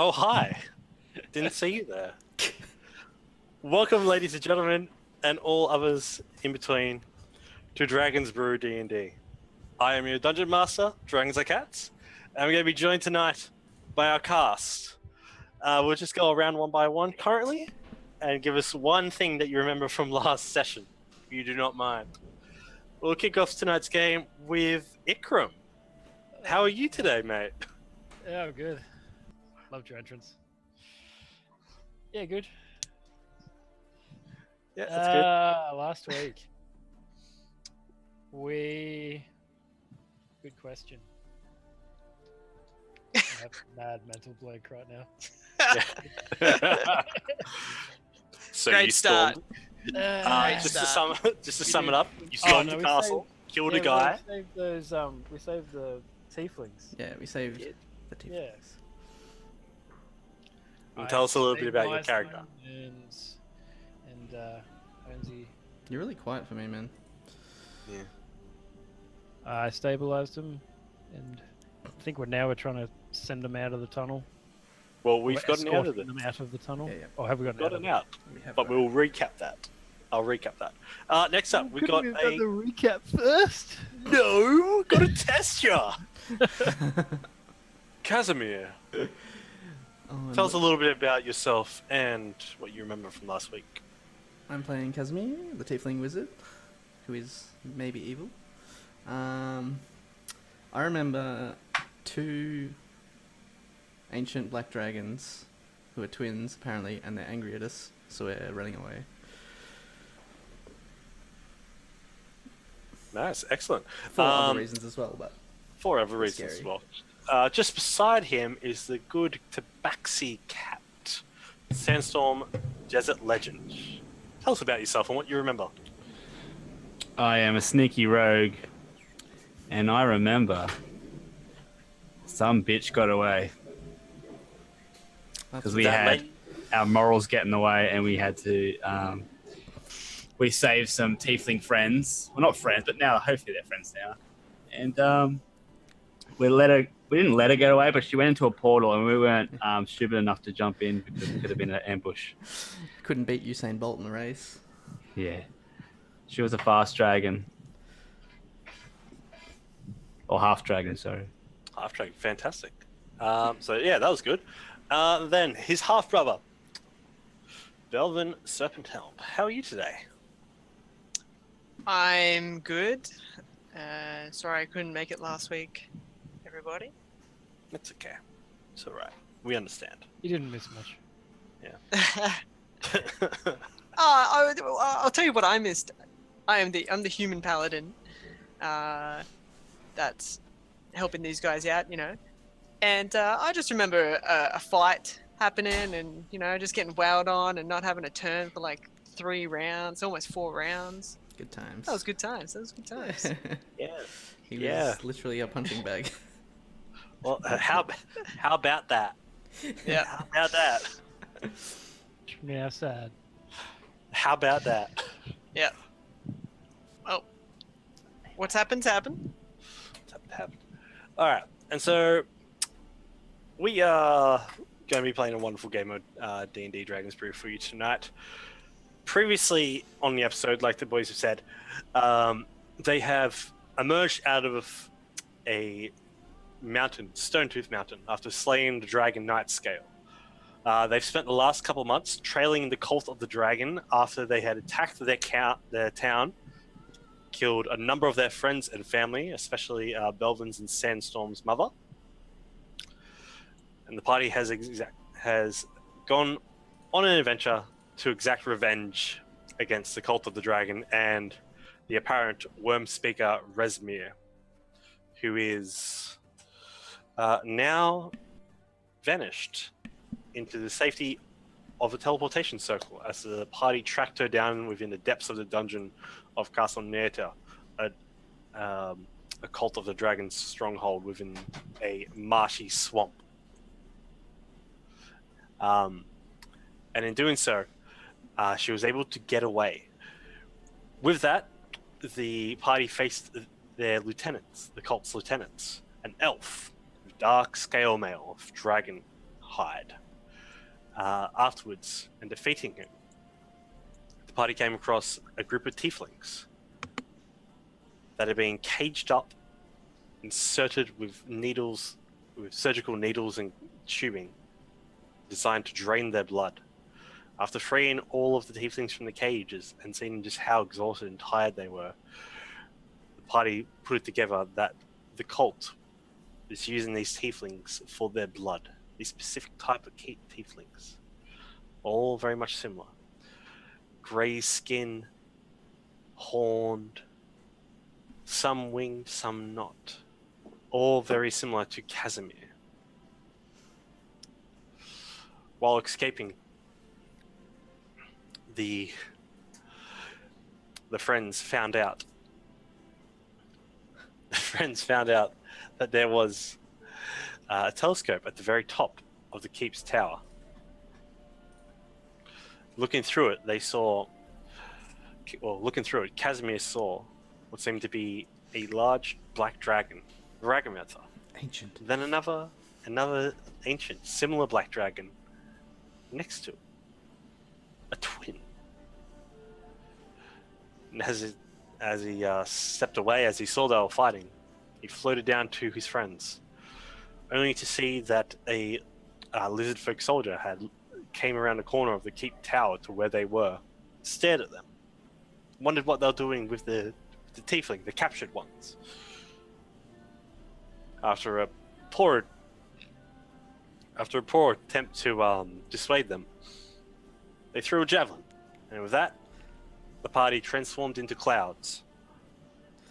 Oh, hi. Didn't see you there. Welcome, ladies and gentlemen, and all others in between, to Dragon's Brew D&D. I am your Dungeon Master, Dragons Are Cats, and we're going to be joined tonight by our cast. We'll just go around one by one currently, and give us one thing that you remember from last session, if you do not mind. We'll kick off tonight's game with Ikram. How are you today, mate? Yeah, I'm good. Loved your entrance. Yeah, good. Yeah, that's good. Last week, Good question. I have a mad mental blank right now. So Great you start. stormed. Great Just start. to sum it up, you stormed the castle, killed a guy. We saved those. We saved the Teiflings. Yeah, we saved the Teiflings. Yeah. And tell us a little bit about your character. And Holmesy. You're really quiet for me, man. Yeah. I stabilized him, and I think we're trying to send them out of the tunnel. Well, we've gotten out of them out of the tunnel. Yeah. Or have we gotten out? But we'll recap that. I'll recap that. Next up, we've got the recap first. No, got to test ya. Casimir, tell us a little bit about yourself and what you remember from last week. I'm playing Casimir, the Teifling wizard, who is maybe evil. I remember two ancient black dragons who are twins, apparently, and they're angry at us, so we're running away. Nice, excellent. For other reasons as well, but... For other reasons as well. Just beside him is the good Tabaxi cat, Sandstorm Desert Legend. Tell us about yourself and what you remember. I am a sneaky rogue, and I remember some bitch got away because we had our morals get in the way, and we had to. We saved some tiefling friends. Well, not friends, but now hopefully they're friends now. And we didn't let her get away, but she went into a portal, and we weren't stupid enough to jump in because it could have been an ambush. Couldn't beat Usain Bolt in the race. Yeah. She was a fast dragon. Or half dragon, sorry. Half dragon, fantastic. So yeah, that was good. Then his half brother, Belvin Serpenthelm. How are you today? I'm good. Sorry I couldn't make it last week, everybody. It's okay. It's all right. We understand. You didn't miss much. Yeah. I'll tell you what I missed. I'm the human paladin. That's helping these guys out, you know. And I just remember a fight happening, and just getting wowed on and not having a turn for like 3 rounds, almost 4 rounds. Good times. That was good times. Yeah. He was literally a punching bag. Well, how about that? Yeah. How about that? Yeah, sad. How about that? Yeah. Well, what's happened? Happened. All right, and so we are going to be playing a wonderful game of D&D Dragon's Brew for you tonight. Previously on the episode, like the boys have said, they have emerged out of a mountain, Stone-Tooth Mountain, after slaying the Dragon Night Scale. They've spent the last couple of months trailing the cult of the dragon after they had attacked their town, killed a number of their friends and family, especially Belvin's and Sandstorm's mother. And the party has gone on an adventure to exact revenge against the cult of the dragon and the apparent worm speaker Rezmir, who is now vanished into the safety of a teleportation circle as the party tracked her down within the depths of the dungeon of Castle Nerta, a cult of the dragon's stronghold within a marshy swamp. And in doing so, she was able to get away. With that, the party faced their lieutenants, the cult's lieutenants, an elf, dark scale mail of dragon hide. Afterwards, and defeating him, the party came across a group of Teiflings that had been caged up, inserted with needles, with surgical needles and tubing, designed to drain their blood. After freeing all of the Teiflings from the cages and seeing just how exhausted and tired they were, the party put it together that the cult is using these Teiflings for their blood. These specific type of Teiflings. All very much similar. Grey skin, horned, some winged, some not. All very similar to Casimir. While escaping, the friends found out. The friends found out that there was a telescope at the very top of the keep's tower. Looking through it, Casimir saw what seemed to be a large black dragon, Ragamutter. Ancient. Then another ancient, similar black dragon next to it. A twin. And as he stepped away, as he saw they were fighting, he floated down to his friends, only to see that a lizard folk soldier came around the corner of the keep tower to where they were, stared at them, wondered what they were doing with the Teifling, the captured ones. After a poor attempt to dissuade them, they threw a javelin, and with that, the party transformed into clouds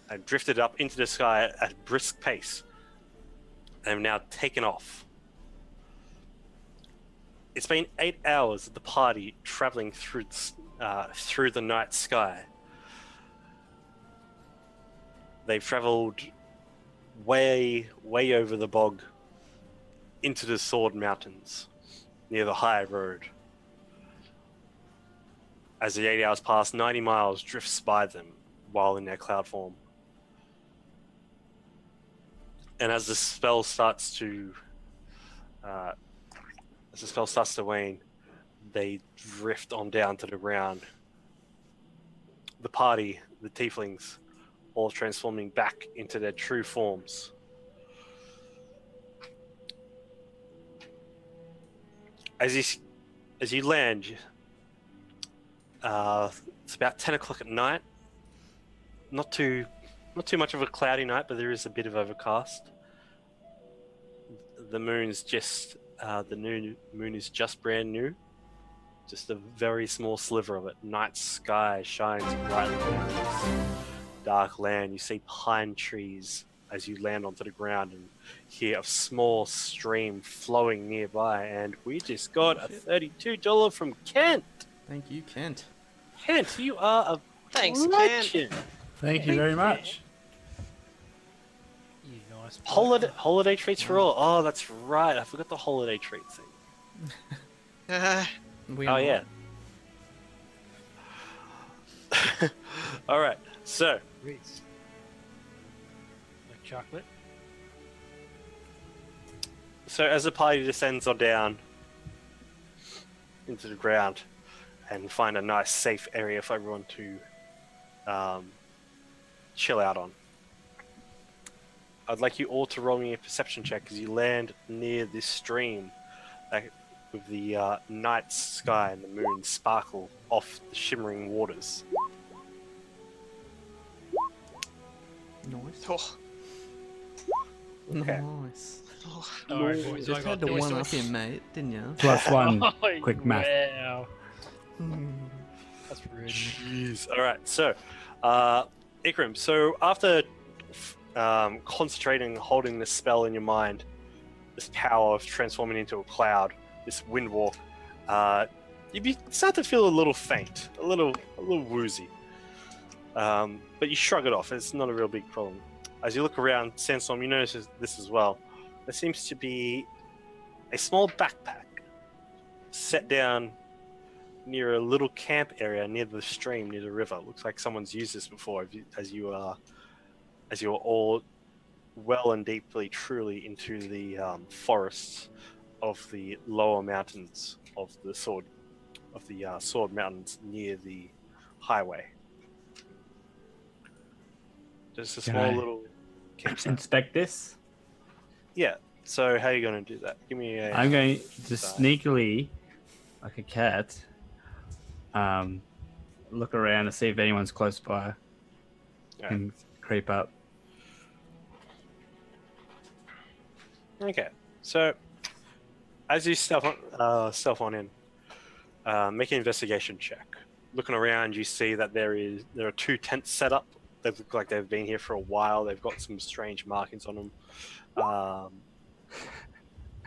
and drifted up into the sky at a brisk pace, and have now taken off. It's been 8 hours of the party traveling through the night sky. They've traveled way over the bog into the Sword Mountains near the high road. As the 8 hours pass, 90 miles drifts by them while in their cloud form. And as the spell starts to wane, they drift on down to the ground. The party, the Teiflings, all transforming back into their true forms. As you land, it's about 10 o'clock at night. Not too much of a cloudy night, but there is a bit of overcast. The moon's just the new moon is just brand new. Just a very small sliver of it. Night sky shines brightly down this dark land. You see pine trees as you land onto the ground and hear a small stream flowing nearby. And we just got a $32 from Kent. Thank you, Kent. Kent, you are a Thanks, Kent. legend. Thank you very much. You nice bloke. Holiday treats for all. Oh, that's right. I forgot the holiday treat thing. Oh yeah. All right. So Ritz. Like chocolate. as the party descends on down into the ground and find a nice safe area for everyone to chill out on, I'd like you all to roll me a perception check as you land near this stream with the night sky and the moon sparkle off the shimmering waters. Nice. Oh, Okay. Nice. oh. Alright, You boys, just I had got to this. one up him, mate, didn't you? +1. Oh, Quick math. Wow. Hmm. That's rude. Jeez. All right. So, Ikram. So after concentrating, holding this spell in your mind, this power of transforming into a cloud, this wind walk, you start to feel a little faint, a little woozy. But you shrug it off. It's not a real big problem. As you look around, Sandstorm, you notice this as well. There seems to be a small backpack set down near a little camp area near the stream, near the river. Looks like someone's used this before. As you are all well and deeply, truly into the forests of the lower mountains of the sword mountains near the highway. Just a Can small I- little campsite. Inspect this. Yeah. So how are you going to do that? Give me a. I'm going to die. sneakily, like a cat, look around to see if anyone's close by. Alright. And creep up. Okay. So as you stealth on in, make an investigation check. Looking around, you see that there are 2 tents set up. They look like they've been here for a while. They've got some strange markings on them.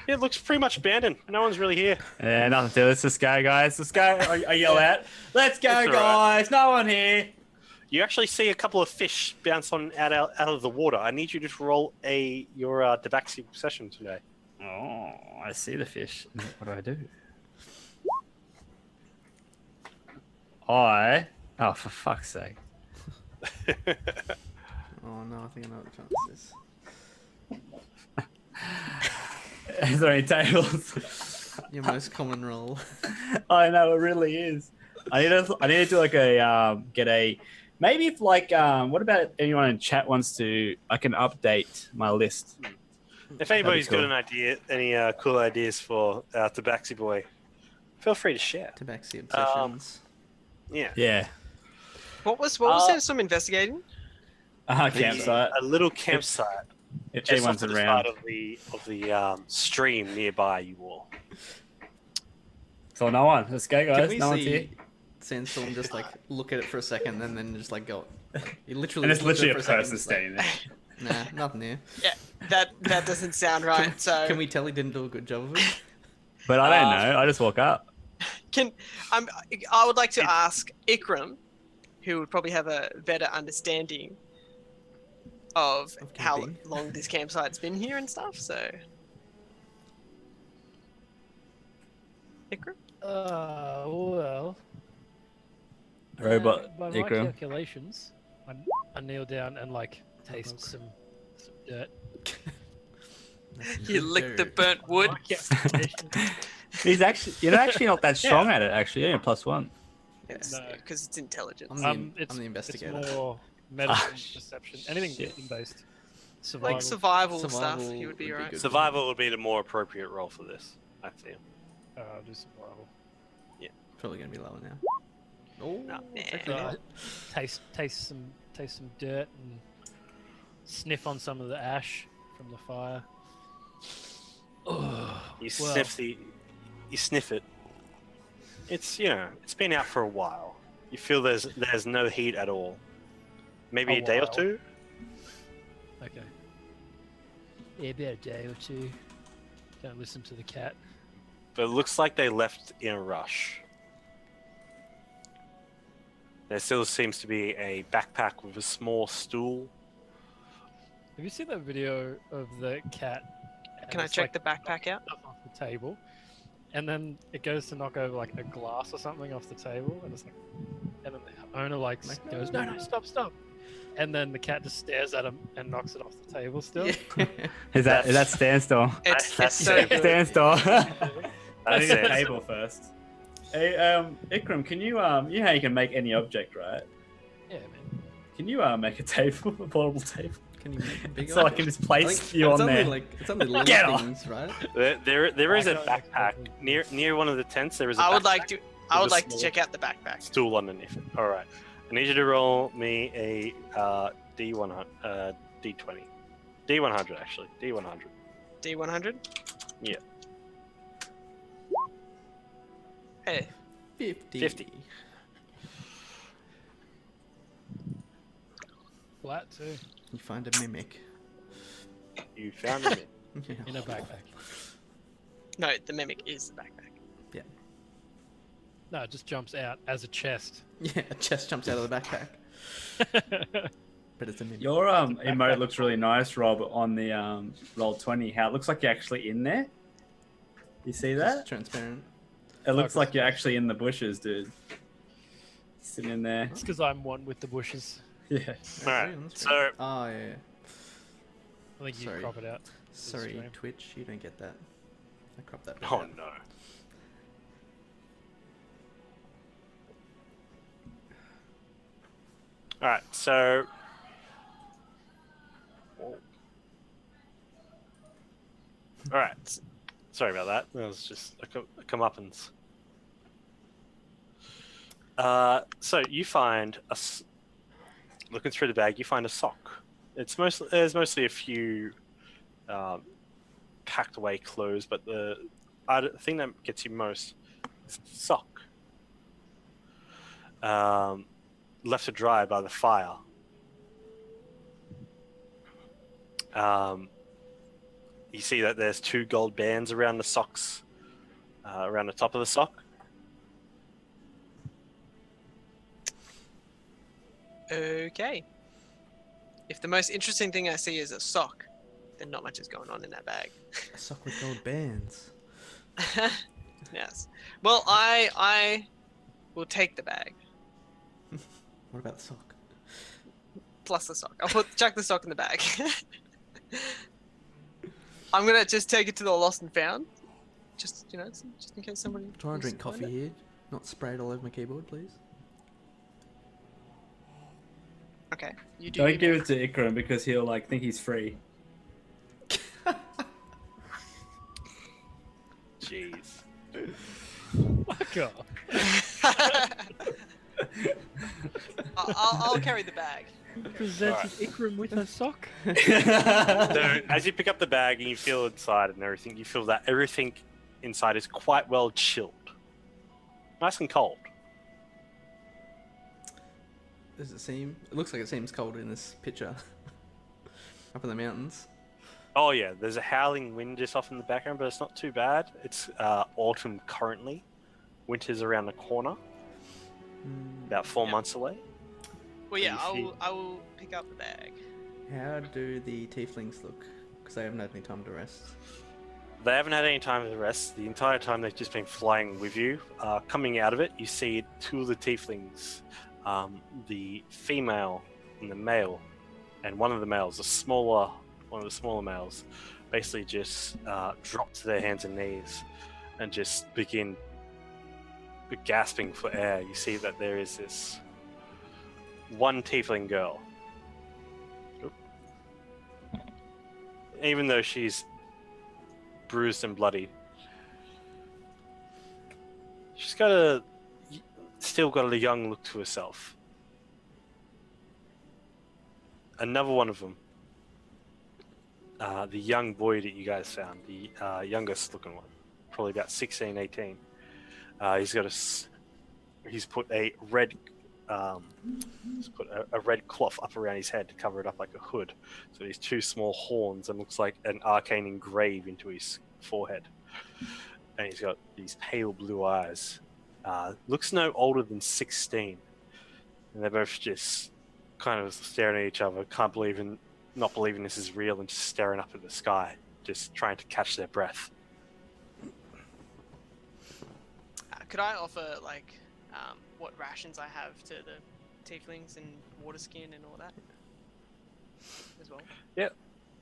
It looks pretty much abandoned. No one's really here. Yeah, nothing to it. Let's just go, guys. Let's go. I yell out. Let's go, That's all guys. No one here. You actually see a couple of fish bounce out of the water. I need you to just roll your Tabaxi session today. Oh, I see the fish. What do? Oh, for fuck's sake. Oh no, I think I know what the chance is. Is there any tables? Your most common roll. I know, it really is. I need to do like maybe if like what about if anyone in chat wants to, I can update my list. If anybody's cool. got an idea, any cool ideas for Tabaxi Boy, feel free to share. Tabaxi obsessions. Yeah. Yeah. What was there some investigating? Campsite. A little campsite If just off anyone's to the around. side of the stream nearby you all. So no one. Let's go, Can guys. we No one's here. see Sandstorm just like look at it for a second and then just like go? He literally. And it's looks at literally it a for second, person just like, standing there. Nah, nothing here. Yeah, that doesn't sound right. So Can we tell he didn't do a good job of it? But I don't know. I just walk up. I would like to ask Ikram, who would probably have a better understanding of Of how camping. long this campsite's been here and stuff. So, Ikram, Well, Robot by my Ikram. calculations, I kneel down and like taste some dirt. you lick the burnt wood. My calculations. You're actually not that strong at it. Actually, you're only +1. It's No. because it's intelligence. I'm the investigator. It's more medicine, shit. perception, anything Shit. based. Survival. Like survival, Survival stuff, he would be would be alright. good. Survival would be the more appropriate role for this, I feel. I'll do survival. Probably gonna be lower now. Oh, Nah. it's actually Uh, not. taste some dirt and sniff on some of the ash from the fire. You Well- sniff it. It's it's been out for a while. You feel there's no heat at all. Maybe A a day or while. two. Okay. Yeah, about a day or two. Don't listen to the cat. But it looks like they left in a rush. There still seems to be a backpack with a small stool. Have you seen that video of the cat? and Can I it's, check like, the backpack out? up off the table, and then it goes to knock over like a glass or something off the table, and it's like, and then the owner like goes, no, stop, and then the cat just stares at him and knocks it off the table still. Yeah. Is that standstill? It's That's so it. good. Standstill. I need a That's it. table first. Hey, Ikram, can you you know how you can make any object, right? Yeah, man. Can you make a table, a portable table, Can you make it bigger? so I can just place you it's on only there? it's only little Get off. things, right? There is a I don't backpack expect near one of the tents. There is a I would backpack like to. I with would a like to small check out the backpack. stool underneath it. All right. I need you to roll me a D100, D20, D100 actually, D100. D100. Yeah. Hey, 50. Flat too, You find a mimic. You found it. Yeah. in a backpack. no, the mimic is the backpack. No, it just jumps out as a chest. Yeah, a chest jumps out of the backpack, but it's a mimic. Your emote looks really nice, Rob, on the Roll20. How it looks like you're actually in there. You see It's that? transparent. It looks Okay. like you're actually in the bushes, dude. Sitting in there. It's because I'm one with the bushes. Yeah. All right. Oh, that's So great. Oh yeah. I think you Sorry. crop it out. Sorry, stream. Twitch, you don't get that. I cropped that bit Oh out. no. Alright, so. Alright. Sorry about that. That was just a comeuppance. So you find looking through the bag, you find a sock. There's mostly a few packed away clothes, but the thing that gets you most is the sock. Left to dry by the fire. You see that there's 2 gold bands around the socks, around the top of the sock. Okay. If the most interesting thing I see is a sock, then not much is going on in that bag. A sock with gold bands. Yes. Well, I will take the bag What about the sock? plus the sock. I'll chuck the sock in the bag. I'm gonna just take it to the lost and found, just in case somebody. Try and wants drink to find coffee it. here. Not sprayed all over my keyboard, please. Okay, you do. Don't you, give man. it to Ikram because he'll think he's free. Jeez. Fuck off. I'll carry the bag. Presented Ikram with a sock. So as you pick up the bag and you feel inside and everything, you feel that everything inside is quite well chilled, nice and cold. Does it seem? It looks like it seems cold in this picture. Up in the mountains. Oh yeah, there's a howling wind just off in the background, but it's not too bad. It's autumn currently. Winter's around the corner, about 4 months away. Well, yeah, You see- I will pick up the bag. How do the tieflings look? Because they haven't had any time to rest. They haven't had any time to rest. The entire time they've just been flying with you. Coming out of it, you see 2 of the tieflings, the female and the male, and one of the males, one of the smaller males, basically just drop to their hands and knees and just begin gasping for air. You see that there is this one tiefling girl. Even though she's bruised and bloody, she's still got a young look to herself. Another one of them, the young boy that you guys found, the youngest looking one, probably about 16, 18. He's put a red cloth up around his head to cover it up like a hood. So these 2 small horns and looks like an arcane engrave into his forehead. And he's got these pale blue eyes. Looks no older than 16. And they're both just kind of staring at each other, not believing this is real, and just staring up at the sky, just trying to catch their breath. Could I offer what rations I have to the tieflings and water skin and all that as well? Yeah.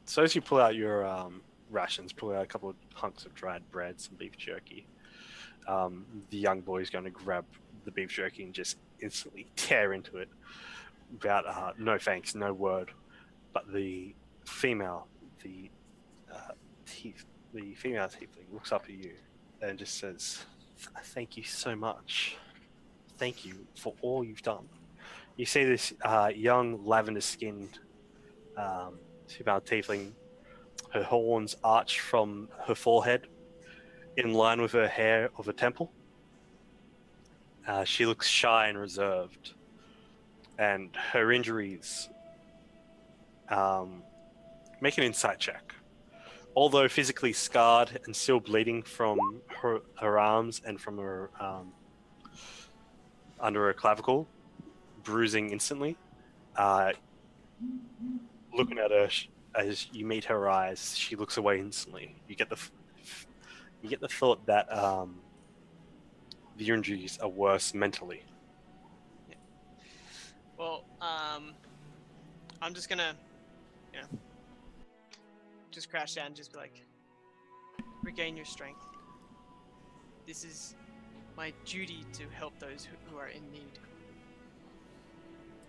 So as you pull out your rations, pull out a couple of hunks of dried bread, some beef jerky. The young boy's going to grab the beef jerky and just instantly tear into it without no thanks, no word. But the female, the female tiefling looks up at you and just says, "Thank you so much. Thank you for all you've done." You see this young lavender-skinned female tiefling. Her horns arch from her forehead, in line with her hair of a temple. She looks shy and reserved, and her injuries. Make an insight check. Although physically scarred and still bleeding from her arms and from her under her clavicle, bruising instantly. Looking at her as you meet her eyes, she looks away instantly. You get the thought that the injuries are worse mentally. Yeah. Well, I'm just gonna, just crouch down and just be like, regain your strength. This is my duty to help those who are in need.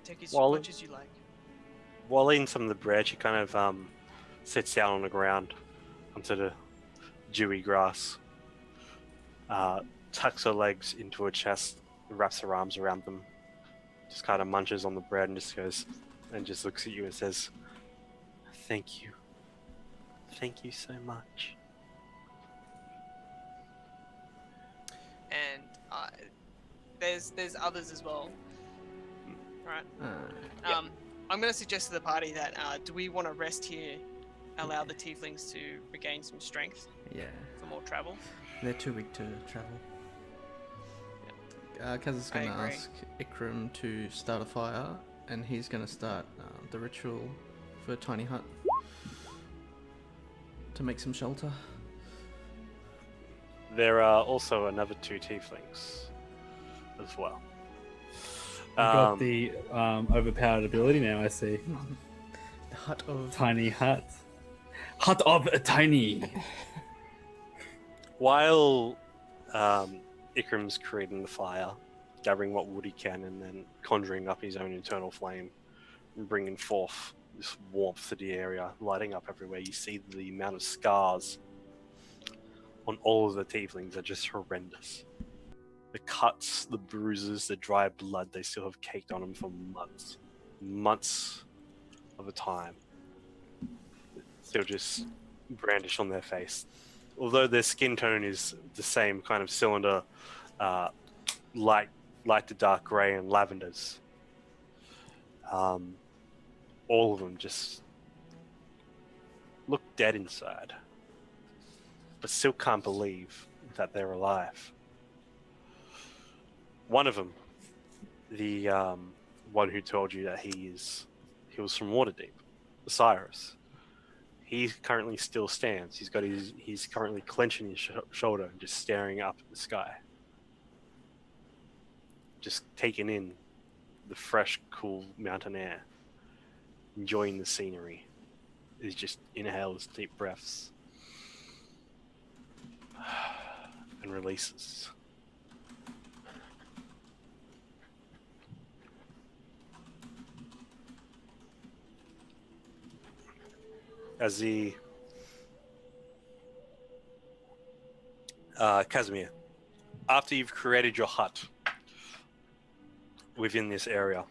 Take as Well, much as you like. While eating some of the bread, she kind of sits down on the ground onto the dewy grass, tucks her legs into her chest, wraps her arms around them, just kind of munches on the bread and just goes and just looks at you and says, "Thank you. Thank you so much." And there's others as well. Right. Yeah. I'm going to suggest to the party that do we want to rest here, allow the tieflings to regain some strength Yeah. for more travel? They're too weak to travel. Kaz is I going to agree. ask Ikram to start a fire, and he's going to start the ritual for Tiny Hut to make some shelter. There are also another 2 tieflings as well. I've got the overpowered ability now, I see. The Hut of... Tiny hut. Hut of a tiny. While Ikram's creating the fire, gathering what wood he can, and then conjuring up his own internal flame, and bringing forth this warmth to the area, lighting up everywhere, you see the amount of scars on all of the tieflings are just horrendous. The cuts, the bruises, the dry blood they still have caked on them for months of a time. Still just brandish on their face. Although their skin tone is the same kind of cylinder, light to dark grey and lavenders. All of them just look dead inside, but still can't believe that they're alive. One of them, the one who told you that he was from Waterdeep, Cyrus. He currently still stands. He's currently clenching his shoulder and just staring up at the sky, just taking in the fresh, cool mountain air, enjoying the scenery. He just inhales deep breaths and releases. As the Casimir, after you've created your hut within this area,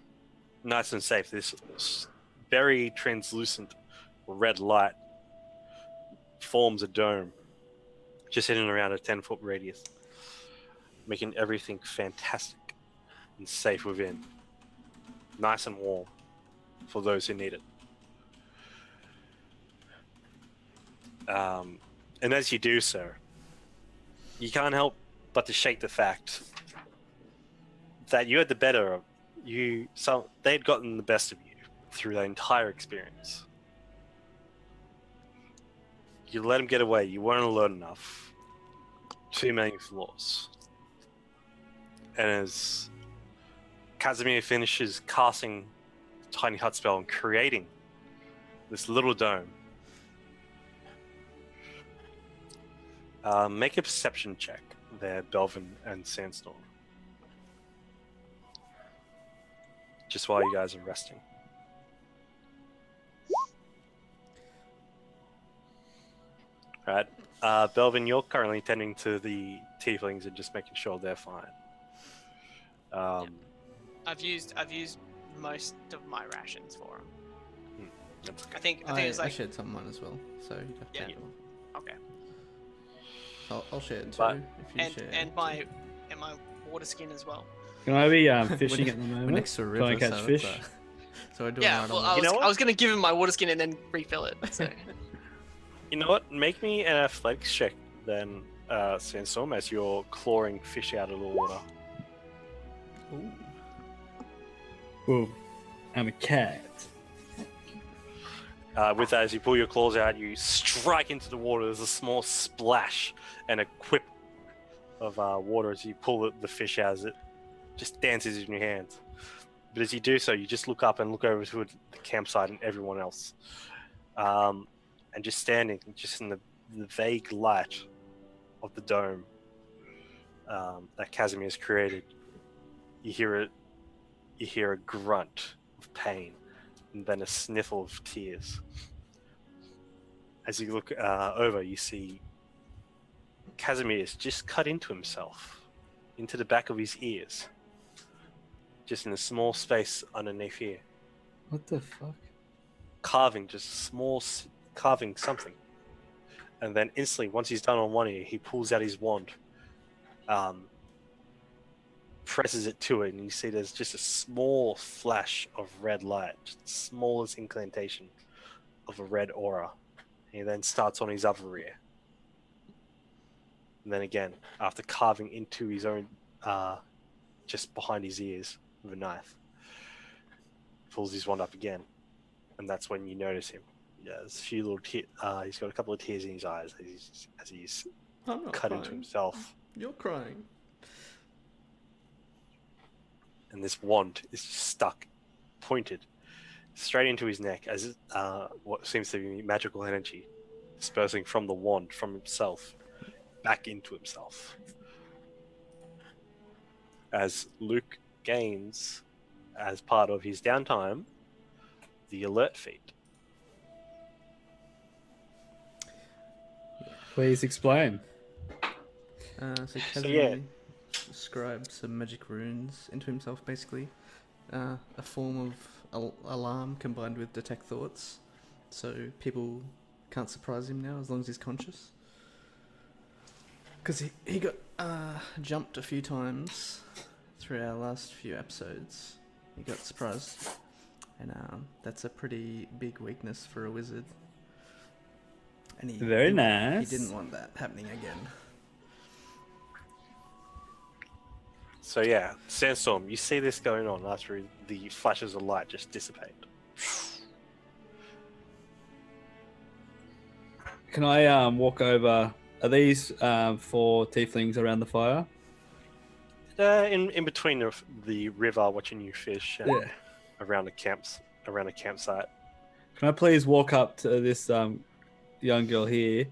nice and safe, this very translucent red light forms a dome just in and around a 10-foot radius, making everything fantastic and safe within, nice and warm for those who need it. And as you do so, you can't help but to shake the fact that you had the better of you. So they had gotten the best of you through that entire experience. You let them get away. You weren't alert enough. Too many flaws. And as Casimir finishes casting the Tiny Hut spell and creating this little dome, make a perception check there, Belvin and Sandstorm. Just while you guys are resting. Right. Belvin, you're currently tending to the tieflings and just making sure they're fine. I've used most of my rations for them. That's okay. I think I it's like shared some of mine as well, so you'd have to Yeah. take one. okay. I'll share it too, But- if you share. And my water skin as well. Can I be fishing at the We're moment? next to a Can I river, catch so fish? It's, so I do Yeah, it well, right You know what? I was gonna give him my water skin and then refill it. So. You know what? Make me an athletics check then, Sandstorm, as you're clawing fish out of the water. Ooh. Ooh, I'm a cat. With that, as you pull your claws out, you strike into the water. There's a small splash and a quip of water as you pull the fish out as it just dances in your hands. But as you do so, you just look up and look over to the campsite and everyone else. And just standing just in the the vague light of the dome that Casimir has created, you hear a grunt of pain, and then a sniffle of tears. As you look over, you see Casimir's just cut into himself, into the back of his ears, just in a small space underneath here, What the fuck? carving carving something. And then instantly, once he's done on one ear, he pulls out his wand, presses it to it, and you see there's just a small flash of red light, just the smallest incantation of a red aura. He then starts on his other ear. And then again, after carving into his own, just behind his ears with a knife, pulls his wand up again. And that's when you notice him. Yeah, there's a few little he's got a couple of tears in his eyes as he's I'm not cut crying. into himself. You're crying. And this wand is stuck, pointed, straight into his neck as what seems to be magical energy dispersing from the wand, from himself, back into himself. As Luke gains, as part of his downtime, the alert feat. Please explain. So Casimir scribed some magic runes into himself, basically. A form of alarm combined with detect thoughts. So people can't surprise him now as long as he's conscious. Because he got jumped a few times through our last few episodes. He got surprised. And that's a pretty big weakness for a wizard. And Very nice. He didn't want that happening again. So yeah, Sandstorm, you see this going on after the flashes of light just dissipate. Can I walk over? Are these for tieflings around the fire? In between the river, watching you fish, and Yeah. around a campsite. Can I please walk up to this young girl here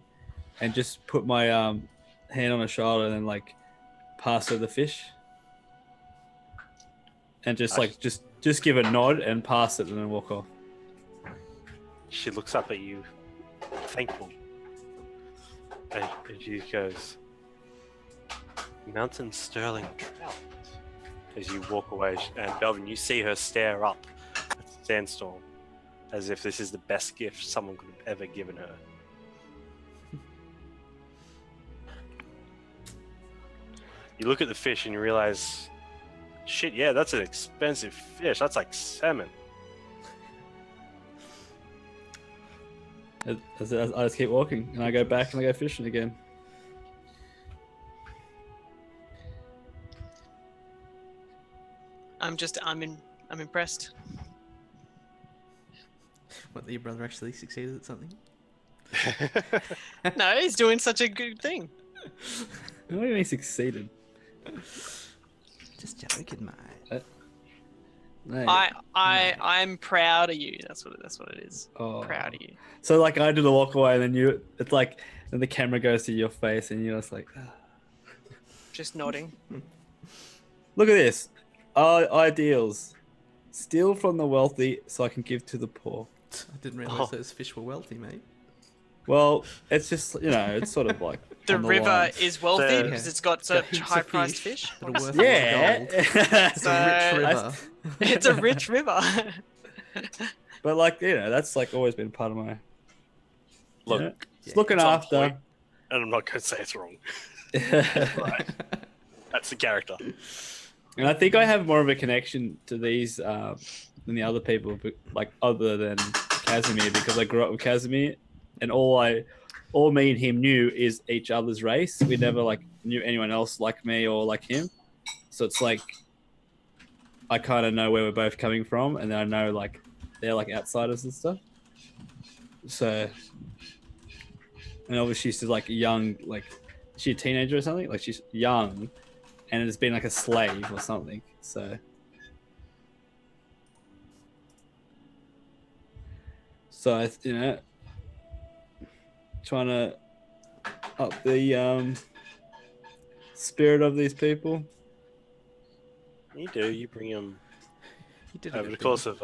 and just put my hand on her shoulder and then like pass her the fish? And just like just give a nod and pass it and then walk off. She looks up at you, thankful, and she goes, "Mountain sterling trout." As you walk away, and Belvin, you see her stare up at Sandstorm, as if this is the best gift someone could have ever given her. You look at the fish and you realize, shit, yeah, that's an expensive fish. That's like salmon. I just keep walking and I go back and I go fishing again. I'm impressed. What, that your brother actually succeeded at something? No, he's doing such a good thing. I don't think he succeeded. Just joking, mate. No. I'm proud of you. That's what it is. Oh. Proud of you. So like I do the walk away and then it's like then the camera goes to your face and you're just like Just nodding. look at this. Ideals. Steal from the wealthy so I can give to the poor. I didn't realise those fish were wealthy, mate. Well, it's just it's sort of like The on river line. is wealthy So- because it's got Got such heaps of high-priced fish. that are worth a lot of Yeah. gold. It's a rich river. It's a rich river. But like that's like always been part of my Look, It's looking it's on after. point, and I'm not going to say it's wrong. Right. That's the character. And I think I have more of a connection to these than the other people, but like other than Casimir, because I grew up with Casimir, and all me and him knew is each other's race. We never like knew anyone else like me or like him. So it's like I kind of know where we're both coming from, and then I know like they're like outsiders and stuff. So, and obviously she's like young, like is she a teenager or something? Like she's young, and has been like a slave or something. So trying to up the spirit of these people. You do. You bring him You did a over good the thing. course of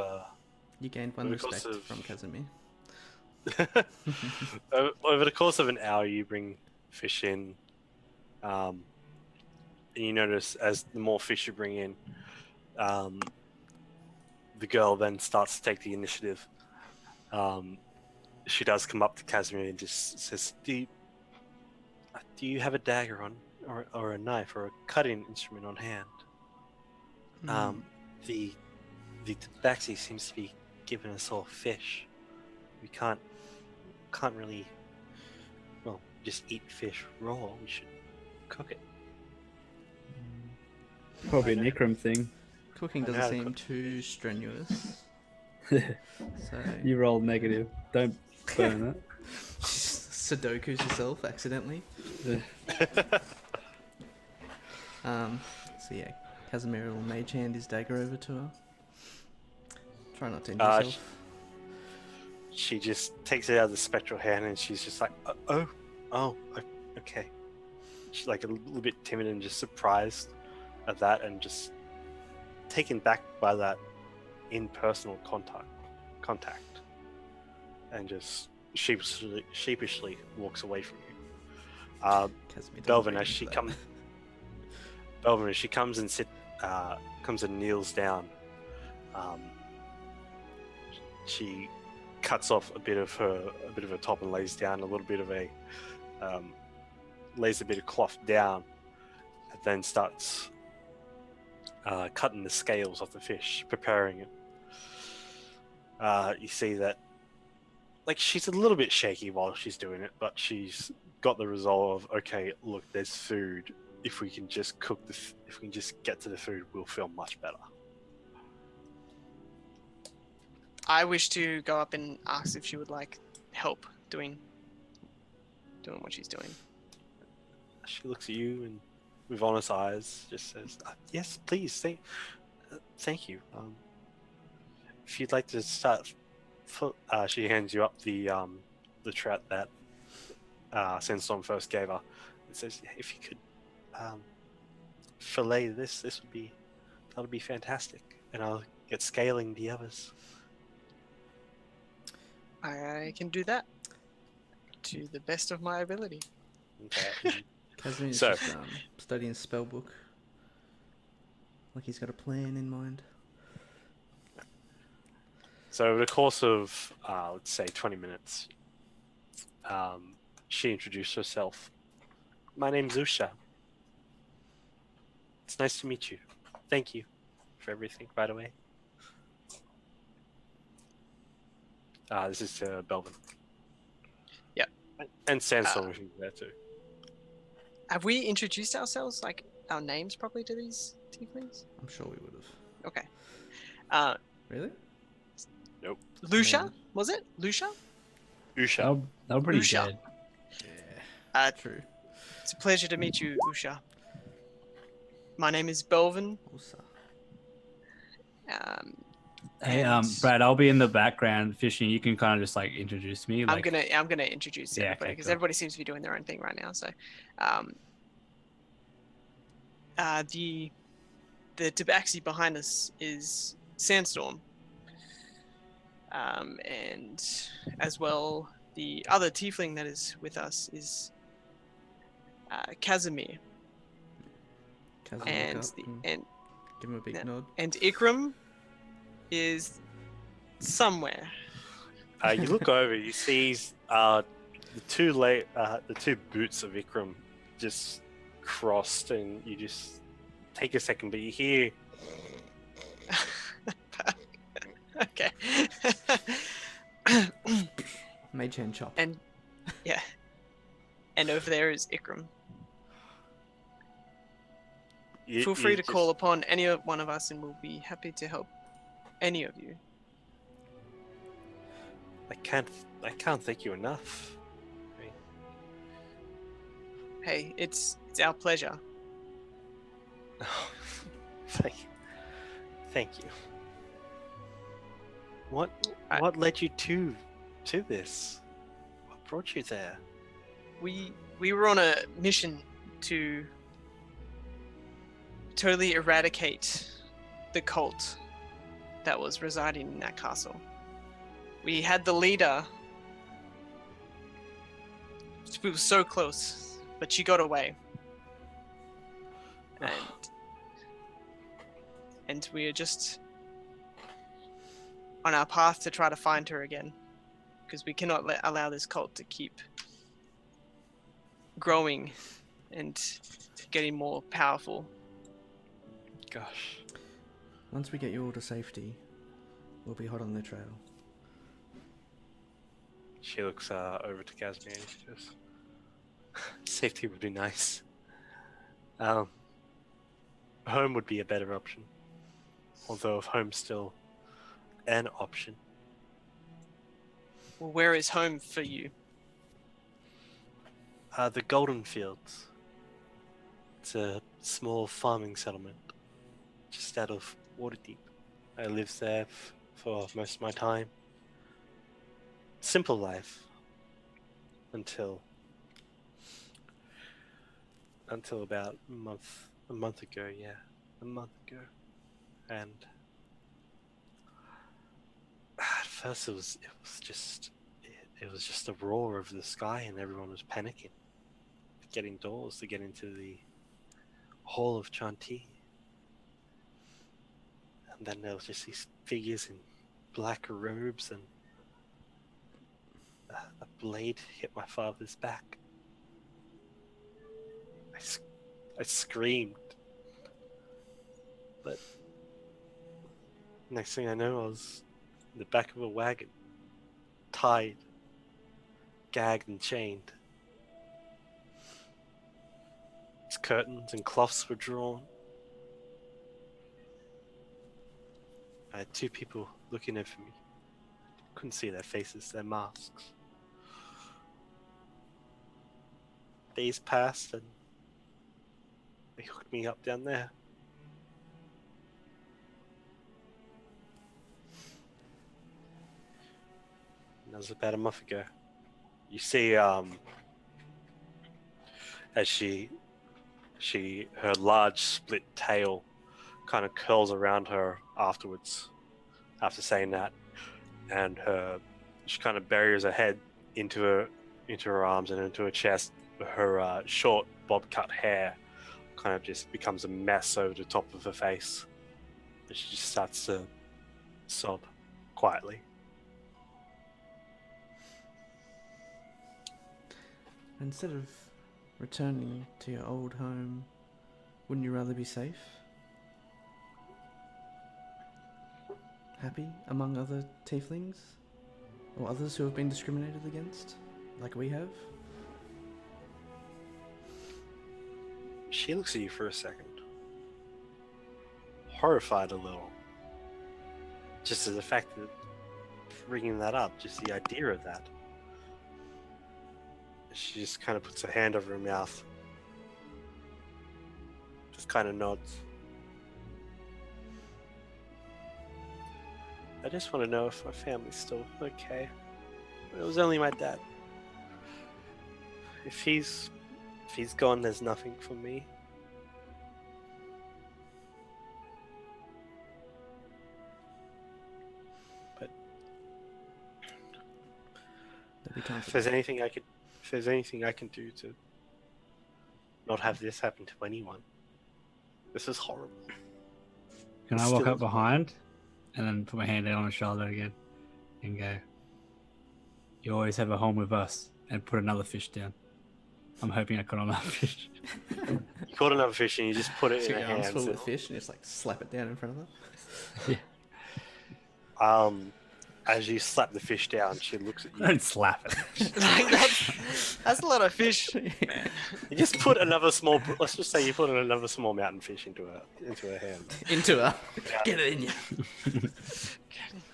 You gained one over the course respect of- from Casimir. over the course of an hour. You bring fish in, and you notice as the more fish you bring in, the girl then starts to take the initiative. She does come up to Casimir and just says, "Do you have a dagger on, or a knife, or a cutting instrument on hand? The tabaxi seems to be giving us all fish. We can't really, well, just eat fish raw. We should cook it." Probably an I know. Ikram thing. Cooking I know doesn't how to seem cook. too strenuous. So You rolled negative. Don't burn it. Sudoku's herself accidentally. So yeah, Casimir will mage hand his dagger over to her. Try not to injure yourself. She just takes it out of the spectral hand and she's just like, okay. She's like a little bit timid and just surprised at that and just taken back by that impersonal contact and just sheepishly walks away from you. Casimir doesn't Belvin, read as into she that. comes and comes and kneels down, she cuts off a bit of her top and lays down a little bit of lays a bit of cloth down, and then starts cutting the scales off the fish, preparing it. You see that, like, she's a little bit shaky while she's doing it, but she's got the resolve of, okay, look, there's food. If we can just if we can just get to the food, we'll feel much better. I wish to go up and ask if she would like help doing what she's doing. She looks at you and, with honest eyes, just says, "Yes, please. Thank you. If you'd like to start," she hands you up the trout that Sandstorm first gave her. It says, "If you could fillet this, that would be fantastic, and I'll get scaling the others." I can do that to the best of my ability. Okay. Casimir's So- just studying spell book. Like he's got a plan in mind. So over the course of, let's say, 20 minutes, she introduced herself. "My name's Usha. It's nice to meet you. Thank you for everything, by the way." This is to Belvin. Yep. And Sandstorm, if he's there too. Have we introduced ourselves, like our names properly to these tieflings? I'm sure we would have. Okay. Really? Lucia, Man. was it? Lucia? Usha. They were pretty Usha. dead. Yeah. True. It's a pleasure to meet you, Usha. My name is Belvin. Also. Hey, And- Brad, I'll be in the background fishing. You can kind of just like introduce me. I'm Like, gonna introduce Yeah, everybody okay, because cool. everybody seems to be doing their own thing right now. So, the tabaxi behind us is Sandstorm, and as well the other tiefling that is with us is Casimir, Casimir and look up the and and give him a big yeah. nod. and Ikram is somewhere. You look over, you see the two boots of Ikram just crossed, and you just take a second, but you hear Okay. Mage hand chop. And yeah, and over there is Ikram. Feel free to call upon any one of us, and we'll be happy to help any of you. I can't thank you enough. Hey, it's our pleasure. Thank you. What I- led you to this? What brought you there? we were on a mission to totally eradicate the cult that was residing in that castle. We had the leader. We were so close, but she got away. And we are just on our path to try to find her again, because we cannot allow this cult to keep growing and getting more powerful. Gosh. Once we get you all to safety, we'll be hot on the trail. She looks over to Casimir and she goes, safety would be nice. Home would be a better option. Although if home's still an option. Well, where is home for you? The Golden Fields. It's a small farming settlement just out of Waterdeep. I lived there for most of my time. Simple life. Until about a month ago, and at first it was just the roar of the sky, and everyone was panicking to get indoors, to get into the hall of Chantilly. And then there was just these figures in black robes, and a blade hit my father's back. I screamed, but next thing I know, I was in the back of a wagon, tied, gagged and chained. Its curtains and cloths were drawn. I had two people looking over me. Couldn't see their faces, their masks. Days passed and they hooked me up down there. And that was about a month ago. You see, as her large split tail kind of curls around her afterwards, after saying that, and she kind of buries her head into her arms and into her chest. Her short bob cut hair kind of just becomes a mess over the top of her face, and she just starts to sob quietly. Instead of returning to your old home, wouldn't you rather be safe? Happy among other tieflings? Or others who have been discriminated against, like we have? She looks at you for a second, horrified a little. Just at the fact that bringing that up, just the idea of that. She just kind of puts her hand over her mouth, just kind of nods. I just want to know if my family's still okay. It was only my dad. If he's gone, there's nothing for me. But if there's anything I can do to not have this happen to anyone, this is horrible. Can I walk up behind and then put my hand down on her shoulder again and go, "You always have a home with us," and put another fish down. I'm hoping I caught another fish. You caught another fish and you just put it in her Your arms hands. full with fish and just like slap it down in front of her. Yeah. As you slap the fish down, she looks at you. Don't slap it. That's a lot of fish. You just put another small. Let's just say you put another small mountain fish into her hand, Into her. Yeah. Get it in you.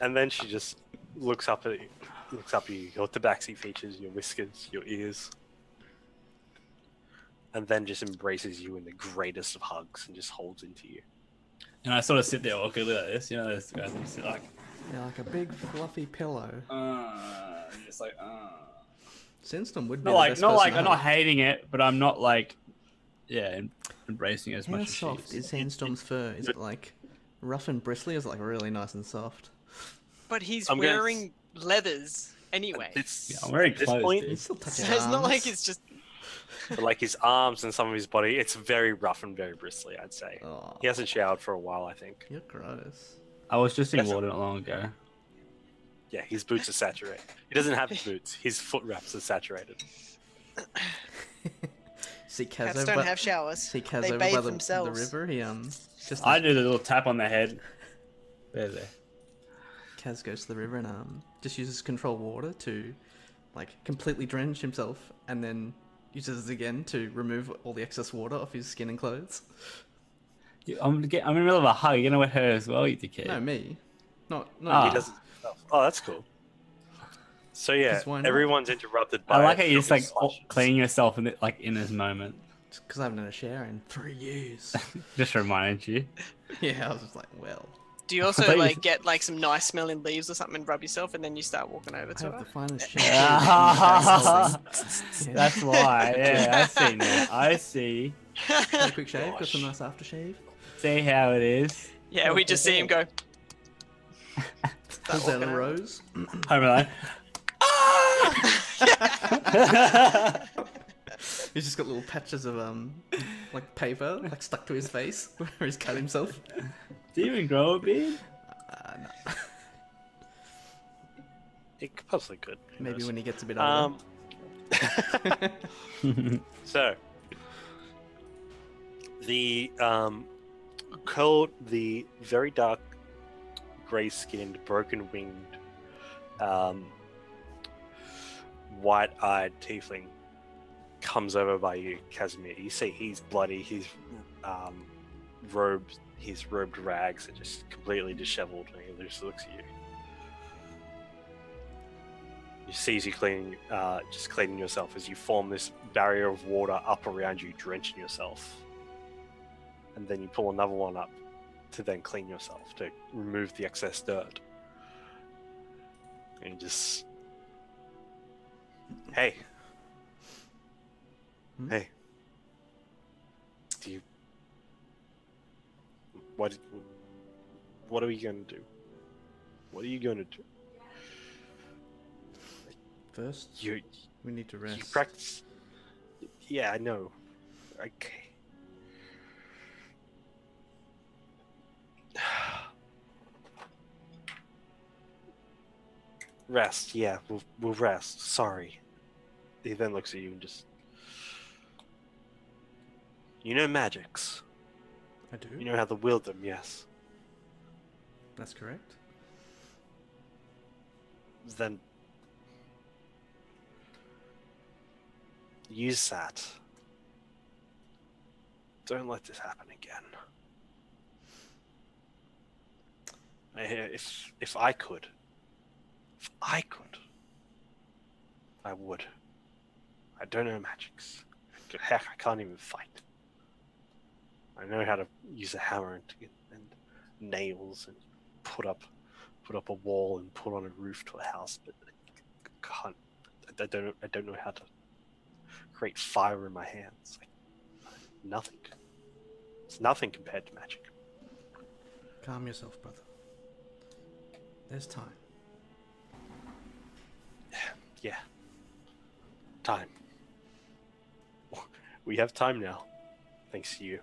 And then she just looks up at you. Looks up at you. Your tabaxi features, your whiskers, your ears, and then just embraces you in the greatest of hugs and just holds into you. And I sort of sit there awkwardly like this, those guys that sit like, Yeah, like a big fluffy pillow. just like, Sandstorm would be Not the like, best not person like, to I'm not hunt. hating it, but I'm not like, embracing it as How much as soft she is Sandstorm's fur? Is it like rough and bristly, or is it like really nice and soft? But he's I'm gonna- wearing leathers anyway. Yeah, I'm wearing At this clothes, point, dude. You still touch So his it's not like arms. it's just. but like his arms and some of his body, it's very rough and very bristly, I'd say. Oh, He hasn't showered for a while, I think. you're gross. I was just in That's water not long ago. Yeah, his boots are saturated. He doesn't have boots. His foot wraps are saturated. See Kaz Cats over don't by, have showers. see Kaz They over bathe by the themselves. river. He just I do the little tap on the head. There. Kaz goes to the river and just uses control water to like completely drench himself, and then uses it again to remove all the excess water off his skin and clothes. I'm in the middle of a hug. You're gonna wet her as well, you dickhead. No, me. Not Ah. He you. does it himself. Oh, that's cool. So yeah, 'Cause why not? everyone's interrupted by. I like how you just like filthy slashes. cleaning yourself in this moment. Because I haven't had a shower in 3 years. Just reminded you. Yeah, I was just like, well, Do you I also thought you like said- get like some nice smelling leaves or something and rub yourself, and then you start walking over I to have her? the finest Ah, shampoo. Yeah. That's why. Yeah, I see now. I see. Have a quick shave, got Gosh. some nice aftershave. See how it is. Yeah, we just see him go. Pulls out a rose. Home Alone. He's just got little patches of like paper like stuck to his face where he's cut himself. Do you even grow a beard? No. It possibly could. Who Maybe knows? when he gets a bit older. So the the very dark, grey-skinned, broken-winged, white-eyed tiefling comes over by you, Casimir. You see he's bloody. His robed rags are just completely disheveled, and he just looks at you. He sees you cleaning yourself as you form this barrier of water up around you, drenching yourself. And then you pull another one up to then clean yourself, to remove the excess dirt. And you just... Hey. Hmm? Hey. Do you... What are we going to do? What are you going to do? First, You we need to rest. practice. Yeah, I know. Okay. Rest. Yeah, we'll rest. Sorry. He then looks at you and just. You know magics. I do. You know how to wield them. Yes. That's correct. Then use that. Don't let this happen again. If I could, I would. I don't know magics. Heck, I can't even fight. I know how to use a hammer and nails and put up a wall and put on a roof to a house, but I can't. I don't know how to create fire in my hands. Like, nothing. It's nothing compared to magic. Calm yourself, brother. There's time. Yeah. Time. We have time now. Thanks to you.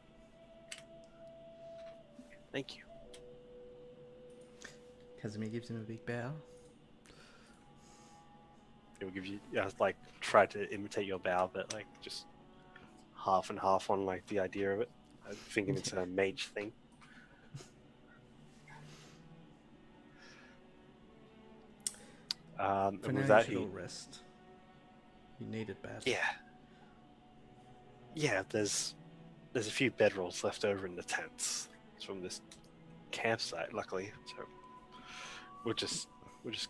Thank you. Casimir gives him a big bow. It will give you. I was like try to imitate your bow, but like just half and half on like the idea of it. I'm thinking it's a mage thing. For And now, with you that, should he, all rest. You need it badly. yeah. There's a few bedrolls left over in the tents from this campsite. Luckily, so we're just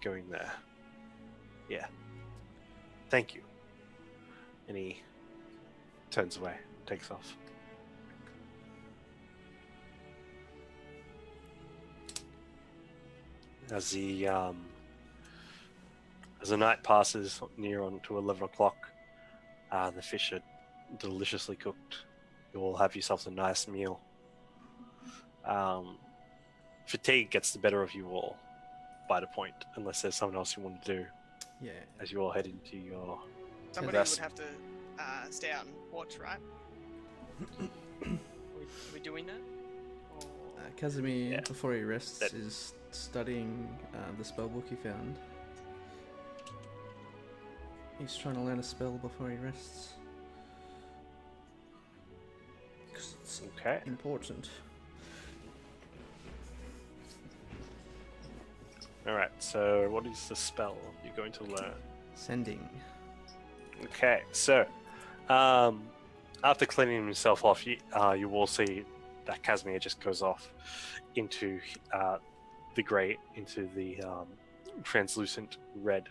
going there. Yeah. Thank you. And he turns away, and takes off. As he As the night passes near on to 11 o'clock, the fish are deliciously cooked. You all have yourselves a nice meal. Fatigue gets the better of you all by the point, unless there's something else you want to do Yeah. as you all head into your Somebody Rest. would have to stay out and watch, right? we doing that? Or... Casimir, Yeah. before he rests, That- is studying the spell book he found. He's trying to learn a spell before he rests. 'Cause it's Okay. important. Alright, so what is the spell you're going to learn? Sending. Okay, so after cleaning himself off, you will see that Casimir just goes off into the grey, into the translucent red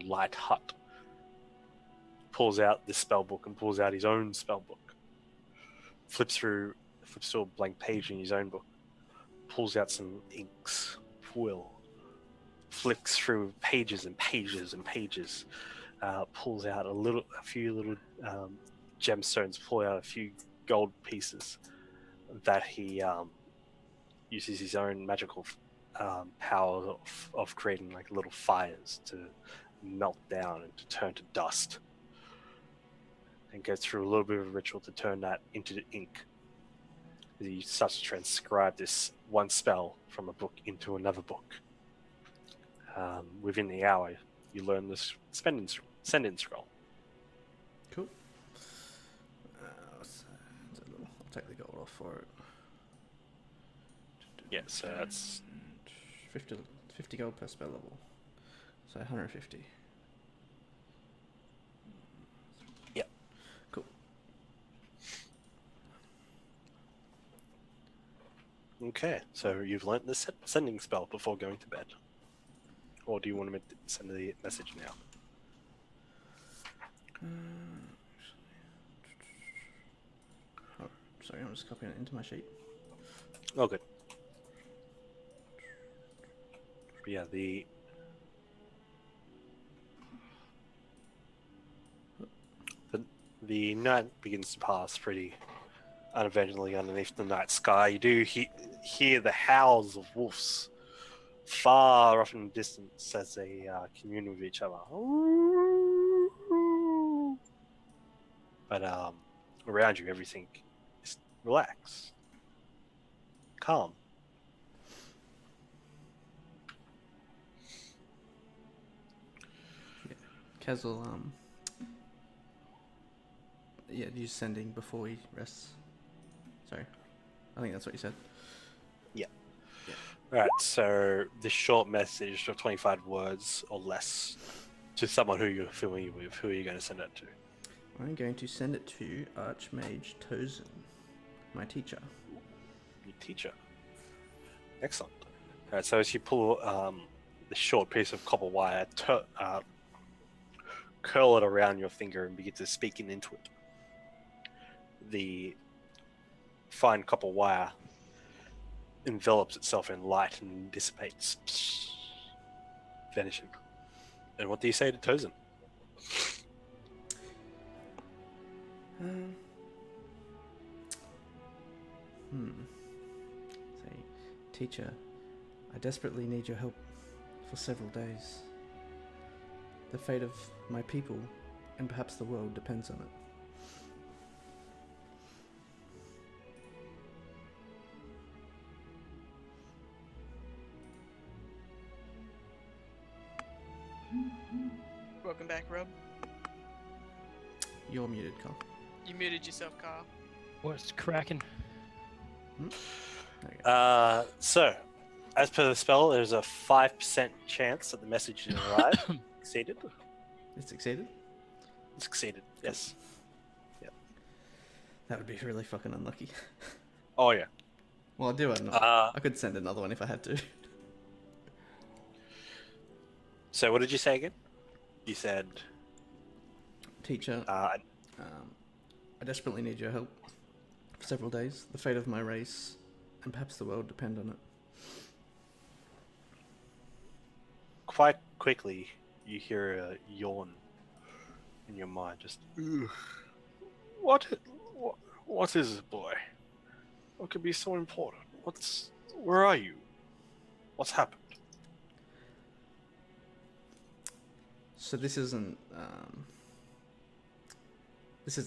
light hut. Pulls out this spell book and pulls out his own spell book. Flips to a blank page in his own book. Pulls out some inks, quill. Flicks through pages and pages and pages. Pulls out a few little gemstones. Pull out a few gold pieces that he uses his own magical power of creating like little fires to melt down and to turn to dust. And goes through a little bit of a ritual to turn that into ink. He starts to transcribe this one spell from a book into another book. Within the hour, you learn this send-in scroll. Cool. It's a little, I'll take the gold off for it. Yeah, so that's 50 gold per spell level. So 150. Yep. Cool. okay. So you've learnt the sending spell before going to bed, or do you want to send the message now? Oh, sorry, I'm just copying it into my sheet. Oh, good. But yeah, the night begins to pass pretty uneventfully underneath the night sky. You do hear the howls of wolves far off in the distance as they commune with each other. But around you, everything is relaxed, calm. Kaz will, use sending before he rests. Sorry. I think that's what you said. Alright, so this short message of 25 words or less to someone who you're familiar with, who are you going to send it to? I'm going to send it to Archmage Tozen, my teacher. Your teacher. Excellent. Alright, so as you pull the short piece of copper wire, curl it around your finger and begin to speak into it. The fine copper wire envelops itself in light and dissipates, vanishing. And what do you say to Tozen? Say, teacher, I desperately need your help for several days. The fate of my people, and perhaps the world, depends on it. Welcome back, Rob. You're muted, Carl. You muted yourself, Carl. What's cracking? Okay. So, as per the spell, there's a 5% chance that the message didn't arrive. Succeeded? It succeeded? Succeeded, yes. That would be really fucking unlucky. Oh, yeah. Well, I do. I could send another one if I had to. So, what did you say again? You said... Teacher, I desperately need your help for several days. The fate of my race, and perhaps the world, depend on it. Quite quickly, you hear a yawn in your mind. Just, "Ugh. what, what, what is it, boy? What could be so important? Where are you? What's happened?" So this isn't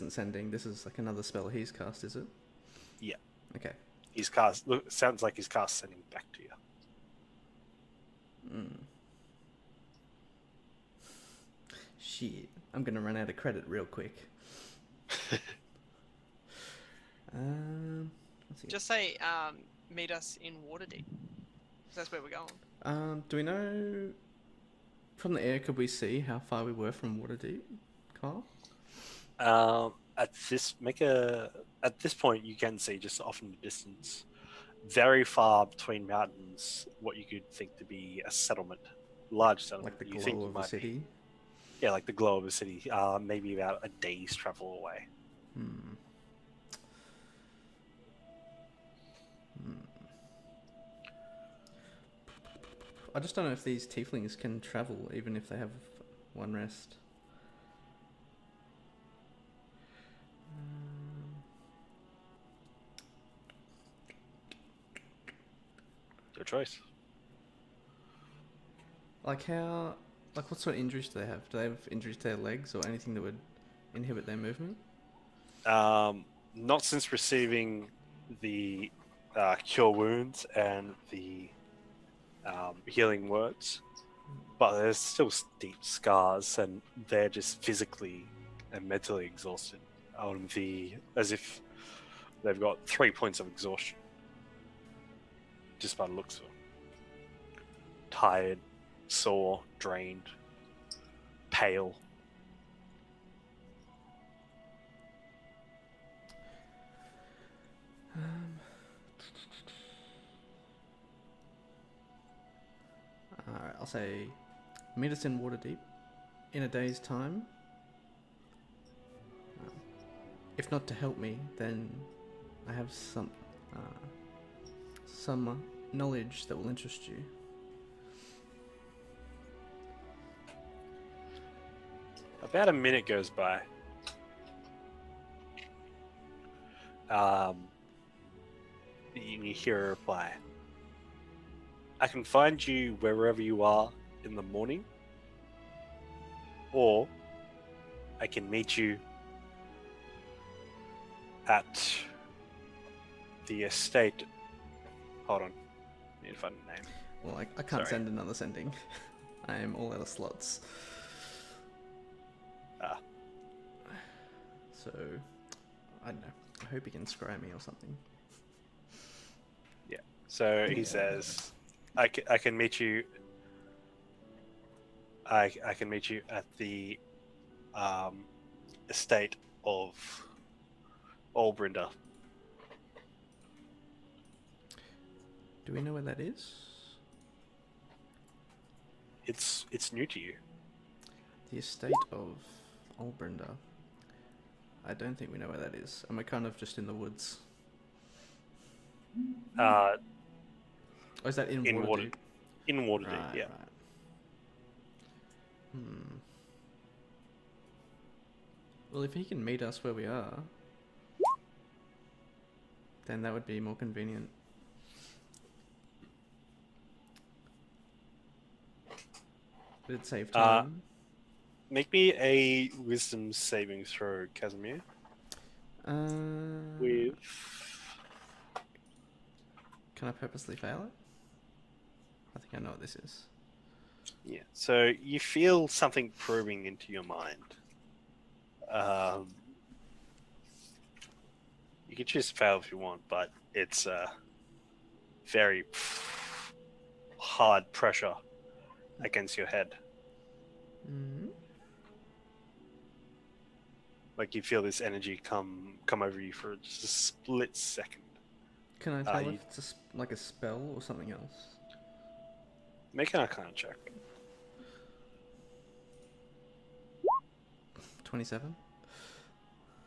sending. This is like another spell he's cast, is it? Yeah. Okay. He's cast. Look, sounds like he's cast sending back to you. Shit. I'm gonna run out of credit real quick. Let's see. Just say, meet us in Waterdeep. 'Cause that's where we're going. Do we know from the air? Could we see how far we were from Waterdeep, Kyle? At this point, you can see just off in the distance, very far between mountains, what you could think to be a settlement, large settlement. Like the You think glow it of a might be- city. Yeah, like the glow of a city. Maybe about a day's travel away. I just don't know if these tieflings can travel even if they have one rest. Your choice. Like what sort of injuries do they have? Do they have injuries to their legs or anything that would inhibit their movement? Not since receiving the cure wounds and the healing words, but there's still deep scars, and they're just physically and mentally exhausted. As if they've got 3 points of exhaustion, just by the looks of them. Tired, sore, drained, pale. Alright, I'll say meet us in Waterdeep in a day's time. If not to help me, then I have some knowledge that will interest you. About a minute goes by. You hear a reply. I can find you wherever you are in the morning, or I can meet you at the estate. Hold on. Need to find a name. Well, I can't Sorry. send another sending. I am all out of slots. So, I don't know. I hope he can scry me or something. Yeah. So he says, I can meet you. I can meet you at the estate of Olbrinder. Do we know where that is? It's new to you. The estate of Olbrinder. I don't think we know where that is. And we're kind of just in the woods. Or is that in Waterdeep? In Waterdeep, Right, yeah. right. Well, if he can meet us where we are, then that would be more convenient. It'd save time. Make me a wisdom saving throw, Casimir. With Can I purposely fail it? I think I know what this is. yeah. So you feel something probing into your mind. You can choose to fail if you want, but it's very hard pressure against your head. Mm-hmm. Like you feel this energy come over you for just a split second. Can I tell you- if it's like a spell or something else? Make an Arcana check. 27?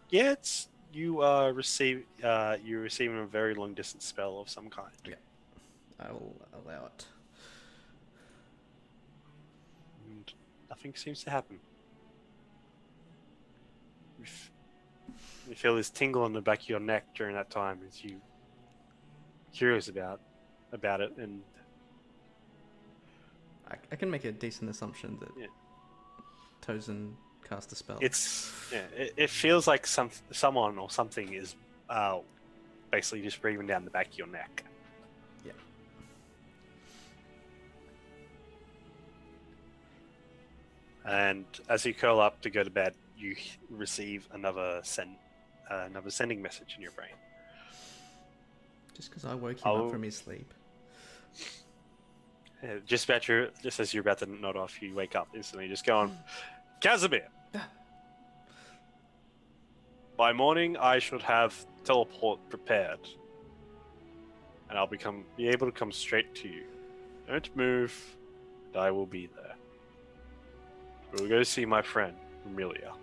Yeah, it's you you're receiving a very long distance spell of some kind. Yeah. I will allow it. And nothing seems to happen. You feel this tingle on the back of your neck during that time as you curious about it, and I can make a decent assumption that Yeah. Tozen cast a spell. it feels like someone or something is basically just breathing down the back of your neck. Yeah. And as you curl up to go to bed, you receive another sending message in your brain. Just because I woke him up from his sleep. Just as you're about to nod off, you wake up instantly, just going, Casimir. By morning, I should have teleport prepared, and I'll be able to come straight to you. Don't move, and I will be there. We'll go see my friend Amelia.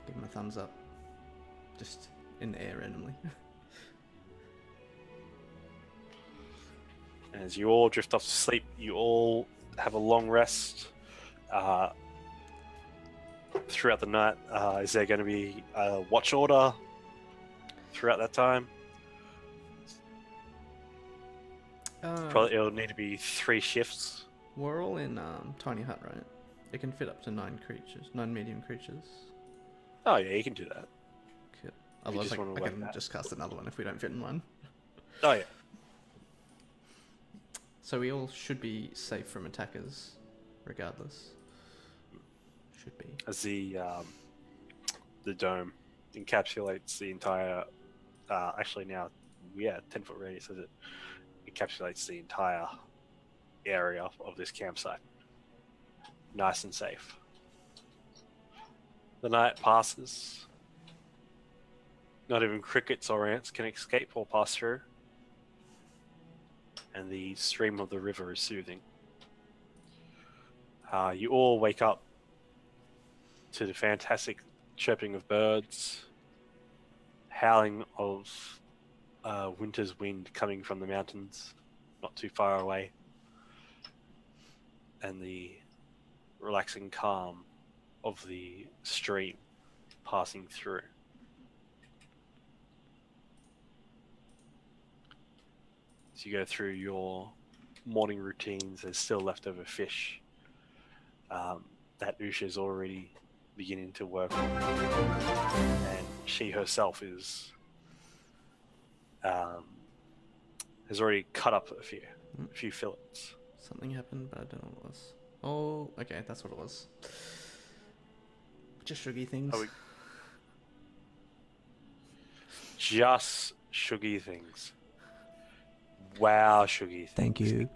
Give him a thumbs up. Just in the air randomly. As you all drift off to sleep, you all have a long rest throughout the night. Is there going to be a watch order throughout that time? Probably it'll need to be 3 shifts. We're all in tiny hut, right? It can fit up to 9 medium creatures. Oh yeah, you can do that. Cool. Otherwise, just I wanna wait can that. just cast another one if we don't fit in one. Oh yeah. So we all should be safe from attackers, regardless. Should be. As the dome encapsulates the entire, actually now, 10-foot radius, as it encapsulates the entire area of this campsite. Nice and safe. The night passes. Not even crickets or ants can escape or pass through. And the stream of the river is soothing. You all wake up to the fantastic chirping of birds, howling of winter's wind coming from the mountains, not too far away, and the relaxing calm of the stream passing through. As you go through your morning routines, there's still leftover fish that Usha is already beginning to work on, and she herself is has already cut up a few fillets. Something happened, but I don't know what it was. Oh, okay, that's what it was. Just sugary things. Just sugary things. Wow, sugary things. Thank you. Again.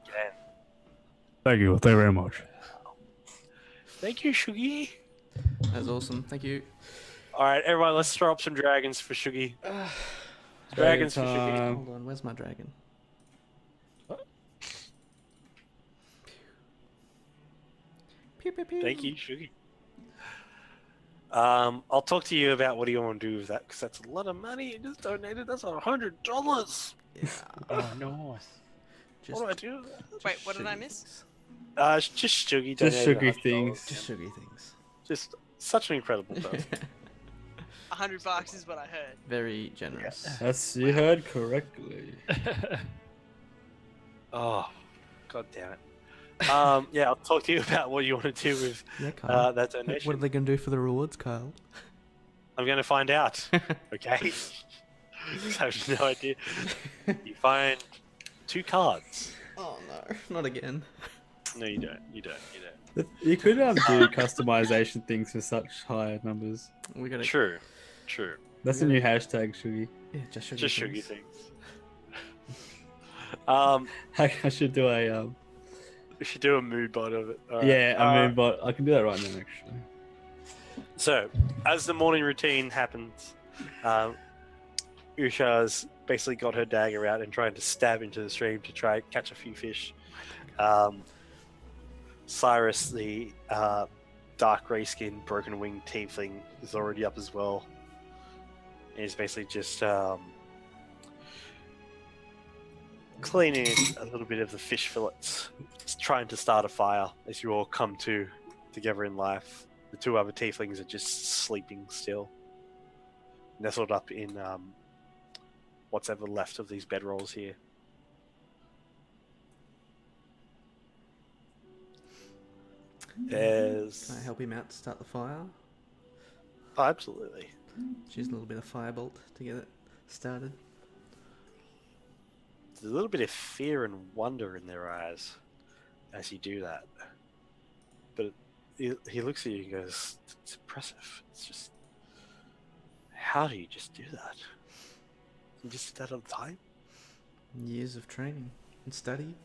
Thank you very much. Thank you, Shuggy. That's awesome. Thank you. All right, everyone, let's throw up some dragons for Shuggy. Dragons for Shuggy. Hold on, where's my dragon? Pew, pew, pew. Thank you, Shuggy. I'll talk to you about what do you want to do with that, because that's a lot of money. You just donated. That's $100. Yeah. Oh, nice. Just, What do I do with that? Wait, what did I sugary miss? things. It's just Shuggy. Just donated sugary $100. things. Just sugary things. Just such an incredible person. $100 is what I heard. Very generous. That's you heard correctly. Oh, god damn it. Yeah, I'll talk to you about what you want to do with Yeah, Kyle. that donation. What are they going to do for the rewards, Kyle? I'm going to find out. Okay? I have no idea. You find 2 cards. Oh no, not again. No, you don't. You don't. You could do customization things for such higher numbers. We got to True. That's a new hashtag, Shugi. Yeah, just sugary Just things. sugary things. I should do a We should do a mood board of it. All right. yeah, I mean, but I can do that right now actually. So, as the morning routine happens, Usha's basically got her dagger out and trying to stab into the stream to try and catch a few fish. Cyrus, the dark grey skinned, broken winged tiefling, is already up as well. And he's basically just cleaning a little bit of the fish fillets, trying to start a fire as you all come together in life. The two other tieflings are just sleeping still, nestled up in what's ever left of these bedrolls here. There's... Can I help him out to start the fire? Oh, absolutely. Just a little bit of firebolt to get it started. There's a little bit of fear and wonder in their eyes as you do that. But he looks at you and goes, it's impressive. It's just, how do you just do that? You just do that all the time? Years of training and study.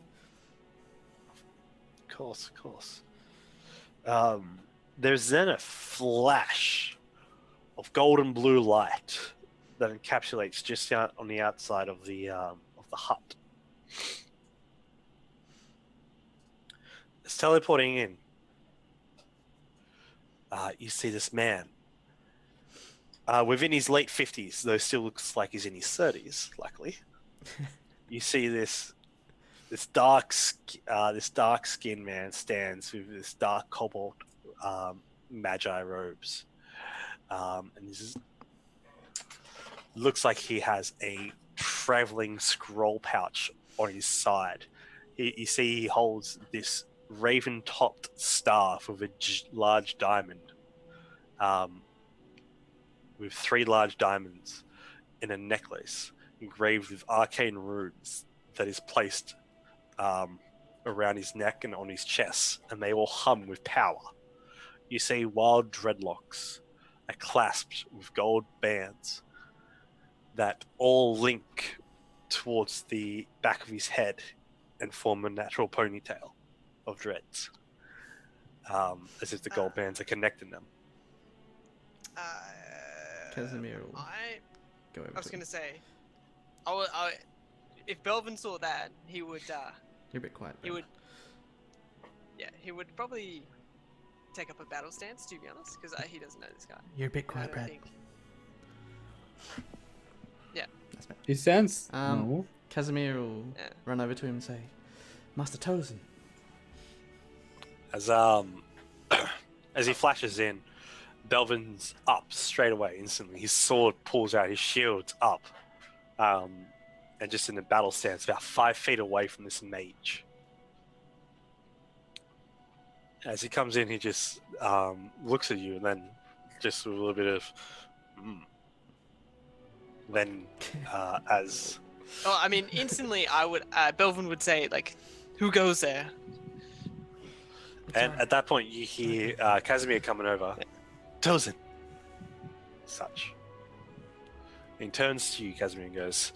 Of course, of course. There's then a flash of golden blue light that encapsulates just out on the outside of the hut. It's teleporting in. You see this man. Within his late 50s, though still looks like he's in his 30s, luckily. You see this dark skinned man stands with this dark cobalt magi robes. And this looks like he has a traveling scroll pouch on his side. You see he holds this raven-topped staff with a large diamond, with 3 large diamonds in a necklace engraved with arcane runes that is placed around his neck and on his chest, and they all hum with power. You see wild dreadlocks are clasped with gold bands that all link towards the back of his head and form a natural ponytail of dreads, as if the gold bands are connecting them. Casimir will go over I was to going him. to say, if Belvin saw that, he would. You're a bit quiet. He Ben. would. Yeah, he would probably take up a battle stance, to be honest, because he doesn't know this guy. You're a bit I quiet, don't Brad. think- That's bad. He sounds. Casimir will Yeah. run over to him and say, Master Tozen. As as he flashes in, Belvin's up straight away instantly. His sword pulls out, his shield's up, and just in the battle stance, about 5 feet away from this mage. As he comes in, he just looks at you, and then just with a little bit of, Then, as Oh, I mean, instantly, I would. Belvin would say, like, "Who goes there?" and at that point, you hear Casimir coming over. Tozen, such. He turns to you, Casimir, and goes,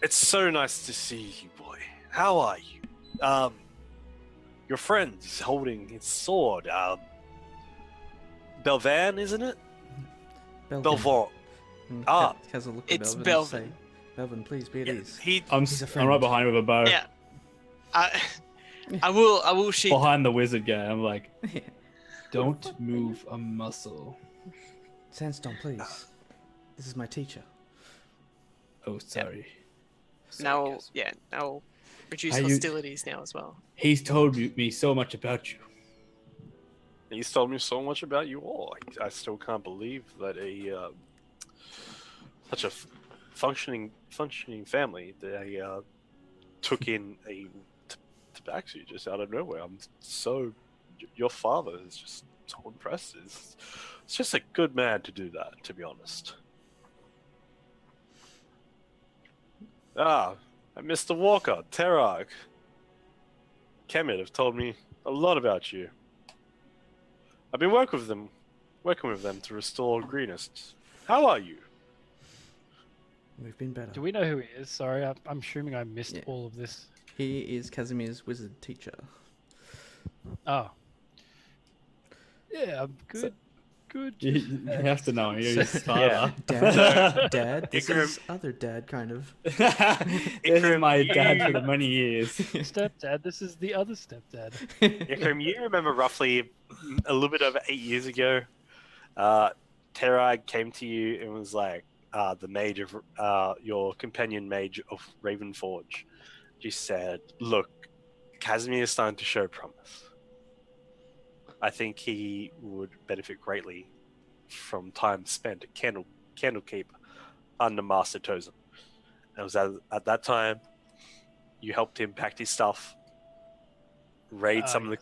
it's so nice to see you, boy. How are you? Your friend is holding his sword. Belvan, isn't it? Belvon. And Ah. Kaz will look at It's Belvin and Belvin. say, Belvin, please be at ease. I'm He's a I'm right friend. behind him with a bow. Yeah. I will sheath. Behind the wizard guy, I'm like, Yeah. don't move a muscle. Sandstone, please. This is my teacher. Oh, sorry. Now, now reduce Are you- hostilities now as well. He's told me so much about you. He's told me so much about you all. I still can't believe that such a functioning family they took in a tabaxi just out of nowhere. Your father is just so impressed. It's just a good man to do that, to be honest. Mr. Walker, Terag, Kemet have told me a lot about you. I've been working with them to restore Greenest. How are you? We've been better. Do we know who he is? Sorry, I'm assuming I missed Yeah. all of this. He is Casimir's wizard teacher. Oh. Yeah, I'm good. Good. You have to know. You're his father. Dad? This Ikram- is other dad, kind of. This is my dad for the many years. Stepdad, this is the other stepdad. Ikram, you remember roughly a little bit over 8 years ago, Terag came to you and was like, the mage of your companion mage of Ravenforge. She said, "Look, Casimir is starting to show promise. I think he would benefit greatly from time spent at Candlekeep under Master Tozen. It was at that time you helped him pack his stuff, raid some of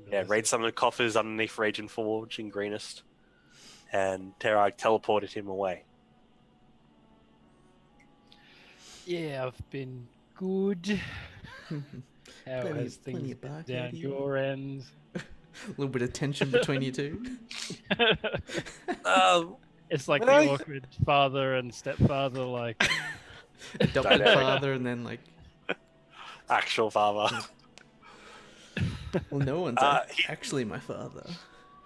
the coffers underneath Raging Forge in Greenest, and Terag teleported him away." Yeah, I've been good. How Plenty- has plenty things of been bark down out here. your end? A little bit of tension between you two. It's like Well, the awkward father and stepfather, like Adopted Dynamic. father, and then like, Actual father. well, no one's He- actually my father.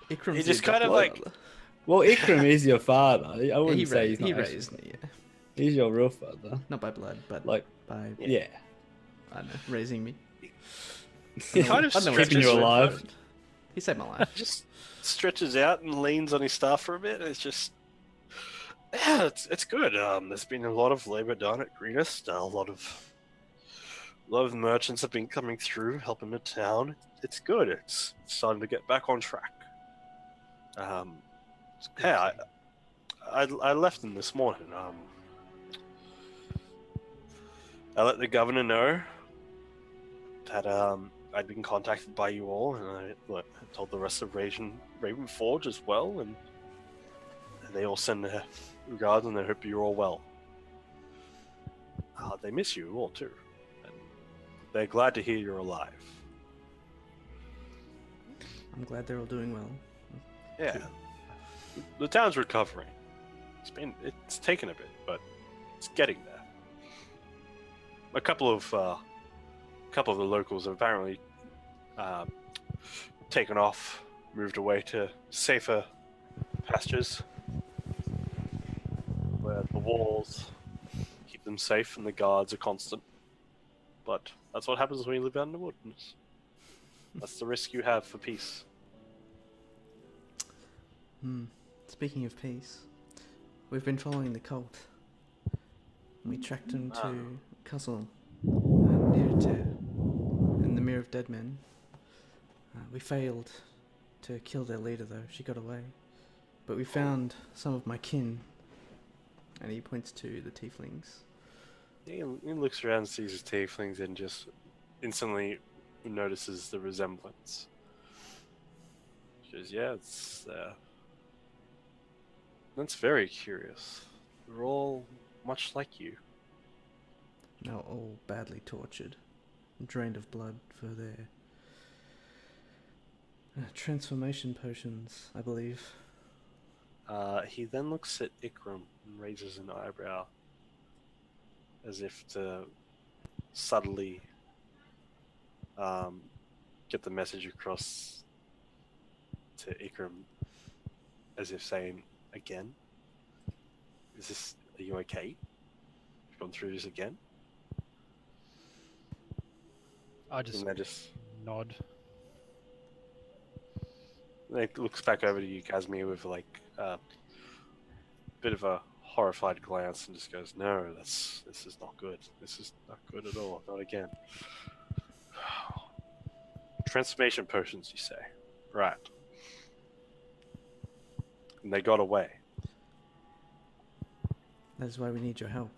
Ikram's he the just kind of, adopted like- father. Well, Ikram is your father. I Yeah, wouldn't say he's not. he actually- raised me, yeah. He's your real father. Not by blood, but Like, by yeah. I don't know, raising me. He kind of I don't know what keeping stretches you his word alive. for it. He saved my life. Just stretches out and leans on his staff for a bit. It's just, yeah, it's good. There's been a lot of labor done at Greenest. A lot of merchants have been coming through, helping the town. It's good. It's starting to get back on track. Yeah, I left them this morning. I let the governor know that I'd been contacted by you all, and I told the rest of Ravenforge as well, and they all send their regards and they hope you're all well. They miss you all too, and they're glad to hear you're alive. I'm glad they're all doing well. Yeah, the town's recovering. It's taken a bit, but it's getting there. A couple of the locals have apparently taken off, moved away to safer pastures, where the walls keep them safe and the guards are constant. But that's what happens when you live out in the wilderness. That's the risk you have for peace. Speaking of peace, we've been following the cult. We tracked them to Castle near to in the Mirror of Dead Men. We failed to kill their leader though, she got away. But we found some of my kin, and he points to the Teiflings. He looks around, sees his Teiflings, and just instantly notices the resemblance. She goes, "Yeah, that's very curious. They're all much like you." Now all badly tortured, drained of blood for their transformation potions, I believe. He then looks at Ikram and raises an eyebrow, as if to subtly get the message across to Ikram, as if saying, "Again? Are you okay? You've gone through this again?" I just And they just nod. looks back over to you, Casimir, with like a bit of a horrified glance, and just goes, "No, this is not good. This is not good at all. Not again." Transformation potions, you say? Right. And they got away. That is why we need your help.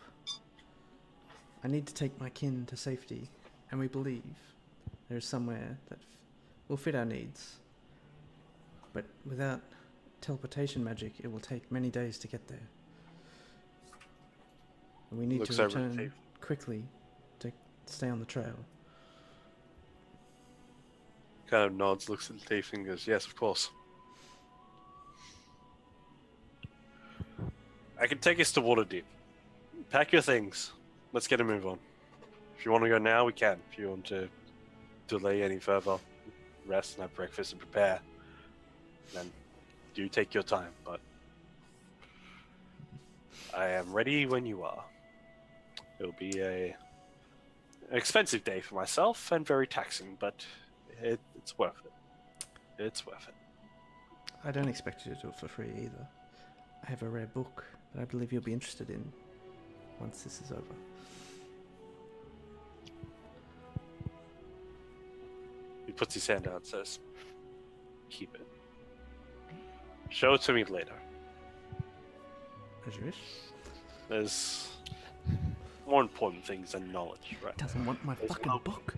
I need to take my kin to safety, and we believe there is somewhere that will fit our needs. But without teleportation magic, it will take many days to get there. And we need Looks to over at return quickly to stay on the trail. Kind of nods, looks at the thief, and goes, "Yes, of course. I can take us to Waterdeep. Pack your things. Let's get a move on. If you want to go now, we can. If you want to delay any further, rest and have breakfast and prepare, then do take your time. But I am ready when you are. It'll be an expensive day for myself and very taxing, but it's worth it. It's worth it." I don't expect you to do it for free either. I have a rare book that I believe you'll be interested in once this is over. He puts his hand out and says, keep it. Show it to me later. As you wish. There's more important things than knowledge, right? Doesn't want my fucking book.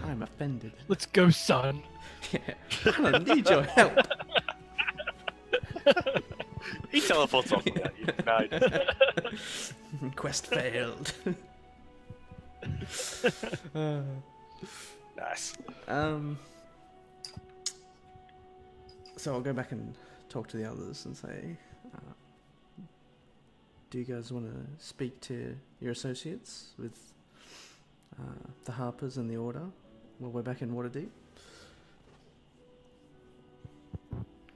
I'm offended. Let's go, son. Yeah, I don't need your help. He teleports off without you. No, he doesn't. Quest failed. Nice. So I'll go back and talk to the others and say, do you guys want to speak to your associates with the Harpers and the Order while we're back in Waterdeep?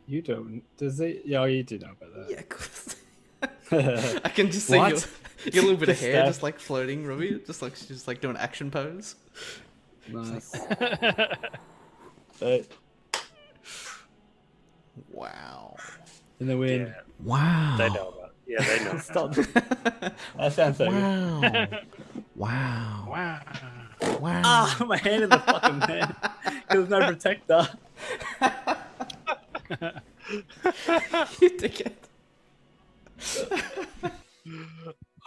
You don't. Does it? Yeah, you do know about that. Yeah, of course. I can just see your little bit of hair just like floating, Ruby. Just like doing an action pose. Nice. But Wow. in the wind. Yeah, Wow. they know about it. Yeah, they know. Stop. That sounds so good. Wow. Wow. Wow. Ah, my hand in the fucking man. There's no protector. You dickhead.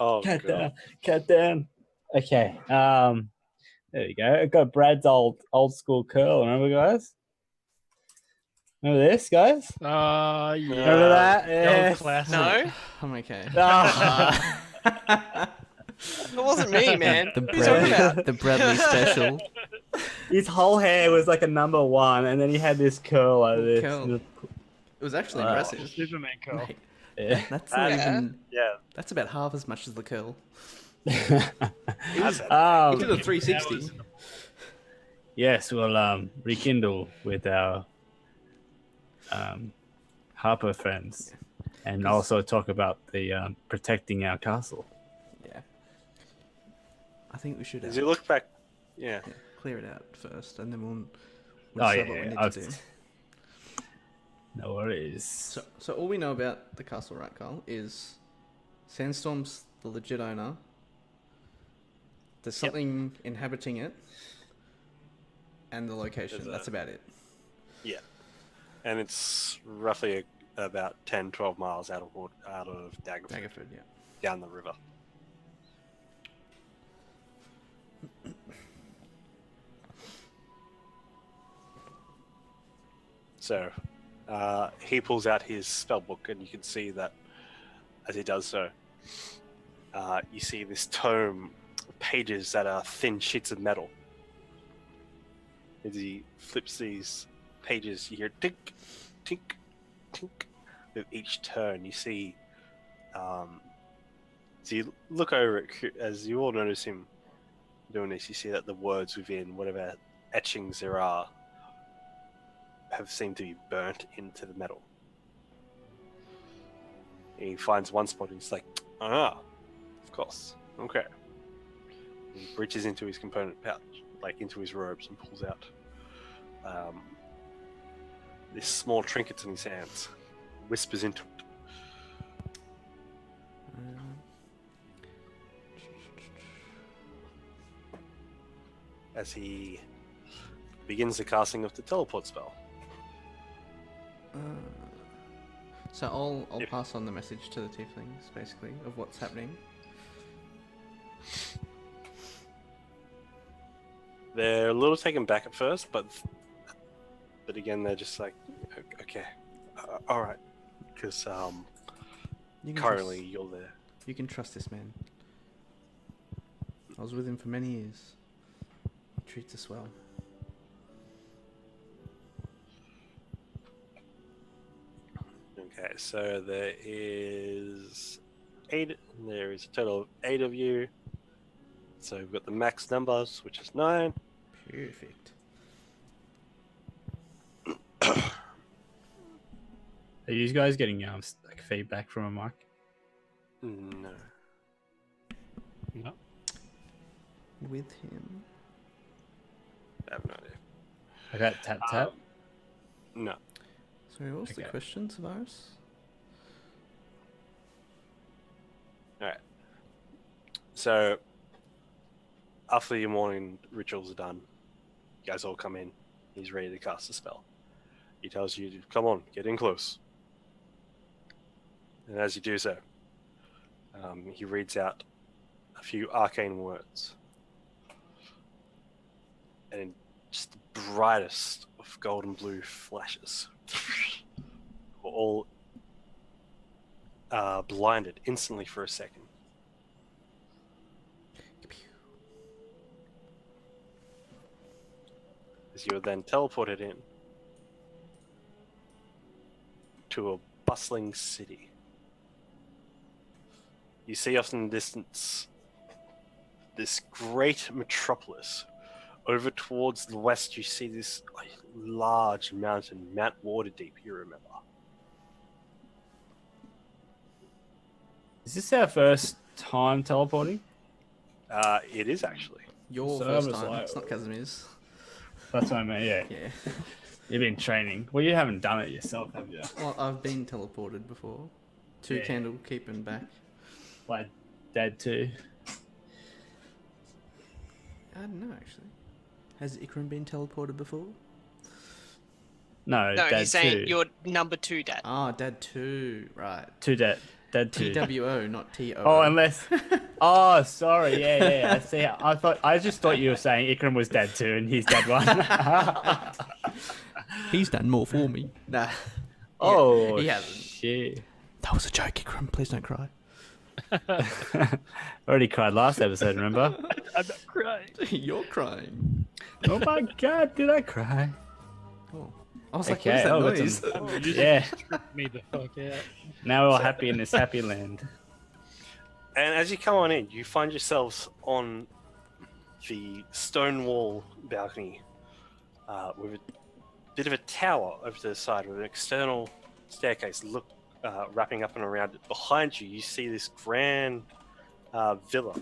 Oh, Cat God. down. Cat down. Okay. There we go. I got Brad's old school curl. Remember, guys? Remember this, guys? Yeah. Remember that? Old Yes. classic. No, I'm okay. Ah. it wasn't me, man. The What are you talking about? The Bradley special. His whole hair was like a number one, and then he had this curl like this. Curl. It was actually Wow. impressive. Superman curl. Mate, Yeah. that's not even. Yeah. That's about half as much as the curl. That's it. He did a 360. Yes, we'll rekindle with our Harper friends, and also talk about the protecting our castle. Yeah. I think we should As you look back, yeah. clear it out first, and then we'll Oh decide yeah, what we need I've- to do. No worries. So all we know about the castle, right, Carl, is Sandstorm's the legit owner. There's something inhabiting it, and the location. There's That's about it. Yeah. And it's roughly about 10, 12 miles out of Daggerford, Daggerford, yeah. down the river. So, he pulls out his spellbook, and you can see that as he does so, you see this tome, pages that are thin sheets of metal. As he flips these pages, you hear tink, tink, tink. With each turn, you see. So you look over it as you all notice him doing this. You see that the words within whatever etchings there are have seemed to be burnt into the metal. He finds one spot and he's like, of course, okay. He reaches into his component pouch, like into his robes, and pulls out this small trinket in his hands, whispers into it. As he begins the casting of the teleport spell. So I'll Yep. pass on the message to the Teiflings, basically, of what's happening. They're a little taken back at first, but again, they're just like, okay, all right, because You can currently trust, you're there. you can trust this man. I was with him for many years. He treats us well. Okay, so there is a total of 8 of you. So we've got the max numbers, which is 9. Perfect. Are you guys getting like feedback from a mic? No. No. With him. I have no idea. Like that tap tap. No. Sorry, what was the Okay. question, Tavares? All right. So after your morning rituals are done, you guys all come in. He's ready to cast a spell. He tells you to come on, get in close. And as you do so, he reads out a few arcane words. And just the brightest of golden blue flashes were all blinded instantly for a second. As you are then teleported in to a bustling city. You see off in the distance this great metropolis. Over towards the west, you see this large mountain, Mount Waterdeep, you remember. Is this our first time teleporting? It is actually. Your So I first was time. like- It's not Casimir's. That's what I mean, yeah. Yeah. You've been training. Well, you haven't done it yourself, have you? Well, I've been teleported before. To Yeah. Candlekeep and back. Like Dad too. I don't know, actually. Has Ikram been teleported before? No, No, Dad he's saying too. you're number 2, Dad. Ah, Dad 2. Right. Two Dad. Dad too. TWO, not TO. Oh, unless. Oh, sorry. Yeah. I see. I just thought you were saying Ikram was Dad too, and he's Dad 1. He's done more for me. Nah. Oh, he hasn't. shit. That was a joke, Ikram. Please don't cry. Already cried last episode, remember? I'm not crying. You're crying. Oh my god, did I cry? Oh. I was Okay, like, what that's is that noise? Yeah. Me the fuck out. Now we're all happy in this happy land. And as you come on in, you find yourselves on the stone wall balcony with a bit of a tower over to the side with an external staircase wrapping up and around it. Behind you, you see this grand villa,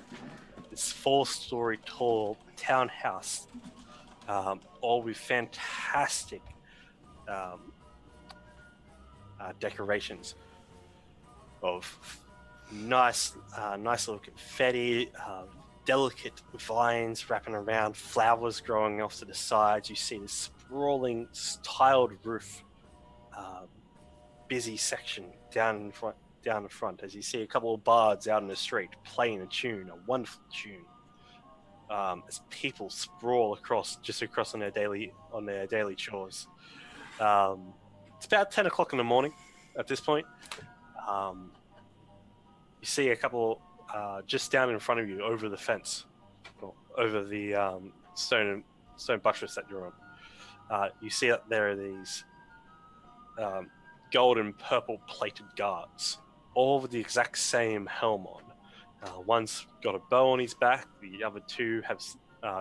this 4-story tall townhouse, all with fantastic decorations of nice little confetti, delicate vines wrapping around, flowers growing off to the sides. You see this sprawling tiled roof, busy section down the front, as you see a couple of bards out in the street playing a wonderful tune. As people sprawl across on their daily chores. It's about 10 o'clock in the morning at this point. You see a couple just down in front of you over the fence, or over the stone buttress that you're on. You see that there are these gold and purple plated guards, all with the exact same helm on. One's got a bow on his back, the other two have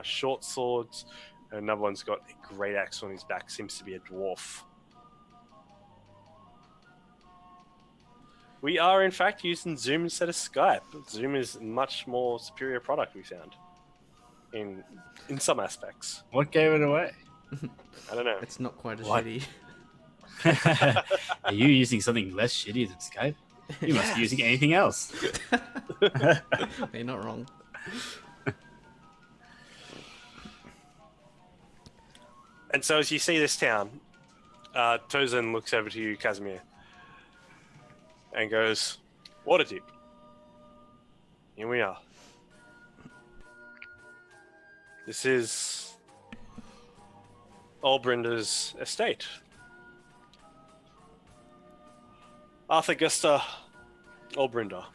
short swords, and another one's got a great axe on his back, seems to be a dwarf. We are, in fact, using Zoom instead of Skype. Zoom is a much more superior product, we found, in some aspects. What gave it away? I don't know. It's not quite as What? shitty. Are you using something less shitty than Skype? You must be using anything else. You're not wrong. And so as you see this town, Tozen looks over to you, Casimir, and goes, Waterdeep. Here we are. This is Olbrinder's estate. Arthur Gusta Olbrinder,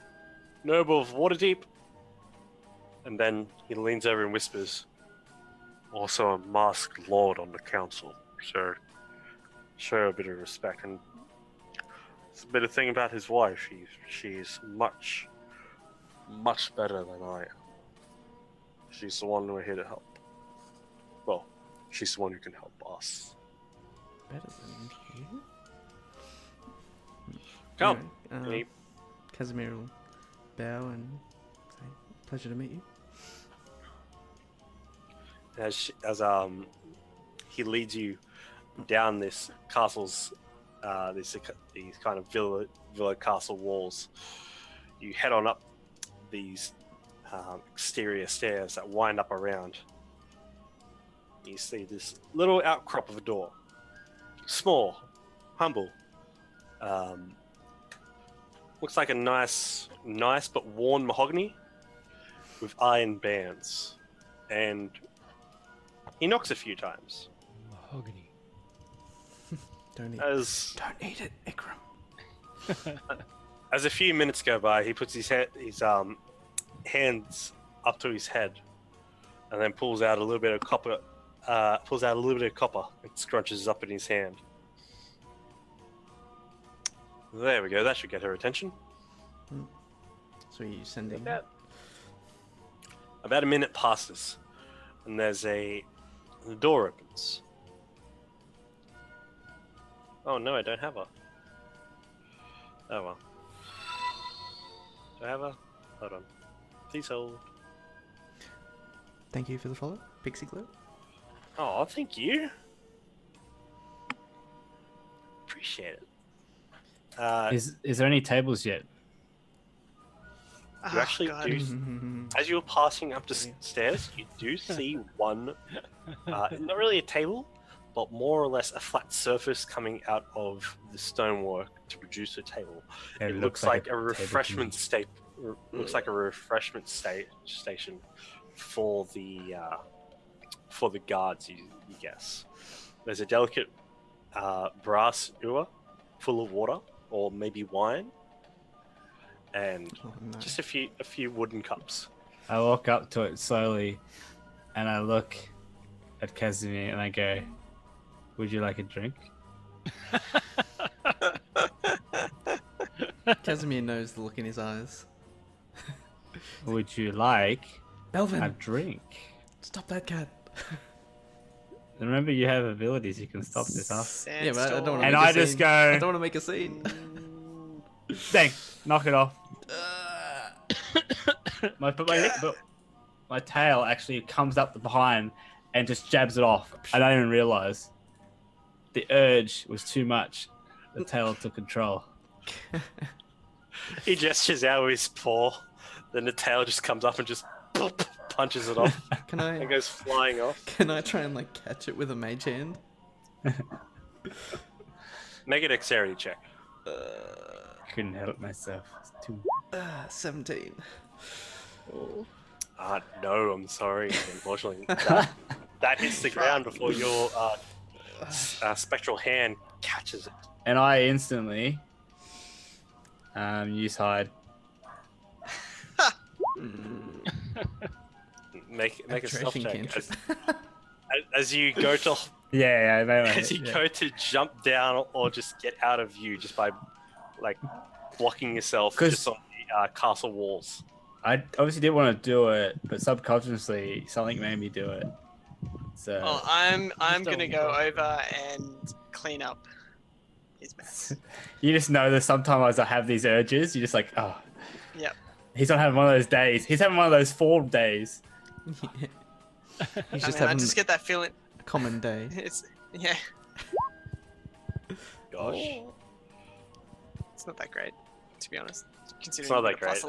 noble of Waterdeep. And then he leans over and whispers, also a masked lord on the council, so show a bit of respect. And it's a bit of thing about his wife. She's much better than I am. She's the one we're here to help. Well, she's the one who can help us. Better than you? Come. Anyway, Any- Casimir will bow and say, pleasure to meet you. As he leads you down this castle's these kind of villa castle walls. You head on up these exterior stairs that wind up around. You see this little outcrop of a door, small, humble. Looks like a nice but worn mahogany with iron bands, and he knocks a few times. Mahogany. Don't eat it, Ikram. As a few minutes go by, he puts his hands up to his head, and then pulls out a little bit of copper. And scrunches up in his hand. There we go. That should get her attention. So are you sending? About a minute passes, and the door opens. Oh no, I don't have her. Oh well. Do I have her? Hold on. Please hold. Thank you for the follow, Pixie Glow. Oh, thank you. Appreciate it. Is there any tables yet? You actually God. do. As you're passing up the stairs, you do see one, not really a table, but more or less a flat surface coming out of the stonework to produce a table. Yeah, It looks like a table to refreshment me. Looks like a refreshment station for the guards. You guess. There's a delicate brass ewer full of water, or maybe wine, and just a few wooden cups. I walk up to it slowly, and I look at Casimir and I go, "Would you like a drink?" Casimir knows the look in his eyes. Would you like a Belvin, drink? stop that cat. And remember, you have abilities. You can stop this up. Yeah, but I don't want to And make I a just scene. go- I don't want to make a scene. Dang! Knock it off. My tail actually comes up behind and just jabs it off. I don't even realize. The urge was too much. The tail took control. He gestures out with his paw, then the tail just comes up and just punches it off Can I? and goes flying off. Can I try and like catch it with a mage hand? Make a dexterity check. Couldn't help myself. It's too... 17. No, I'm sorry. Unfortunately, that hits the ground before your spectral hand catches it. And I instantly use hide. Make a stealth Tracing check. cantrip. As you go to Yeah, as you go to jump down or just get out of view just by like blocking yourself 'Cause- just on the castle walls. I obviously didn't want to do it, but subconsciously something made me do it. So Well, I'm Just gonna don't go talk. over and clean up his mess. you just know that sometimes I have these urges. You're just like, oh, Yep. he's not having one of those days. He's having one of those form days. He's I just mean, I having just get that feeling. a common day. It's yeah, Gosh, it's not that great, to be honest. it's Considering not you that got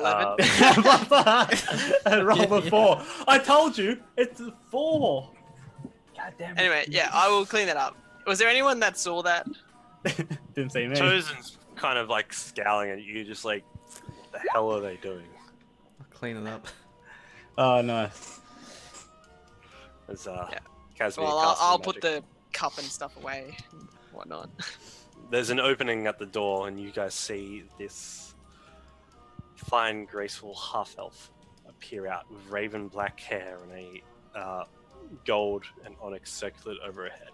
great. +11. I rolled a 4. I told you, it's a 4. God damn it. Anyway, yeah, I will clean that up. Was there anyone that saw that? Didn't see me. Chosen's kind of like scowling at you, just like, what the hell are they doing? I'll clean it up. Oh, nice. As Yeah. Casimir Well, casts I'll magic. put the cup and stuff away and whatnot. There's an opening at the door, and you guys see this fine, graceful half-elf appear out with raven black hair and a gold and onyx circlet over her head.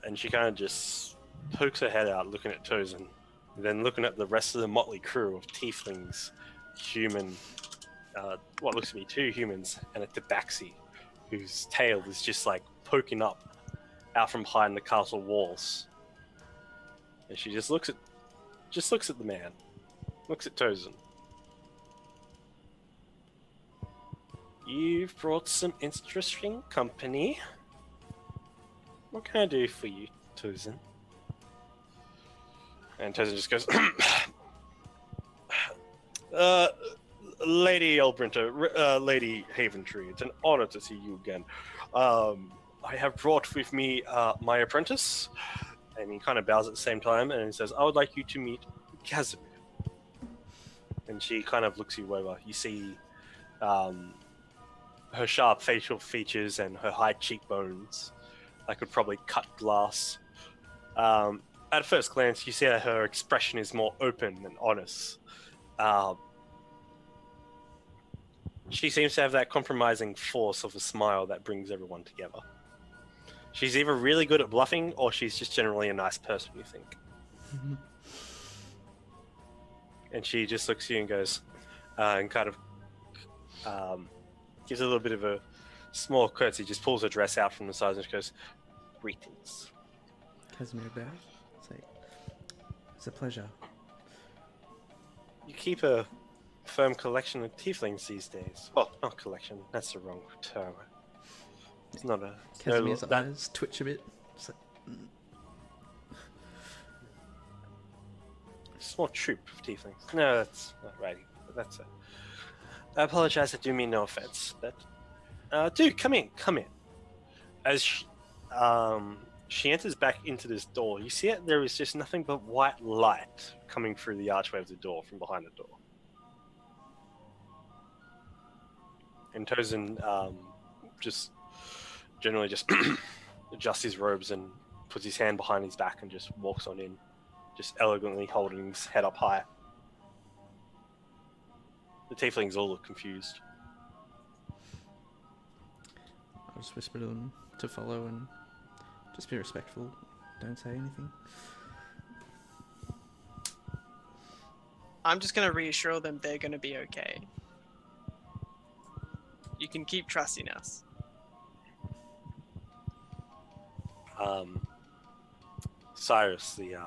And she kind of just pokes her head out, looking at Tozen, and then looking at the rest of the motley crew of tieflings, human, what looks to be 2 humans, and a tabaxi, whose tail is just like poking up out from behind the castle walls. And she just looks at the man, looks at Tozen. You've brought some interesting company. What can I do for you, Tozin? And Tozin just goes, Lady Elbrinter, Lady Haventree, it's an honor to see you again. I have brought with me my apprentice, and he kind of bows at the same time, and he says, I would like you to meet Casimir. And she kind of looks you over. You see her sharp facial features and her high cheekbones. I could probably cut glass. At first glance, you see that her expression is more open and honest. She seems to have that compromising force of a smile that brings everyone together. She's either really good at bluffing, or she's just generally a nice person, you think. And she just looks at you and goes, and kind of gives a little bit of a small curtsy, just pulls her dress out from the sides and she goes, greetings. Casimir bows. Say, it's a pleasure. You keep a firm collection of tieflings these days. Well, not collection, that's the wrong term. It's not a... Casimir's eyes twitch a bit. It's like, small troop of tieflings. No, that's not right. That's a... I apologize, I do mean no offense. But, dude, come in. As she enters back into this door, you see it, there is just nothing but white light coming through the archway of the door from behind the door. And Tozin just generally just adjusts his robes and puts his hand behind his back and just walks on in, just elegantly holding his head up high. The tieflings all look confused. I'll just whisper to them to follow and just be respectful. Don't say anything. I'm just going to reassure them they're going to be okay. You can keep trusting us. Cyrus, the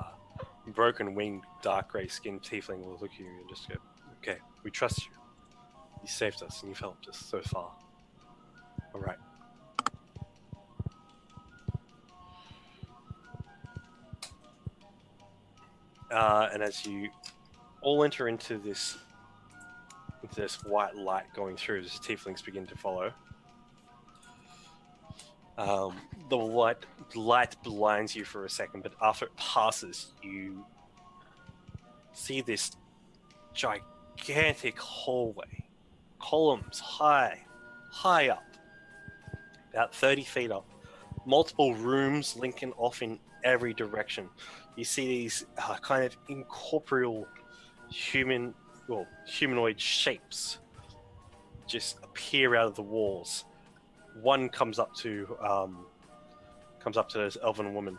broken-winged, dark grey-skinned tiefling, will look at you and just go, okay, we trust you. You saved us and you've helped us so far. All right. And as you all enter into this white light going through, as tieflings begin to follow, the light blinds you for a second, but after it passes, you see this gigantic hallway, columns high up, about 30 feet up, multiple rooms linking off in every direction. You see these kind of incorporeal humanoid shapes just appear out of the walls. One comes up to this elven woman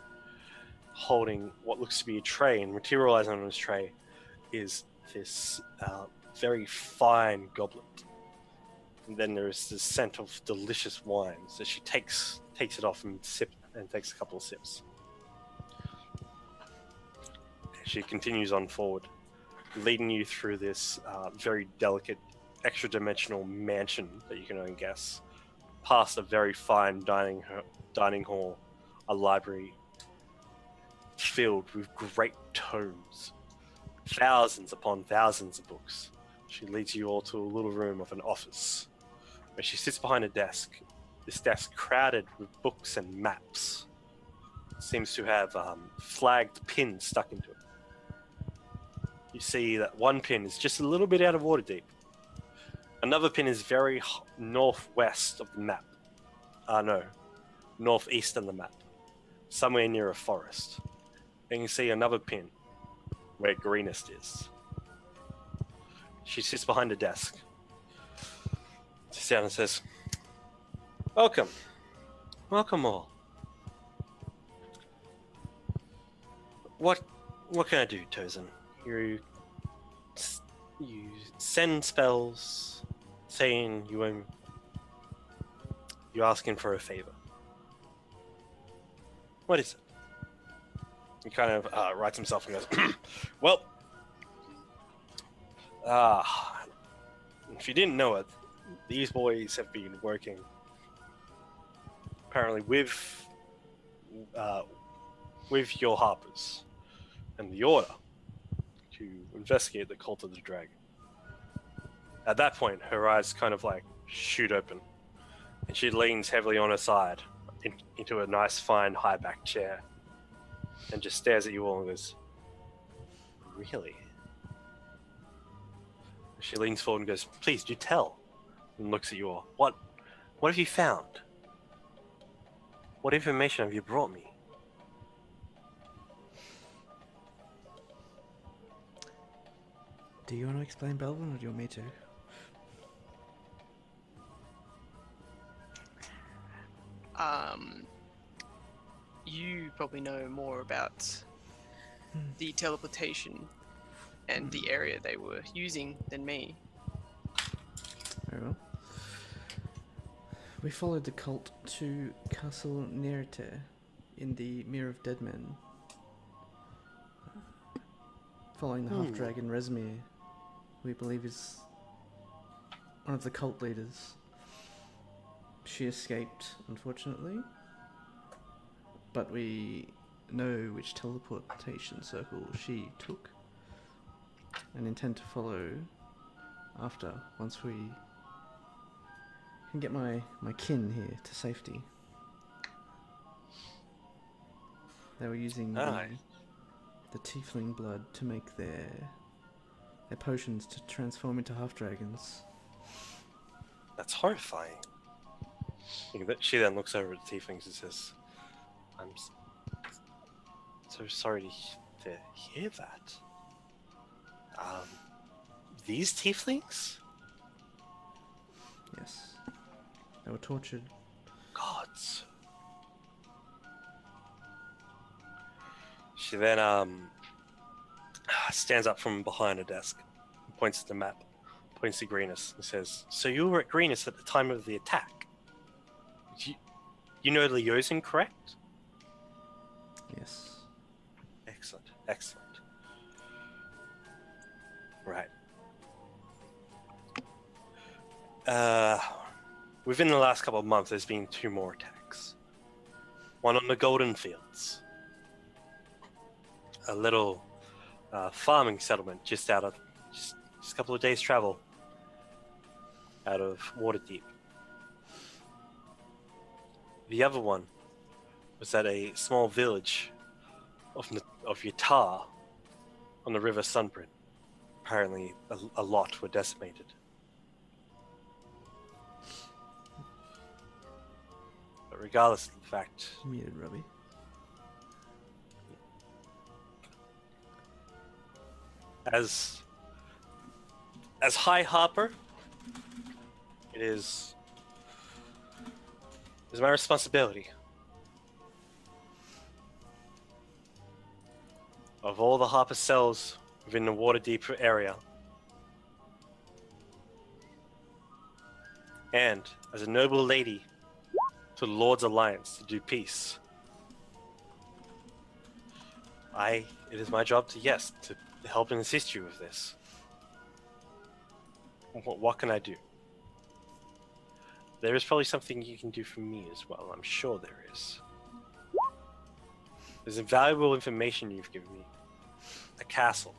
holding what looks to be a tray, and materializing on this tray is this very fine goblet. And then there is this scent of delicious wine. So she takes it off and takes a couple of sips. She continues on forward, leading you through this very delicate, extra-dimensional mansion that you can only guess, past a very fine dining hall, a library filled with great tomes, thousands upon thousands of books. She leads you all to a little room of an office, where she sits behind a desk. This desk crowded with books and maps. It seems to have flagged pins stuck into it. You see that one pin is just a little bit out of Waterdeep. Another pin is very northwest of the map. Northeast of the map. Somewhere near a forest. And you see another pin where greenest is. She sits behind a desk. Sits down and says, Welcome. Welcome all. What can I do, Tozin? You send spells saying you're asking for a favor. What is it? He kind of writes himself and goes, well, if you didn't know it, these boys have been working apparently with with your harpers and the order to investigate the cult of the dragon. At that point, her eyes kind of like shoot open, and she leans heavily on her side into a nice, fine, high-backed chair, and just stares at you all and goes, "Really?" She leans forward and goes, "Please, do tell," and looks at you all. What have you found? What information have you brought me? Do you want to explain, Belvin, or do you want me to? You probably know more about the teleportation and the area they were using than me. Very well. We followed the cult to Castle Nerite in the Mirror of Dead Men. Following the half-dragon Rezmir, we believe is one of the cult leaders. She escaped, unfortunately, but we know which teleportation circle she took and intend to follow after, once we can get my kin here to safety. They were using the Teifling blood to make their potions to transform into half-dragons. That's horrifying. She then looks over at the Teiflings and says, "I'm so sorry to hear that. These Teiflings? Yes. They were tortured. Gods." She then stands up from behind a desk, points at the map, points to Greenus, and says, "So you were at Greenus at the time of the attack? You know Leosin, correct?" Yes. Excellent, excellent. Right. Within the last couple of months, there's been 2 more attacks. One on the Golden Fields, a little farming settlement just out of just a couple of days' travel out of Waterdeep. The other one was at a small village of Yatar on the River Sunbrin. Apparently, a lot were decimated. But regardless of the fact, Muted, Robbie. as High Harper, it is my responsibility of all the Harper cells within the Waterdeep area, and as a noble lady to the Lord's Alliance to do peace, it is my job to help and assist you with this. What can I do? There is probably something you can do for me as well. I'm sure there is. There's invaluable information you've given me. A castle.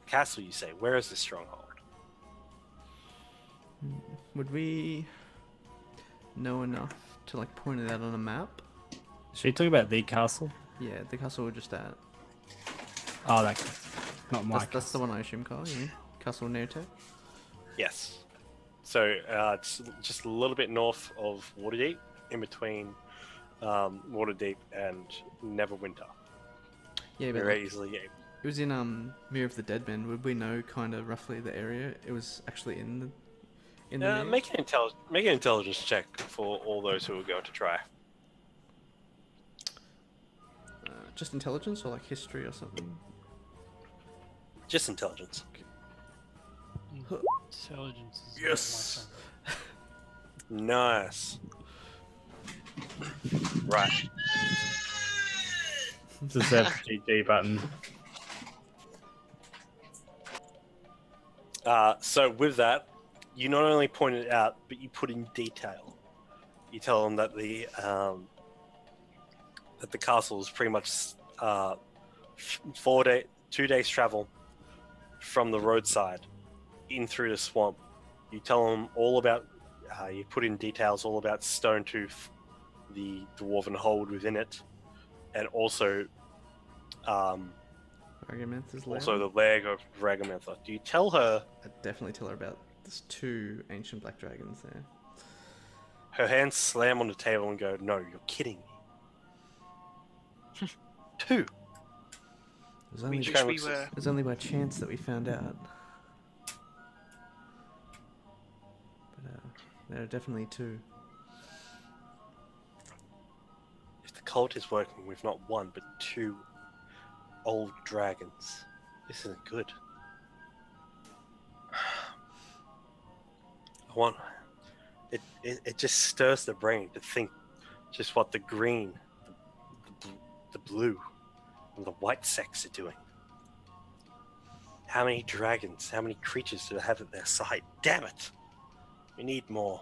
A castle, you say. Where is this stronghold? Would we know enough to point it out on a map? Should we talk about the castle? Yeah, the castle we're just at. Oh, that castle. Not my That's the one I assume, Carl. You mean? Castle Nerite? Yes. So it's just a little bit north of Waterdeep, in between Waterdeep and Neverwinter. Yeah, but Very easily. Yeah. it was in Mirror of the Dead Men. Would we know kind of roughly the area it was actually in the mirror? Make an intelligence check for all those who are going to try. Just intelligence or history or something? Just intelligence. Intelligence is Yes. Nice. Right. It's a GG button. So with that, you not only point it out, but you put in detail. You tell them that that the castle is pretty much 2 days travel from the roadside in through the swamp. You tell them all about, you put in details all about Stone'tooth, the dwarven hold within it, and also Ragamentha's also lair. the leg of Ragamentha. Do you tell her? I'd definitely tell her about there's 2 ancient black dragons there. Her hands slam on the table and go, "No, you're kidding me." 2. It was We only, wish kind of we looks- were. it was only by chance that we found out. But there are definitely 2. If the cult is working with not 1 but 2 old dragons, this isn't good. It just stirs the brain to think just what the green, the blue, and the white sects are doing. How many dragons, how many creatures do they have at their side? Damn it! We need more.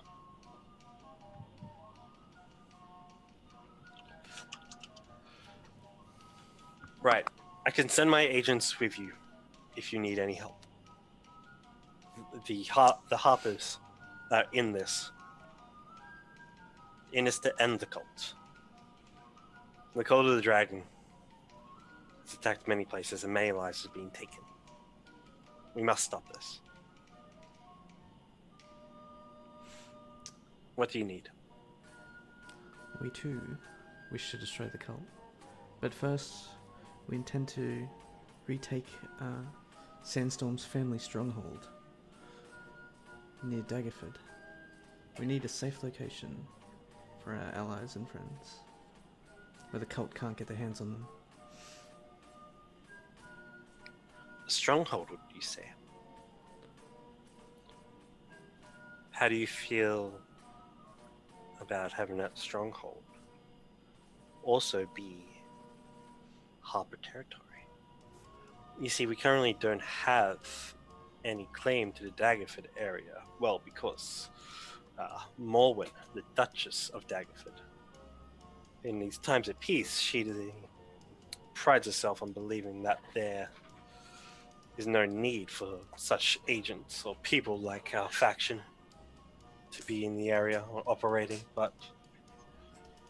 Right. I can send my agents with you if you need any help. The Harpers are in this to end the cult. The cult of the dragon has attacked many places and many lives are being taken. We must stop this. What do you need? We too wish to destroy the cult. But first, we intend to retake Sandstorm's family stronghold near Daggerford. We need a safe location for our allies and friends, where the cult can't get their hands on them. A stronghold, would you say? How do you feel about having that stronghold also be Harper territory? You see, we currently don't have any claim to the Daggerford area. Well, because Morwen, the Duchess of Daggerford, in these times of peace, she prides herself on believing that there is no need for such agents or people like our faction to be in the area or operating. But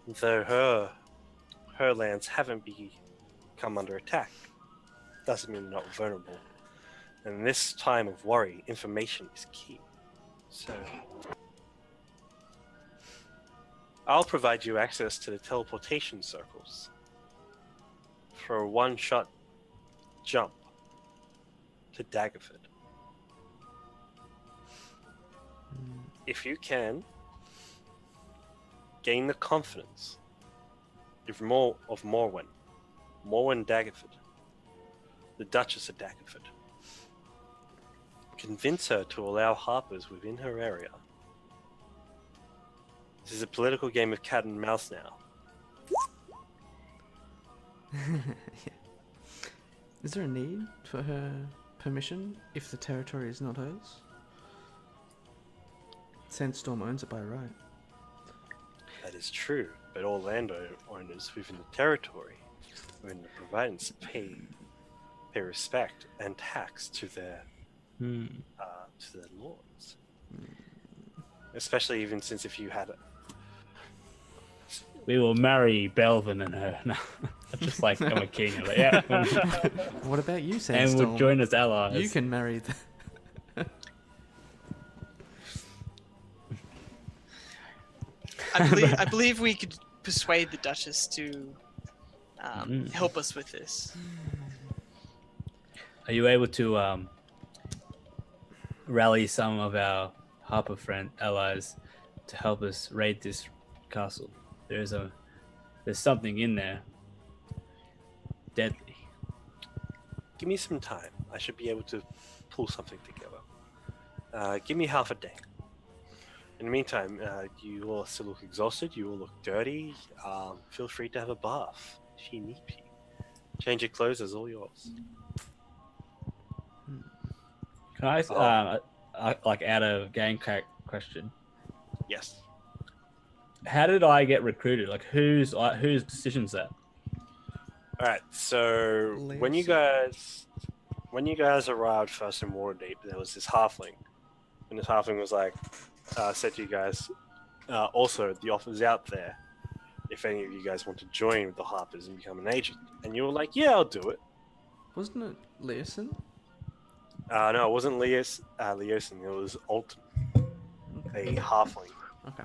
though her lands haven't come under attack, doesn't mean they're not vulnerable. And in this time of worry, information is key. So I'll provide you access to the teleportation circles for a one-shot jump to Daggerford. If you can gain the confidence of Morwen Daggerford, the Duchess of Daggerford, convince her to allow Harpers within her area. This is a political game of cat and mouse now. Is there a need for her permission if the territory is not hers? Sandstorm owns it by right. That is true, but all landowners within the territory, within the province, pay respect and tax to their lords. Especially even since if you had it. We will marry Belvin and her. No, just like I'm a king. Like, yeah. What about you, And Sandstorm? would join as allies. You can marry I believe we could persuade the Duchess to help us with this. Are you able to rally some of our Harper friend allies to help us raid this castle? There's something in there. Deadly. Give me some time. I should be able to pull something together. Give me half a day. In the meantime, you all still look exhausted. You all look dirty. Feel free to have a bath if you need to. Change your clothes is all yours. Can I like add a game question? Yes. how did I get recruited? Like, whose decision's that? All right. So when you guys arrived first in Waterdeep, there was this halfling, and this halfling was like, said to you guys, also the offer's out there. If any of you guys want to join with the Harpers and become an agent, and you were like, yeah, I'll do it. Wasn't it Leeson? No, it wasn't Leosin. It was Alton, a halfling. Okay.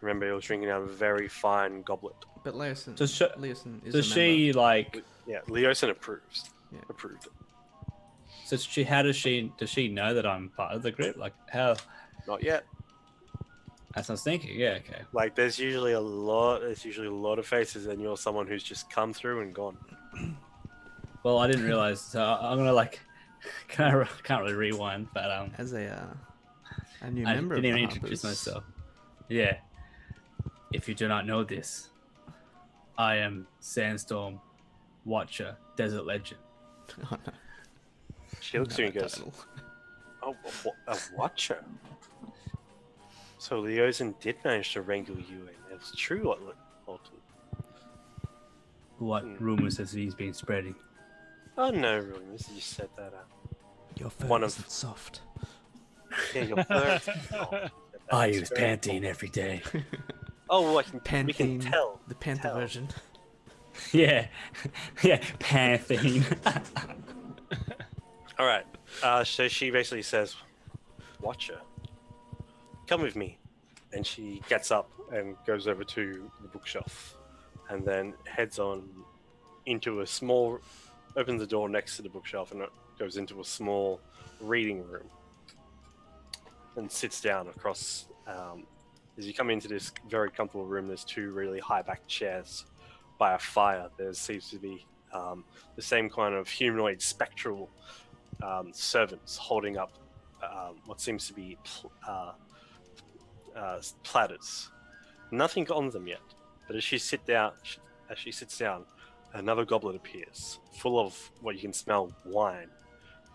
Remember, he was drinking out of a very fine goblet. But Leeson, Leeson is Does a she member. like? Yeah, Leosin approves. Yeah. Approved it. So she, how does she know that I'm part of the group? Like how? Not yet. That's what I was thinking. Yeah, okay. Like, there's usually a lot of faces, and you're someone who's just come through and gone. Well, I didn't realize. So I'm gonna like, can't really rewind, but As a new I member didn't of even the introduce Harpers. myself. Yeah. If you do not know this, I am Sandstorm Watcher, Desert Legend. Oh, no. She looks at you and Another goes, title. "Oh, a watcher." So Leosin did manage to wrangle you in. It was true, Alton. What rumors has he's been spreading? Oh no, rumors. You said that out. Your fur One of- isn't soft. Yeah, your fur. I use Pantene every day. Oh, we can Pantene, tell. the Panther version. Yeah, yeah, Pantene. All right. So she basically says, "Watcher, come with me," and she gets up and goes over to the bookshelf, and then heads on into a small. Opens the door next to the bookshelf and it goes into a small reading room, and sits down across. As you come into this very comfortable room, there's two really high-backed chairs by a fire. There seems to be the same kind of humanoid spectral servants holding up what seems to be platters. Nothing on them yet, but as she sits down, another goblet appears, full of what you can smell wine.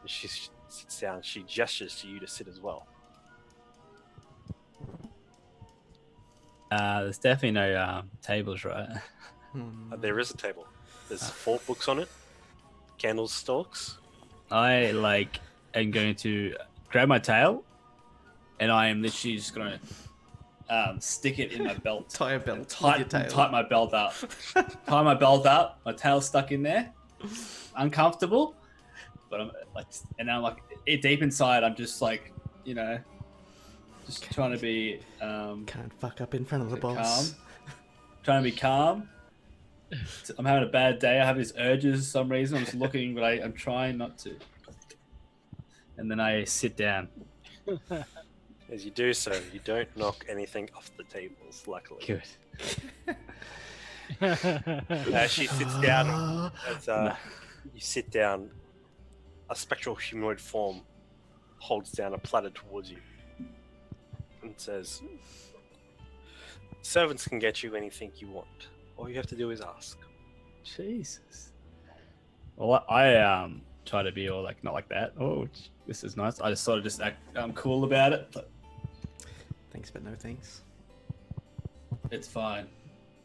As she sits down, she gestures to you to sit as well. There's definitely no tables, right? There is a table. There's 4 books on it, candle stalks. I like am going to grab my tail, and I am literally just gonna stick it in my belt. Tie a belt with your tail. Tighten my belt up. Tie my belt up. My tail's stuck in there. Uncomfortable, but I'm like, and I'm like, deep inside, I'm just like, just trying to be Can't fuck up in front of the calm. boss. Trying to be calm. I'm having a bad day. I have these urges for some reason. I'm just looking, but I'm trying not to. And then I sit down. As you do so, you don't knock anything off the tables, luckily. Good. As she sits down, you sit down, a spectral humanoid form holds down a platter towards you and says, "Servants can get you anything you want. All you have to do is ask." Jesus. Well, I try to be all like not like that. Oh, this is nice. I just sort of just act cool about it, but Thanks, but no thanks. it's fine.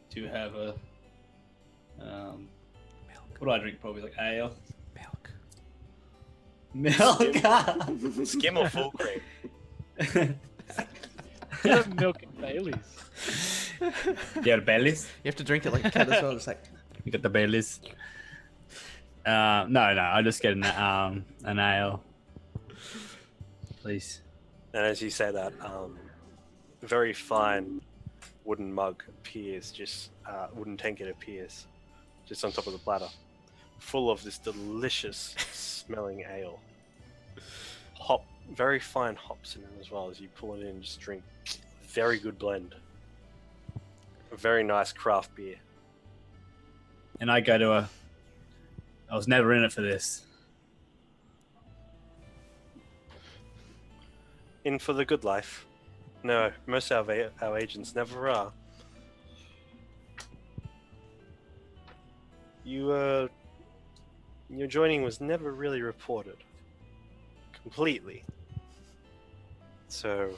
Do you have a Milk. what do I drink? Probably like ale. Milk. Milk. Skim or full cream? Milk and Baileys. You got Baileys? You have to drink it like a cat as well. It's like, You got the Baileys? No. I just get an ale, please. And as you say that, a very fine wooden mug appears, wooden tankard appears, just on top of the platter, full of this delicious smelling ale. Very fine hops in it as well. As you pull it in and just drink. Very good blend. A very nice craft beer. And I go to I was never in it for this. In for the good life. No, most of our agents never are. Your joining was never really reported. Completely. So,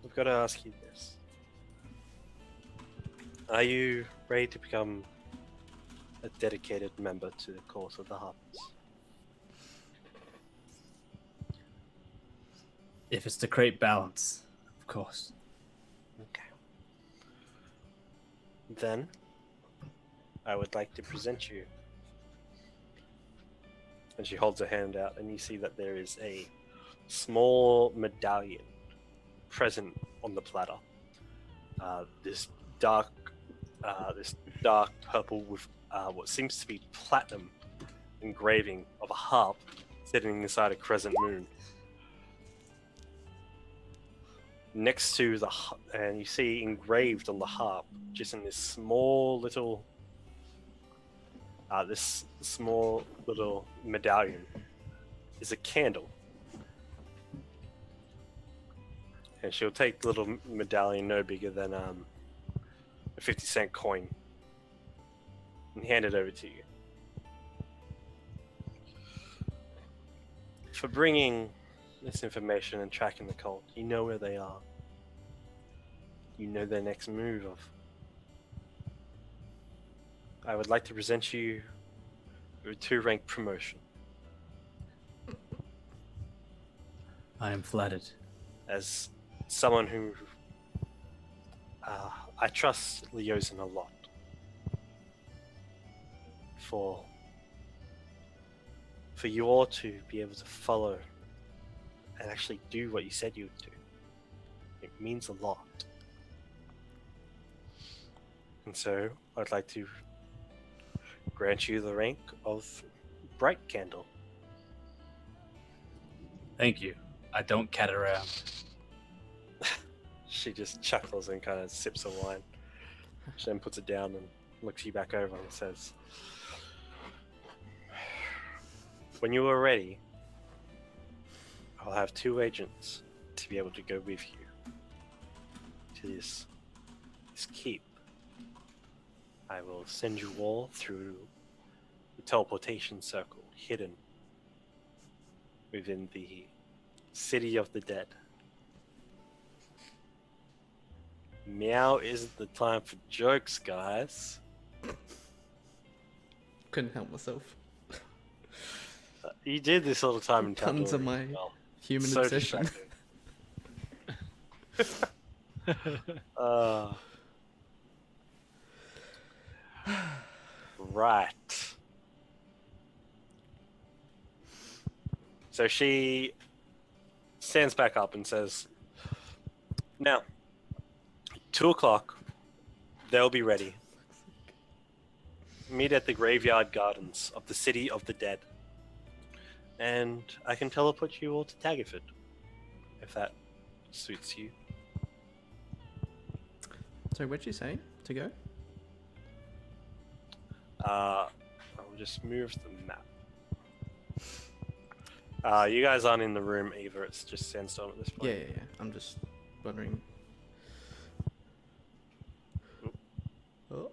I've got to ask you this. Are you ready to become a dedicated member to the cause of the Harpers? If it's to create balance, of course. Okay. Then, I would like to present you. And she holds her hand out, and you see that there is a small medallion present on the platter. This dark purple with what seems to be platinum engraving of a harp sitting inside a crescent moon. Next to and you see engraved on the harp, just in this small little medallion, is a candle. And she'll take the little medallion no bigger than a 50-cent coin and hand it over to you. For bringing this information and tracking the cult, you know where they are. You know their next move of. I would like to present you with a 2-rank promotion. I am flattered. As someone who I trust Leosin a lot. For you all to be able to follow and actually do what you said you would do. It means a lot. And so, I'd like to grant you the rank of Bright Candle. Thank you. I don't cat around. She just chuckles and kind of sips her wine. She then puts it down and looks you back over and says, when you are ready, I'll have 2 agents to be able to go with you to this keep. I will send you all through the teleportation circle hidden within the city of the dead. Meow isn't the time for jokes, guys. Couldn't help myself. You did this all the time in Tons of Tal'Dorei. my Well, human so obsession. distracting. Right. So she stands back up and says, now, 2 o'clock, they'll be ready. Meet at the graveyard gardens of the city of the dead. And I can teleport you all to Tagaford, if that suits you. So where'd you say to go? I'll just move the map. You guys aren't in the room either, it's just Sandstorm at this point. Yeah. I'm just wondering. Oh.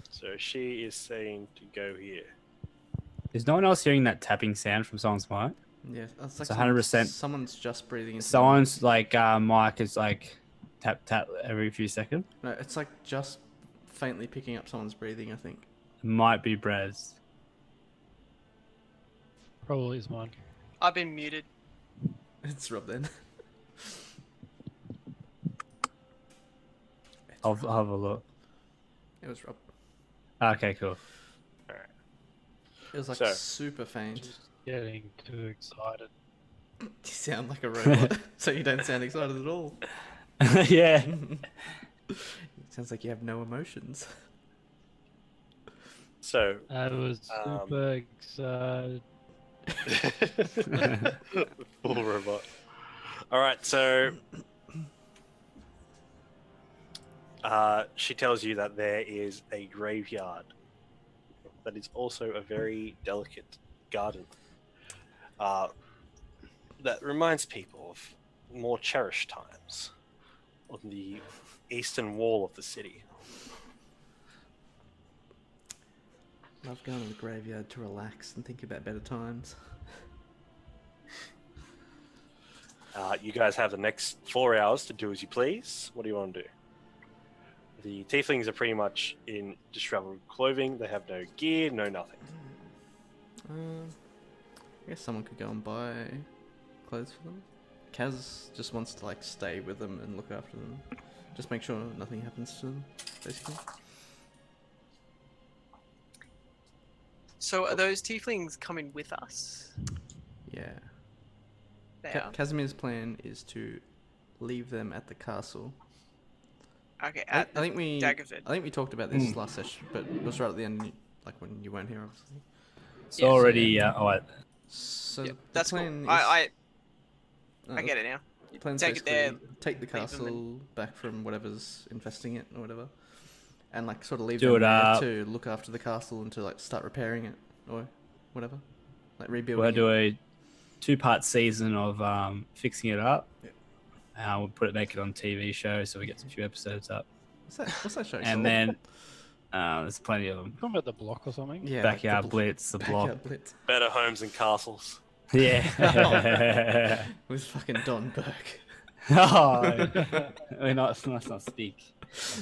So she is saying to go here. Is no one else hearing that tapping sound from someone's mic? Yeah, it's like It's 100%. Someone's just breathing into Someone's like mic is like tap tap every few seconds. No, it's like just faintly picking up someone's breathing, I think. It might be Brez. Probably is mine. I've been muted. It's Rob then. I'll have a look. It was Rob. Okay, cool. It was like So- super faint. Just getting too excited. You sound like a robot, so you don't sound excited at all. Yeah. It sounds like you have no emotions. So, I was super excited. full robot. Alright, so she tells you that there is a graveyard that is also a very delicate garden that reminds people of more cherished times on the eastern wall of the city. Love going to the graveyard to relax and think about better times. You guys have the next 4 hours to do as you please. What do you want to do? The Teiflings are pretty much in disheveled clothing. They have no gear, no nothing. I guess someone could go and buy clothes for them. Kaz just wants to like stay with them and look after them. Just make sure nothing happens to them, basically. So are those tieflings coming with us? Yeah. They are. Casimir's plan is to leave them at the castle. Okay, I at think we Daggerford. talked about this last session, but it was right at the end, like when you weren't here, obviously. It's Yeah, so already. So Yeah, the that's plan cool. is, I get it now. the plan's Take it there, basically take the leave them castle back from whatever's infesting it or whatever, and like sort of leave Do them it there up. to look after the castle and to like start repairing it or whatever, like rebuilding. We'll it. do a 2-part season of fixing it up. Yeah. We'll make it on TV show, so we get some few episodes up. What's that show And called? then there's plenty of them. Talking about the block or something. Yeah, Backyard like Blitz, the block. Backyard Blitz. Better homes and castles. Yeah. With fucking Don Burke. Oh, let's not speak.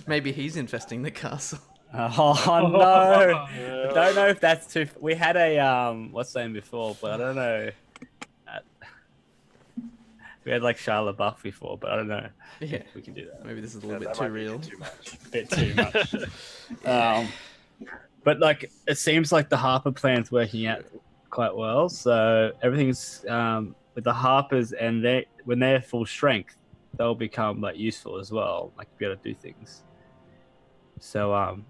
Maybe he's infesting the castle. Oh no! I don't know if that's too. We had a what's the name before, but I don't know. We had like Shia LaBeouf before, but I don't know. Yeah, If we can do that. maybe this is a little bit that too might be real. Too much. A bit too much. But like, it seems like the Harper plan's working out quite well. So everything's with the Harpers, and when they're full strength, they'll become like useful as well, like be able to do things. So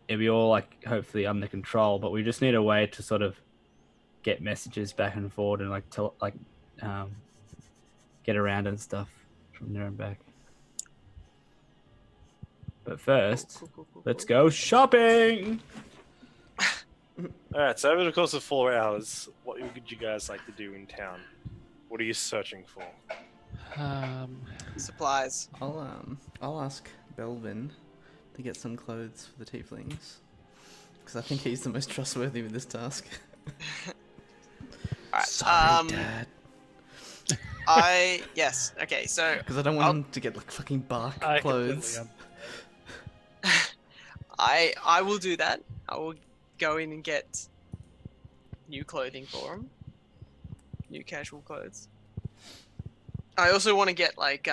it'll be all like hopefully under control. But we just need a way to sort of get messages back and forward and like tell get around and stuff from there and back. But first, let's go shopping. All right. So over the course of 4 hours, what would you guys like to do in town? What are you searching for? Supplies. I'll ask Belvin to get some clothes for the tieflings, because I think he's the most trustworthy with this task. Alright, Sorry, Dad. Yes. Okay. So Because I don't want him to get like fucking bark I clothes. I will do that. I will go in and get new clothing for him. New casual clothes. I also want to get like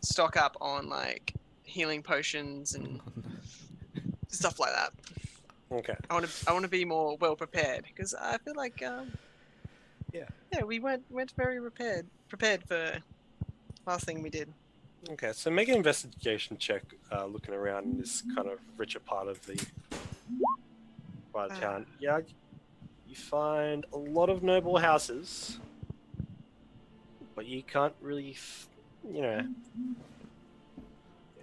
stock up on like healing potions and stuff like that. Okay. I want to be more well prepared, because I feel like we weren't very prepared for last thing we did. Okay. So make an investigation check, looking around in this kind of richer part of the town. Yeah, you find a lot of noble houses, but you can't really,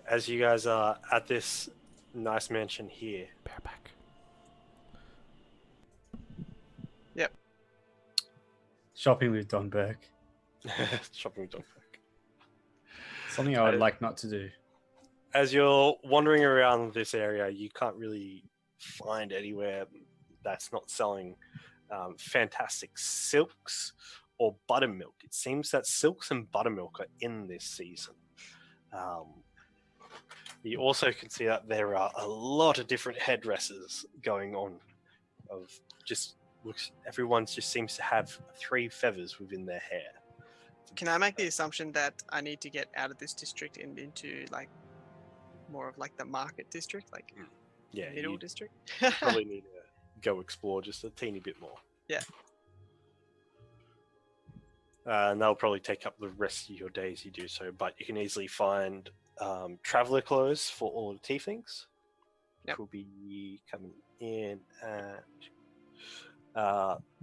as you guys are at this nice mansion here. Bareback. Shopping with Don Burke. Shopping with Don Burke. Something I would like not to do. As you're wandering around this area, you can't really find anywhere that's not selling fantastic silks or buttermilk. It seems that silks and buttermilk are in this season. You also can see that there are a lot of different headdresses going on. Everyone just seems to have 3 feathers within their hair. Can I make the assumption that I need to get out of this district and into like more of like the market district, like Yeah, middle you district? probably need to go explore just a teeny bit more. Yeah. And that'll probably take up the rest of your days you do so, but you can easily find traveler clothes for all the tieflings. Yep. Will be coming in at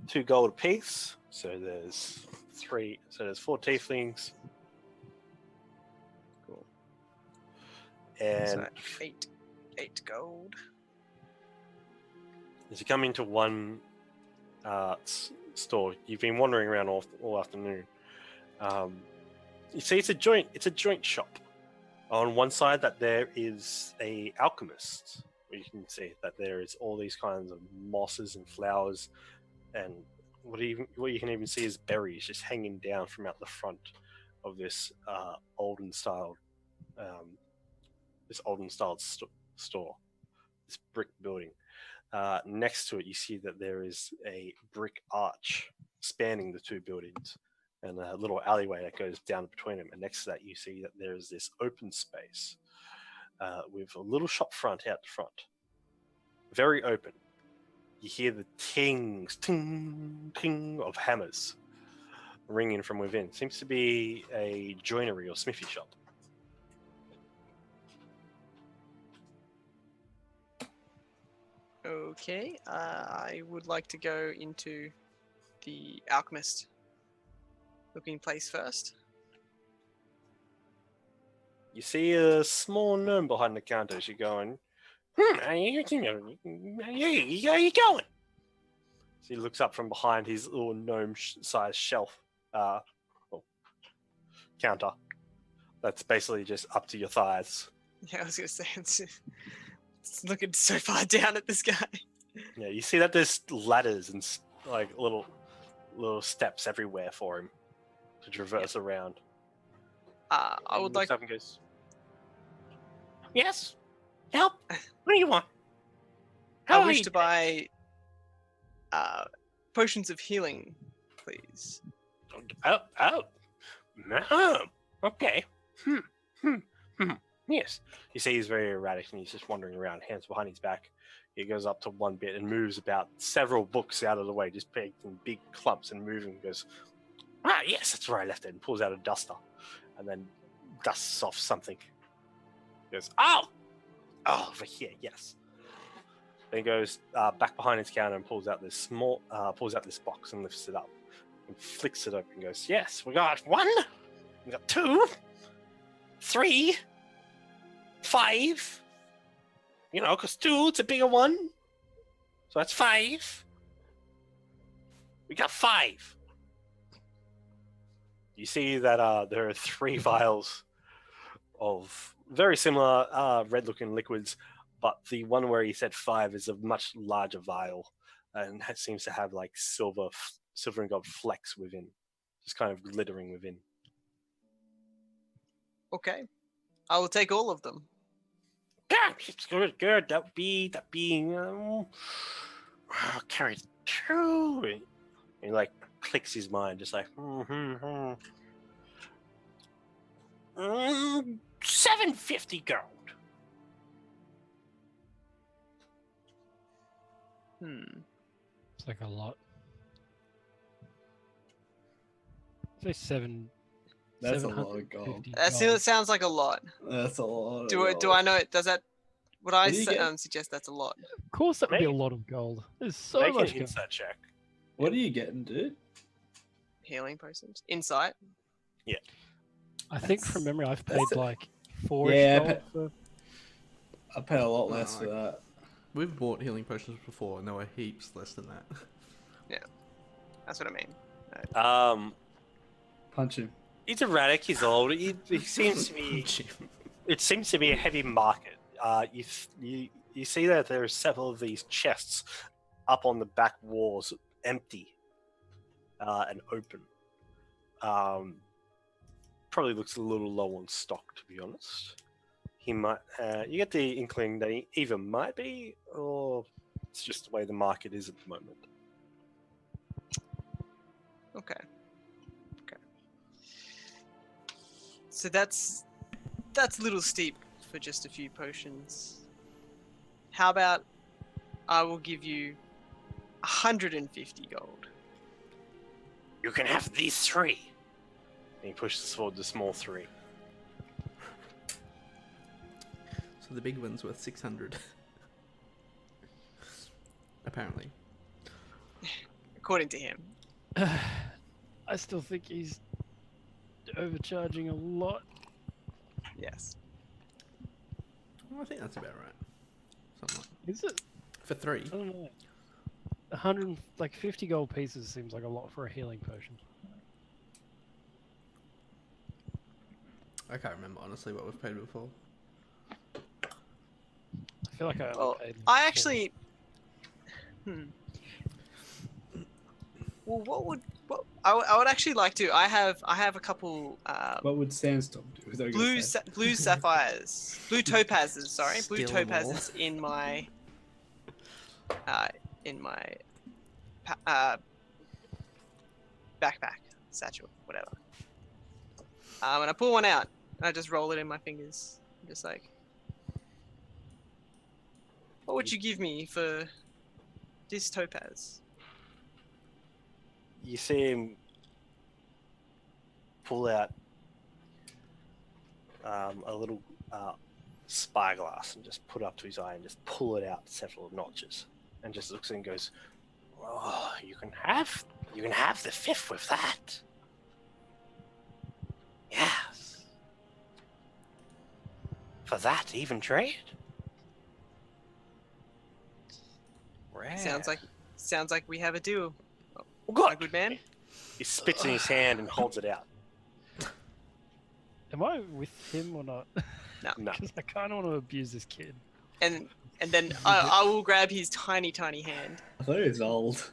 2 gold apiece. So there's 4 tieflings. Cool. And So 8 gold. as you come into one store, you've been wandering around all afternoon. You see, it's a joint shop. On one side, that there is a alchemist. You can see that there is all these kinds of mosses and flowers and what you can even see is berries just hanging down from out the front of this olden styled store, this brick building. Next to it, you see that there is a brick arch spanning the two buildings, and a little alleyway that goes down between them. And next to that, you see that there is this open space with a little shop front out the front, very open. You hear the ting, ting of hammers ringing from within. Seems to be a joinery or smithy shop. Okay, I would like to go into the alchemist looking place first. You see a small gnome behind the counter as you're going, how you going? So he looks up from behind his little gnome-sized shelf counter. That's basically just up to your thighs. Yeah, I was gonna say it's looking so far down at this guy. Yeah, you see that there's ladders and like little steps everywhere for him to traverse around. I He would looks like. up and goes, "Yes, help. What do you want? How I are wish you to buy potions of healing, please. Oh, okay. Yes. You see he's very erratic and he's just wandering around, hands behind his back. He goes up to one bit and moves about several books out of the way, just big in big clumps and moving and goes, yes, that's where I left it, and pulls out a duster and then dusts off something. He goes, over here, yes. Then he goes back behind his counter and pulls out this box and lifts it up and flicks it open and goes, yes, we got 1, we got 2, 3, 5. You know, because 2, it's a bigger one. So that's 5. We got 5. You see that there are 3 vials of very similar red-looking liquids, but the one where he said 5 is a much larger vial and seems to have like silver and gold flecks within, just kind of glittering within. Okay, I will take all of them. Yeah, it's good. That be carry 2. And he like clicks his mind, just like 750 gold. It's like a lot. Say 7. That's a lot of gold. 750 That still sounds like a lot. That's a lot. Do I know? Does that? Would I What do you get? suggest that's a lot? Of course, that would be a Make- lot of gold. There's so Make much an gold. insight check. What are you getting, dude? Healing potions, insight. I think from memory, I've paid that's it. like 4 Yeah, gold for. I pay a lot less for that. We've bought healing potions before, and they were heaps less than that. That's what I mean. Punch him. He's erratic. He's old. He seems to be. It seems to be a heavy market. You see that there are several of these chests up on the back walls, empty and open. Probably looks a little low on stock, to be honest. He might. You get the inkling that he either might be, or it's just the way the market is at the moment. Okay. So that's a little steep for just a few potions. How about I will give you 150 gold. You can have these 3. And he pushes forward the small 3. So the big one's worth 600. Apparently. According to him. I still think he's overcharging a lot. Yes. Well, I think that's about right. Something like Is it? for 3. I don't know. 50 gold pieces seems like a lot for a healing potion. I can't remember honestly what we've paid before. I feel like I only Well, paid. I four. actually. Well, what I would actually like to. I have a couple What would Sandstorm do? Is that what you're blue gonna say? blue sapphires, blue topazes. Sorry, blue Steal 'em all. topazes in my backpack, satchel, whatever. And I pull one out. And I just roll it in my fingers. I'm just like, what would you give me for this topaz? You see him pull out a little spyglass and just put it up to his eye and just pull it out several notches, and just looks and goes, "Oh, you can have the fifth with that. Yes. For that, even trade. Rare. Sounds like we have a deal. Oh, good. My good man. He spits in his hand and holds it out. Am I with him or not? No. No. Because I kind of want to abuse this kid. And then I will grab his tiny hand. I thought he was old.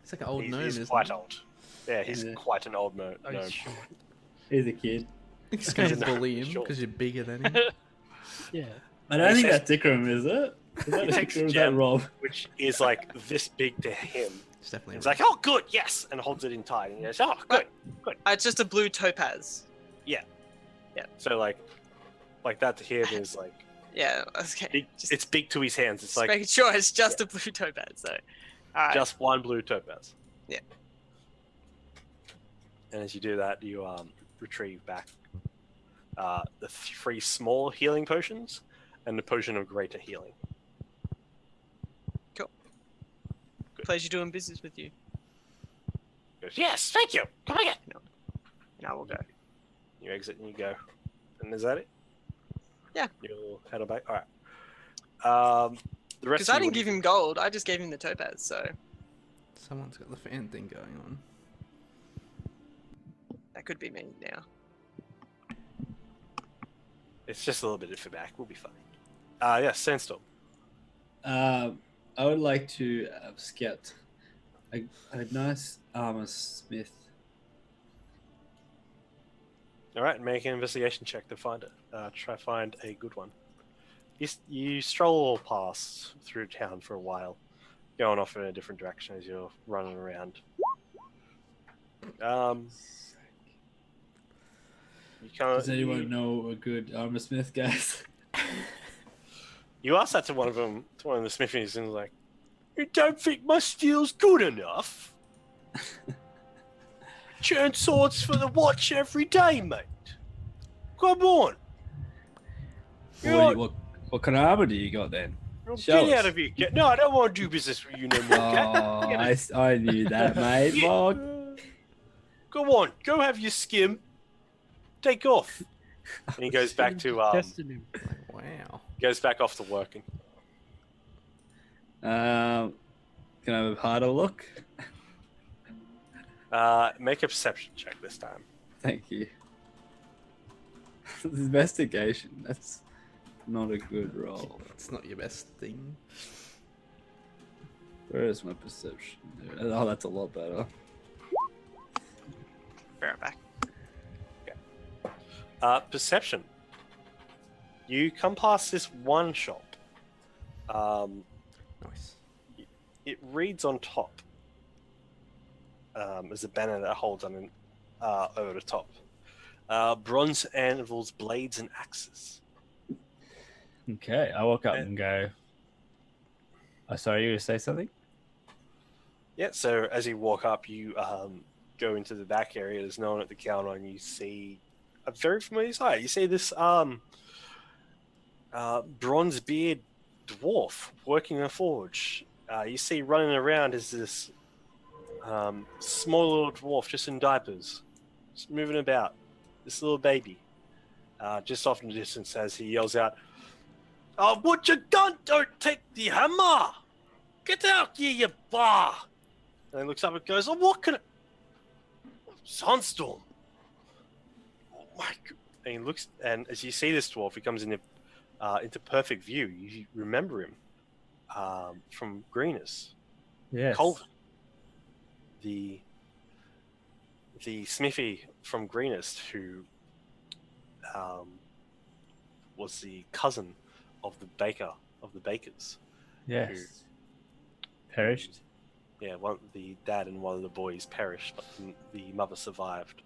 It's like an old He's, gnome, he's isn't quite it? old. Yeah, he's Yeah. quite an old gnome. Oh, he's short. He's a kid. You're just going He's to a bully him gnome, sure. because you're bigger than him. Yeah. I don't He think says- that's Dickerum, is it? Is that He takes Dickerum? a Is that gem. Rob? Which is like this big to him. It's definitely. He's like, "Oh, good, yes," and holds it in tight. And he goes, "Oh, good." It's just a blue topaz. So like that to him is like Yeah, okay. big, it's big to his hands. It's Just like making sure it's just a blue topaz. So, all right. just one blue topaz. Yeah. And as you do that, you retrieve back the 3 small healing potions and the potion of greater healing. Pleasure doing business with you. He goes, "Yes, thank you. Come again." And I will go. You exit and you go. And is that it? Yeah. You'll head back. All right. The rest. Because I didn't give him gold. I just gave him the topaz. So Someone's got the fan thing going on. that could be me now. It's just a little bit of feedback. We'll be fine. Yeah, Sandstorm. I would like to scout a nice armor smith. All right, make an investigation check to find it. Try find a good one. You stroll past through town for a while, going off in a different direction as you're running around. You can't. Does anyone know a good armor smith, guys? You asked that to one of them, to one of the smithies, and was like, "You don't think my steel's good enough? Churn swords for the watch every day, mate. Come on. What kind of armor do you got then? Get Show out us. of here. No, I don't want to do business with you no more. Oh, Get I knew that, mate. Yeah. Mark. Go on, go have your skim. Take off." And he goes back to Testing him. Wow. goes back off to working. Can I have a harder look? Make a perception check this time. Thank you. Investigation. That's not a good roll. It's not your best thing. Where is my perception? Oh, that's a lot better. Be right back. Perception. You come past this one shop. Nice. It reads on top. There's a banner that holds on over the top. Bronze anvils, blades, and axes. Okay, I walk up and go. Oh, sorry, you were going to say something? Yeah, so as you walk up, you go into the back area. There's no one at the counter, and you see a very familiar sight. You see this bronze beard dwarf working a forge. You see running around is this small little dwarf just in diapers, just moving about. This little baby, just off in the distance as he yells out, "Oh, what you done? Don't take the hammer! Get out here, you bar!" And he looks up and goes, "Oh, what can I... Sunstorm! Oh my god!" And he looks, and as you see this dwarf, he comes into perfect view. You remember him from Greeners. Yes. Colvin, the the smithy from Greenest who was the cousin of the bakers. Yes. Perished. Yeah, the dad and one of the boys perished, but the mother survived.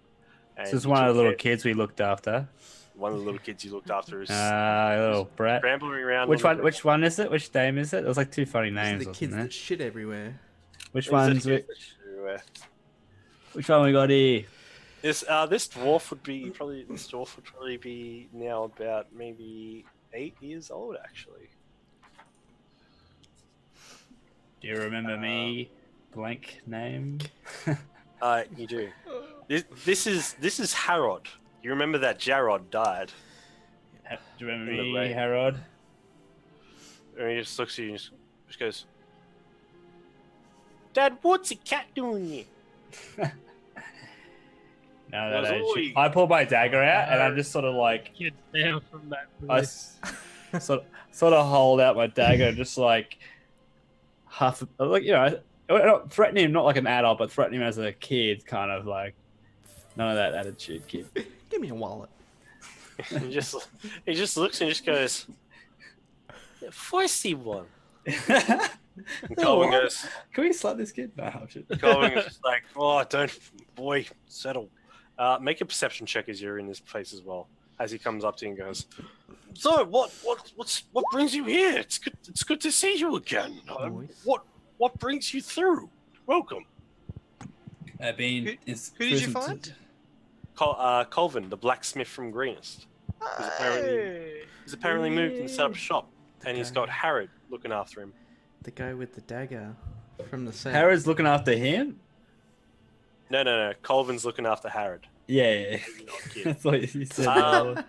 And This is he one of took the little care- kids we looked after. One of the little kids you looked after is Little brat. scrambling around. Which on one? the Which one is it? Which name is it? There was like two funny These are names, the wasn't kids there? that shit everywhere. Which ground. ones? Which one we got here? This dwarf would probably be now about maybe 8 years old actually. Do you remember me? Blank name. You do. This is Harrod. You remember that Jarrod died? Do you remember In the me, rain. Harrod? And he just looks at you and just goes, "Dad, what's a cat doing here?" No, Was all you- I pull my dagger out and I'm just sort of like Kids down from that. I sort of hold out my dagger, and just like half, like not threatening him, not like an adult, but threatening him as a kid, kind of like none of that attitude, kid. Give me a wallet. he just looks and just goes, "Feisty one." And Colin goes, Can we slap this kid? No, shit. Colin is just like, "Oh, don't, boy, settle." Make a perception check as you're in this place as well. As he comes up to you and goes, "So, what brings you here? It's good to see you again. Nice. What brings you through? Welcome." I've been. Who did you find? Colvin, the blacksmith from Greenest. He's apparently moved and set up shop, and he's got Harrod looking after him. The guy with the dagger from the south. Harrod's looking after him. No. Colvin's looking after Harrod. Yeah. Not kid. That's what you said.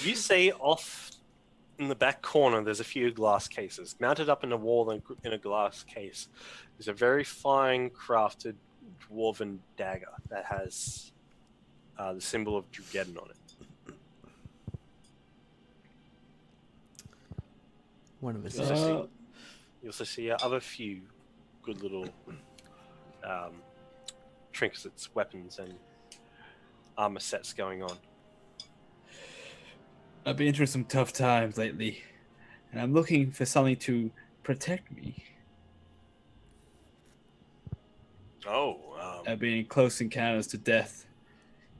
You see off in the back corner, there's a few glass cases mounted up in the wall in a glass case. There's a very fine crafted dwarven dagger that has the symbol of Drugeddon on it. One of us. You also see other few good little trinkets, weapons, and armor sets going on. I've been through some tough times lately, and I'm looking for something to protect me. I've been in close encounters to death.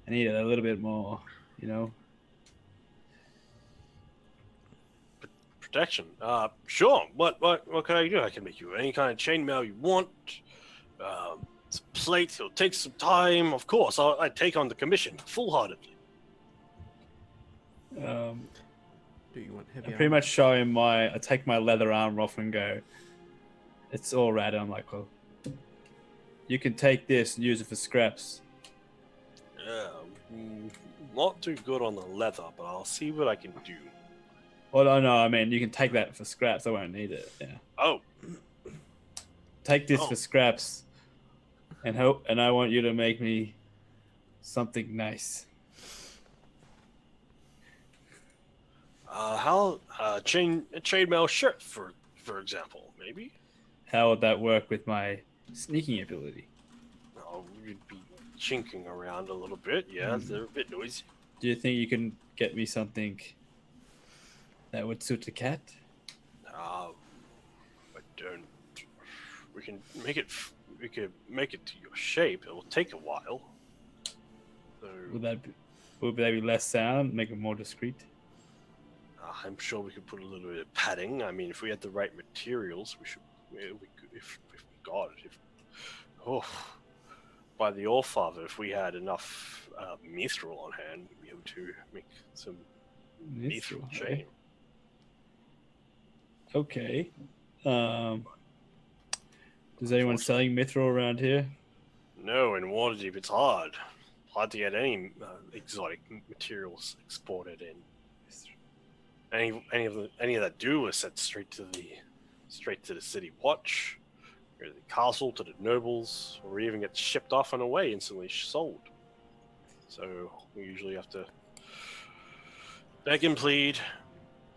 I need a little bit more, Protection. Sure. What can I do? I can make you any kind of chainmail you want. Some plate. It'll take some time. Of course, I take on the commission full-heartedly. Do you want heavy I pretty much show him I take my leather armor off and go, "It's all right." I'm like, "Well, you can take this and use it for scraps." Not too good on the leather, but I'll see what I can do. Well, no, I mean, you can take that for scraps. I won't need it. Yeah. Oh, Take this Oh. for scraps, and I want you to make me something nice. how chainmail shirt for example, maybe. How would that work with my sneaking ability? Oh, you'd be chinking around a little bit. Yeah, they're a bit noisy. Do you think you can get me something that would suit a cat? I don't. We can make it. We could make it to your shape. It will take a while. So, Would that be less sound, make it more discreet? I'm sure we could put a little bit of padding. I mean, if we had the right materials, we should. We could, if we got it. By the Allfather, if we had enough mithril on hand, we'd be able to make some mithril chain. Okay. Is anyone selling mithril around here? No, in Waterdeep it's hard to get any exotic materials exported in. Any of that do is sent straight to the city watch, or the castle, to the nobles, or even get shipped off and away instantly sold. So we usually have to beg and plead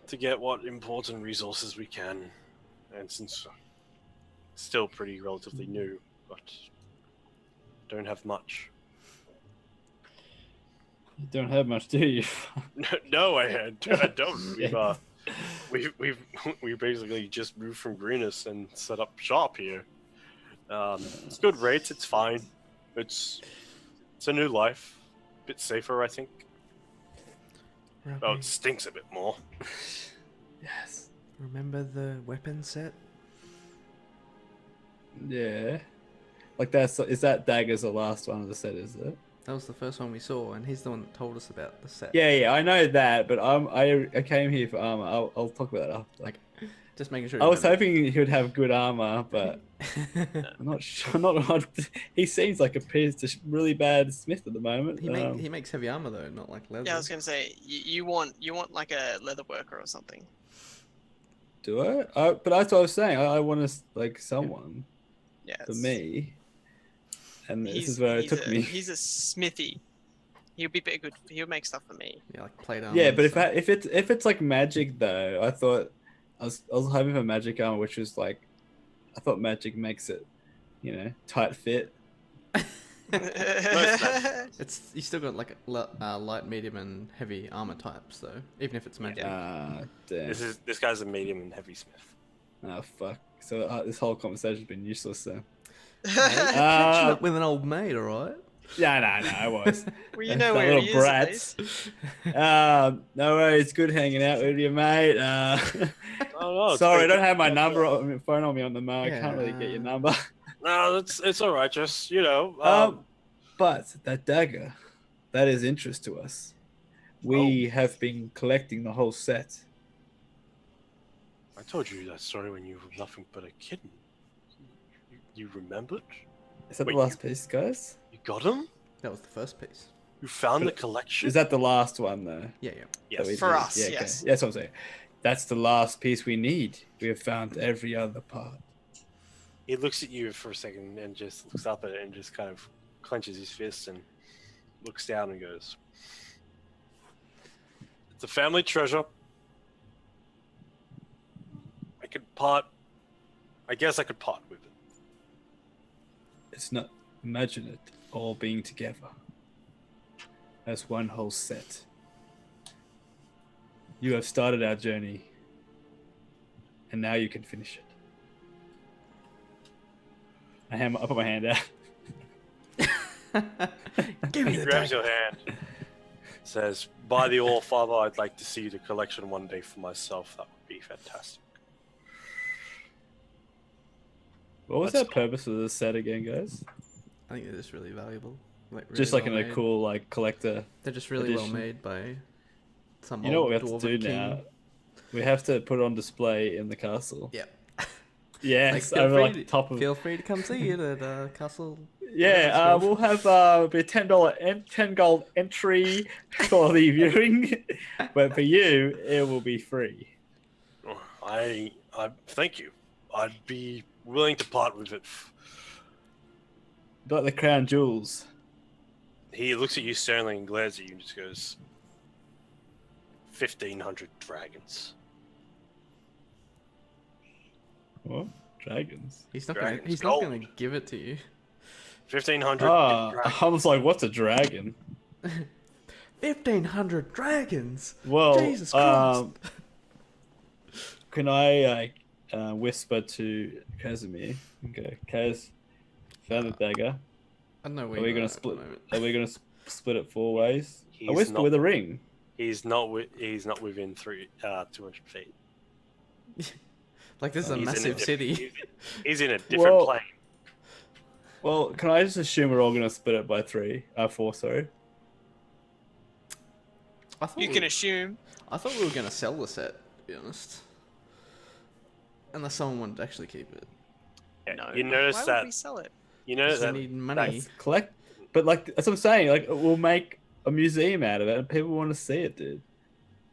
to get what important resources we can, and since it's still pretty relatively new, but don't have much. You don't have much, do you? No, I don't. We basically just moved from Greenus and set up shop here. It's good rates. It's fine. It's a new life. Bit safer, I think. Oh, it stinks a bit more. Yes. Remember the weapon set? Yeah. Like is that dagger's the last one of the set, is it? That was the first one we saw, and he's the one that told us about the set. Yeah, I know that, but I came here for armor. I'll talk about that after. Like, just making sure. I was hoping he would have good armor, but I'm not sure. He seems like a really bad smith at the moment. He makes heavy armor though, not like leather. Yeah, I was gonna say you want like a leather worker or something. Do I? But that's what I was saying. I want to like someone for me, and this is where it took me. He's a smithy. He'll be good. He'll make stuff for me. Yeah, like plate armor. Yeah, but if it's like magic though, I thought I was hoping for magic armor, which was like, I thought magic makes it, tight fit. It's you still got like light, medium, and heavy armor types though, even if it's magic. Damn. This guy's a medium and heavy smith. Oh fuck! So this whole conversation's been useless. So. Catching up with an old mate, all right? Yeah, no, I was. Well, you know where he is. Brats. No worries. Good hanging out with you, mate. Sorry, I don't have my phone on me on the mo. I can't really get your number. No, it's all right. Just but that dagger, that is interest to us. We have been collecting the whole set. I told you that story when you were nothing but a kitten. You remembered? Is that the last piece, guys? You got him? That was the first piece. You found the collection? Is that the last one, though? Yeah. Yes, for us, yeah, yes. Okay. That's what I'm saying. That's the last piece we need. We have found every other part. He looks at you for a second and just looks up at it and just kind of clenches his fist and looks down and goes, "It's a family treasure. I guess I could part with it." It's not. Imagine it all being together as one whole set. You have started our journey, and now you can finish it. I put my hand out. Give me He the grabs dagger. your hand, says, "By the All Father, I'd like to see the collection one day for myself. That would be fantastic." What was that purpose of the set again, guys? I think they're just really valuable. Like, really Just like well in a made. cool like collector. They're just really edition. well made by some. You know what we old have to do dwarven king. now? We have to put it on display in the castle. Yep. Yes, Like, over like top of. Feel free to come see it at Castle. Yeah, we'll have be $10 gold entry for the viewing, but for you it will be free. I thank you. I'd be willing to part with it. Like the crown jewels. He looks at you sternly and glares at you and just goes, 1,500 dragons. What? Dragons? He's not Dragons. gonna. He's not Gold. gonna give it to you. 1,500 Ah, dragons. I was like, what's a dragon? 1,500 dragons. Well, Jesus Christ. can I whisper to Casimir? Okay, Kaz, found the dagger. I don't know where Are we you gonna at the split? moment. Are we gonna split it 4 ways? A He's whisper not- with a ring. He's not within 200 feet. Like, this is a He's in massive diff- city. He's in a different plane. Well, can I just assume we're all gonna split it by 4? Sorry. I thought You can assume. I thought we were gonna sell the set. To be honest, unless someone wanted to actually keep it. Yeah, No. you notice Why that. would we sell it? You notice Because they that. need money. That's collect. But like that's what I'm saying. Like we'll make a museum out of it, and people want to see it, dude.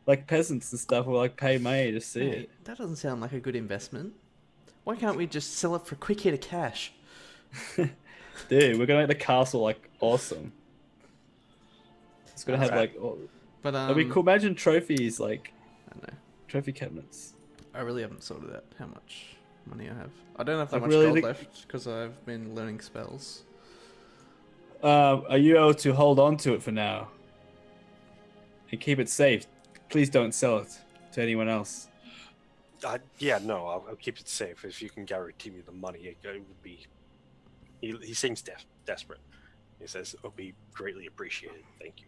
Like peasants and stuff will like pay money to see Hey, it. that doesn't sound like a good investment. Why can't we just sell it for a quick hit of cash? Dude, we're gonna make the castle like awesome. It's gonna have Alright. like. Oh, But it'd be cool. Imagine trophies like I don't know. trophy cabinets. I really haven't sorted out how much money I have. I don't have that Like, much really gold think- left because I've been learning spells. are you able to hold on to it for now and keep it safe? Please don't sell it to anyone else. Yeah, no, I'll keep it safe if you can guarantee me the money. It would be. He seems desperate. He says it'll be greatly appreciated. Thank you.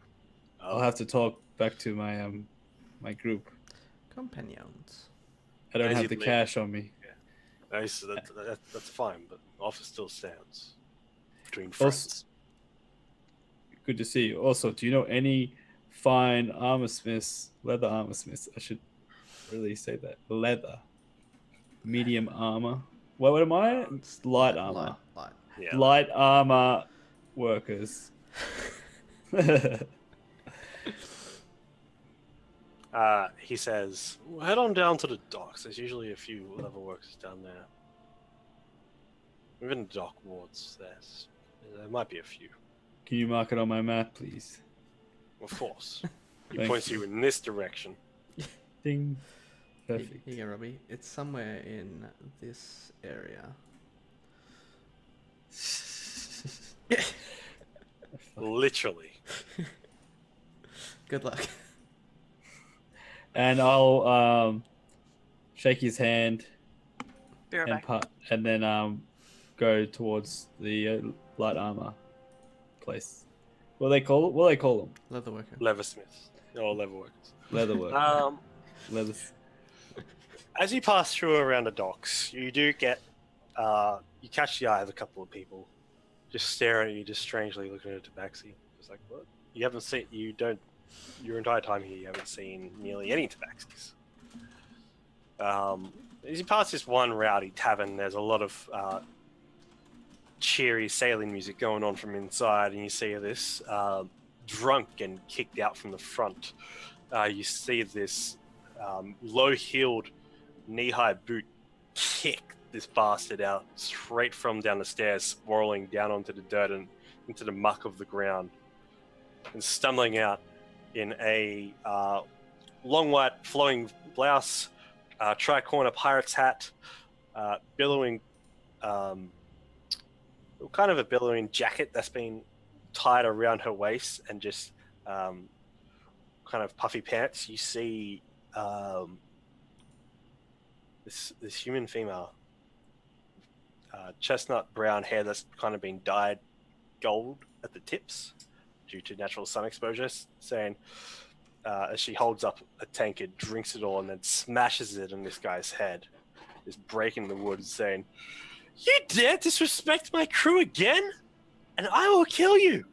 I'll have to talk back to my my group. Companions. I don't As have you the leave. cash on me. Nice. That's fine, but offer still stands between Also- friends. Good to see you. Also, do you know any fine armor smiths, leather armor smiths? I should really say that. Leather. Medium armor. What am I? It's light armor. Light. Yeah. Light armor workers. He says, well, head on down to the docks. There's usually a few level workers down there. Even dock wards, there might be a few. Can you mark it on my map, please? Of course. He Thank points you. you in this direction. Ding. Here Perfect. you go, Robbie. It's somewhere in this area. Literally. Good luck. And I'll shake his hand Be right and back. and then go towards the light armor place. What do they call it? What do they call them? Leatherworker. Leathersmiths. Or leather workers. Leather work. Leather. As you pass through around the docks, you do get you catch the eye of a couple of people just staring at you, just strangely looking at a tabaxi. Just like, what? You haven't seen, your entire time here, you haven't seen nearly any tabaxis. As you pass this one rowdy tavern, there's a lot of cheery sailing music going on from inside, and you see this drunk and kicked out from the front. You see this low-heeled, knee-high boot kick this bastard out straight from down the stairs, spiraling down onto the dirt and into the muck of the ground, and stumbling out in a long white flowing blouse, tri-corner pirate's hat, billowing, kind of a billowing jacket that's been tied around her waist, and just kind of puffy pants. You see this human female, chestnut brown hair that's kind of been dyed gold at the tips due to natural sun exposure, saying as she holds up a tankard, drinks it all, and then smashes it on this guy's head, just breaking the wood, saying, "You dare disrespect my crew again, and I will kill you!"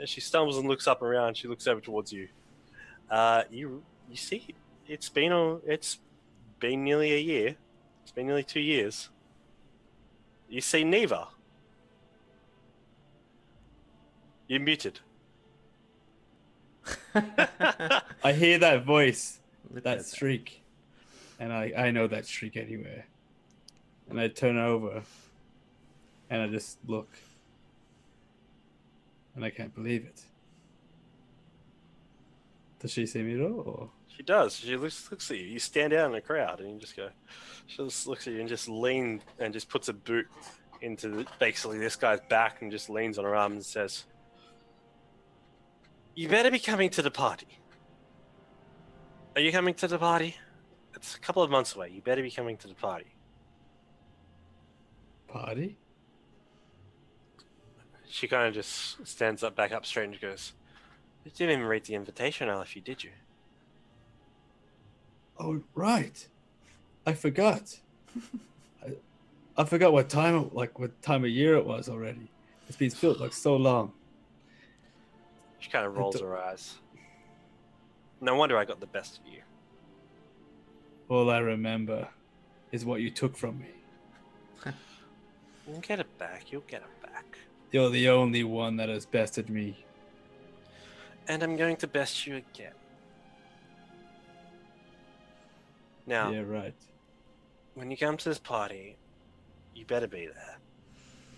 As she stumbles and looks up around, she looks over towards you. You see, it's been nearly a year. It's been nearly 2 years. You see Neva. You're muted. I hear that voice, Look that at shriek, and I know that shriek anywhere. And I turn over, and I just look, and I can't believe it. Does she see me at all? Or? She does. She looks at you. You stand out in the crowd, and you just go. She just looks at you and just leans and just puts a boot into basically this guy's back and just leans on her arm and says, "You better be coming to the party. Are you coming to the party? It's a couple of months away. You better be coming to the party." Party? She kind of just stands up, back up straight, and goes, "You didn't even read the invitation, Alfie, did you?" Oh, right. I forgot. I forgot what time of year it was already. It's been spilled like so long. She kind of rolls her eyes. No wonder I got the best of you. All I remember is what you took from me. You'll get it back. You'll get it back. You're the only one that has bested me. And I'm going to best you again. Now, Yeah, right. when you come to this party, you better be there.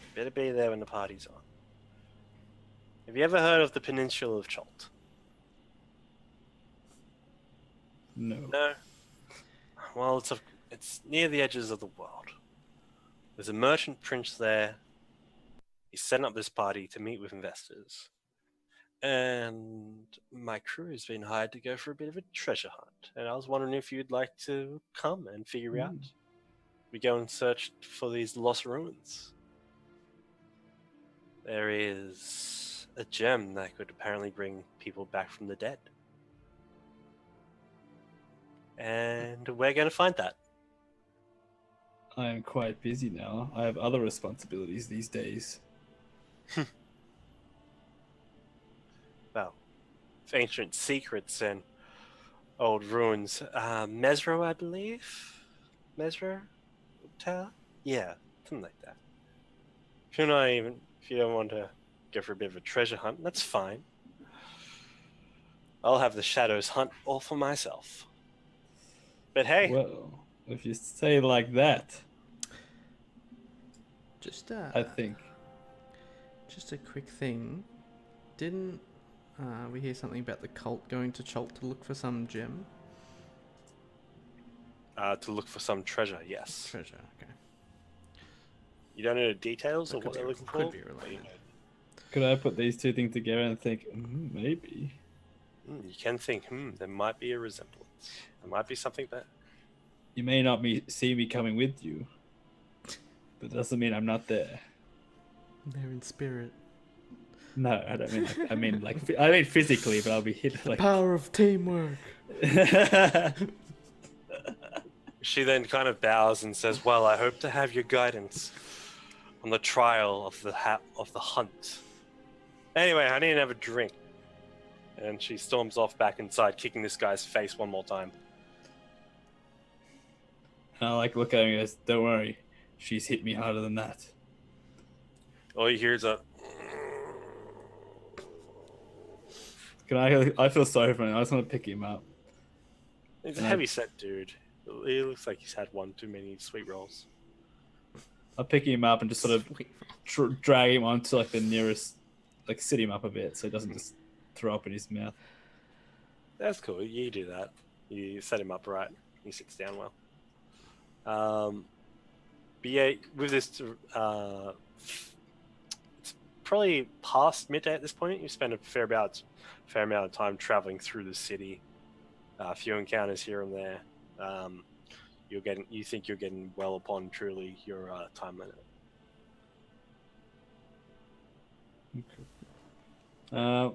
You better be there when the party's on. Have you ever heard of the Peninsula of Cholt? No. No? Well, it's near the edges of the world. There's a merchant prince there. He's setting up this party to meet with investors. And my crew has been hired to go for a bit of a treasure hunt. And I was wondering if you'd like to come and figure out. We go and search for these lost ruins. There is a gem that could apparently bring people back from the dead. And we're going to find that. I am quite busy now. I have other responsibilities these days. Well, ancient secrets and old ruins. Mesro, I believe? Mesro Tower? Yeah, something like that. If you don't want to go for a bit of a treasure hunt, that's fine. I'll have the shadows hunt all for myself. But hey, Well, if you say like that, Just I think. just a quick thing. Didn't we hear something about the cult going to Chult to look for some gem? to look for some treasure, yes. Treasure, okay. You don't know the details That of could what they're be- looking could for? be but related. Could I put these two things together and think, maybe? you can think, there might be a resemblance. There might be something there. You may not see me coming with you, but doesn't mean I'm not there. They're in spirit. No, I don't mean. I mean physically, but I'll be hit like. Power of teamwork. She then kind of bows and says, "Well, I hope to have your guidance on the trial of the hunt. Anyway, I need to have a drink." And she storms off back inside, kicking this guy's face one more time. And I look at him and goes, "Don't worry, she's hit me harder than that." All you hear is a... I feel sorry for him. I just want to pick him up. He's a heavy-set dude. He looks like he's had one too many sweet rolls. I'll pick him up and just sort of Sweet. drag him onto like the nearest, like sit him up a bit so he doesn't just throw up in his mouth. That's cool. You do that. You set him up right. He sits down well. But yeah, with this, it's probably past midday at this point. You spend a fair amount of time traveling through the city. A few encounters here and there. You think you're getting well upon truly your time limit. I'm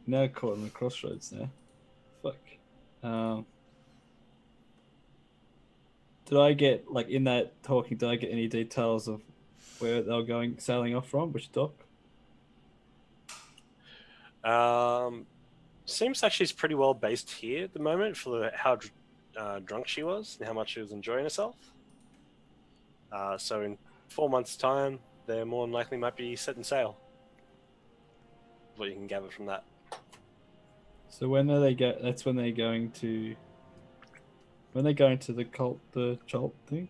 now caught on the crossroads now. Fuck. Did I get, like, in that talking, did I get any details of where they were sailing off from? Which dock? Seems like she's pretty well based here at the moment for how drunk she was and how much she was enjoying herself. So in 4 months' time, they more than likely might be setting sail. What you can gather from that. So when are they that's when they're going to... When they're going to the Chult thing?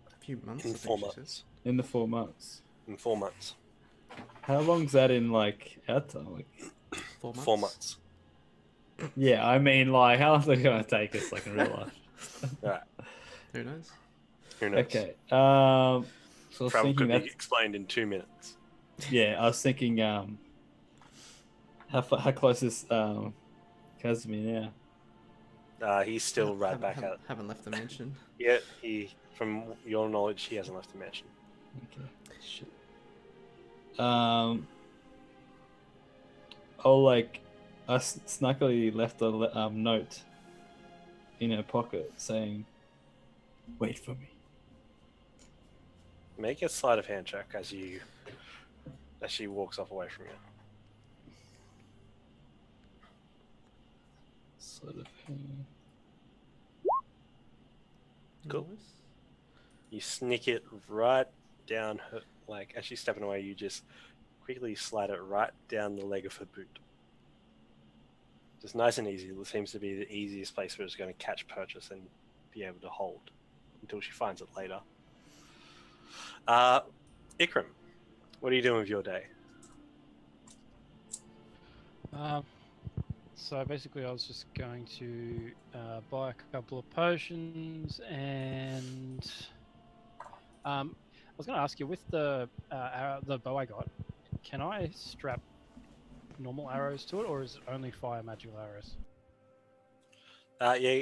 A few months. In I think 4 she months. says. In the 4 months. In 4 months. How long's that in, like, our time? Like, 4 months. 4 months. yeah, I mean, like, how long is it going to take us, like, in real life? Alright. Who knows? Who knows? Okay. So I was Travel thinking could that... be explained in 2 minutes. Yeah, I was thinking, how close is Casimir now? He's still right back out. Haven't left the mansion. Yeah, from your knowledge, he hasn't left the mansion. Okay. Shit. I snuckily left a note in her pocket saying, "Wait for me." Make a sleight of hand check as she walks off away from you. Sort of. Cool. Nice. You sneak it right down her, like as she's stepping away, you just quickly slide it right down the leg of her boot. Just nice and easy. It seems to be the easiest place where it's going to catch purchase and be able to hold until she finds it later. Ikram, what are you doing with your day? So basically, I was just going to buy a couple of potions, and was going to ask you, with the the bow I got, can I strap normal arrows to it, or is it only fire magical arrows? Yeah,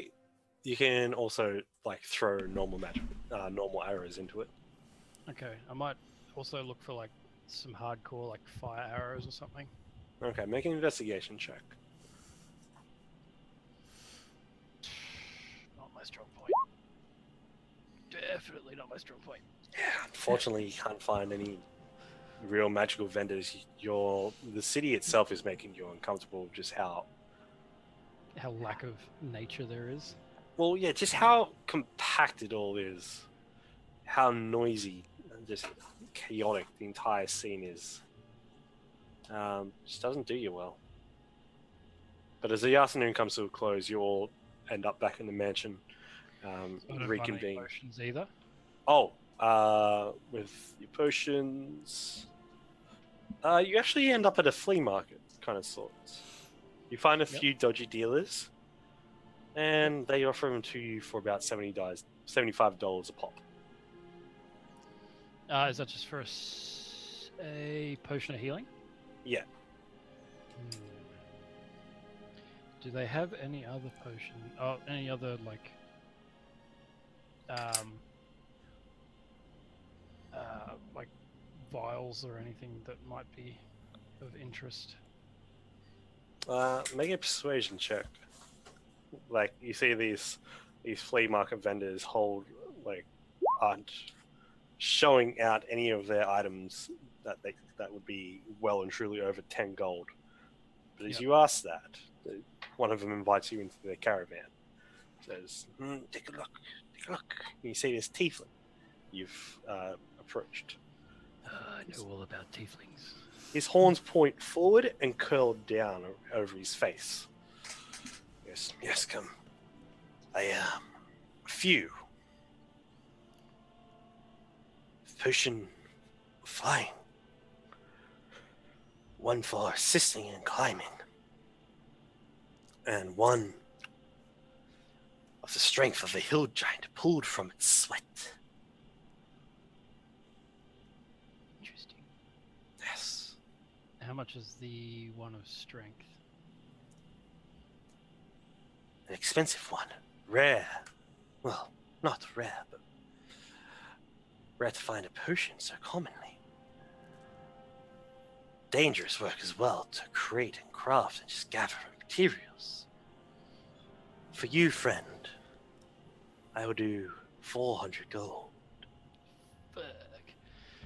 you can also like throw normal normal arrows into it. Okay, I might also look for like some hardcore like fire arrows or something. Okay, make an investigation check. Not my strong point. Definitely not my strong point. Yeah, unfortunately, you can't find any real magical vendors. The city itself is making you uncomfortable with just how Lack of nature there is. well, yeah, just how compact it all is, how noisy and just chaotic the entire scene is. Just doesn't do you well. But as the afternoon comes to a close, you all end up back in the mansion, I don't find any reconvene. potions either. Oh, with your potions, you actually end up at a flea market, kind of sorts. You find a few dodgy dealers, and they offer them to you for about $75 a pop. Is that just for a potion of healing? Yeah. Do they have any other potion? Oh, any other like like vials or anything that might be of interest? Make a persuasion check. Like you see these flea market vendors aren't showing out any of their items that would be well and truly over 10 gold. But as you ask that, one of them invites you into their caravan. Says, take a look. And you see this tiefling you've approached. I know all about tieflings. His horns point forward and curl down over his face. Yes, come. A few. Potion of flying. One for assisting in climbing. And one of the strength of the hill giant pulled from its sweat. Interesting. Yes. How much is the one of strength? An expensive one. Rare. Well, not rare, but rare to find a potion so commonly. Dangerous work as well to create and craft and just gather materials. For you, friend, I will do 400 gold. Fuck.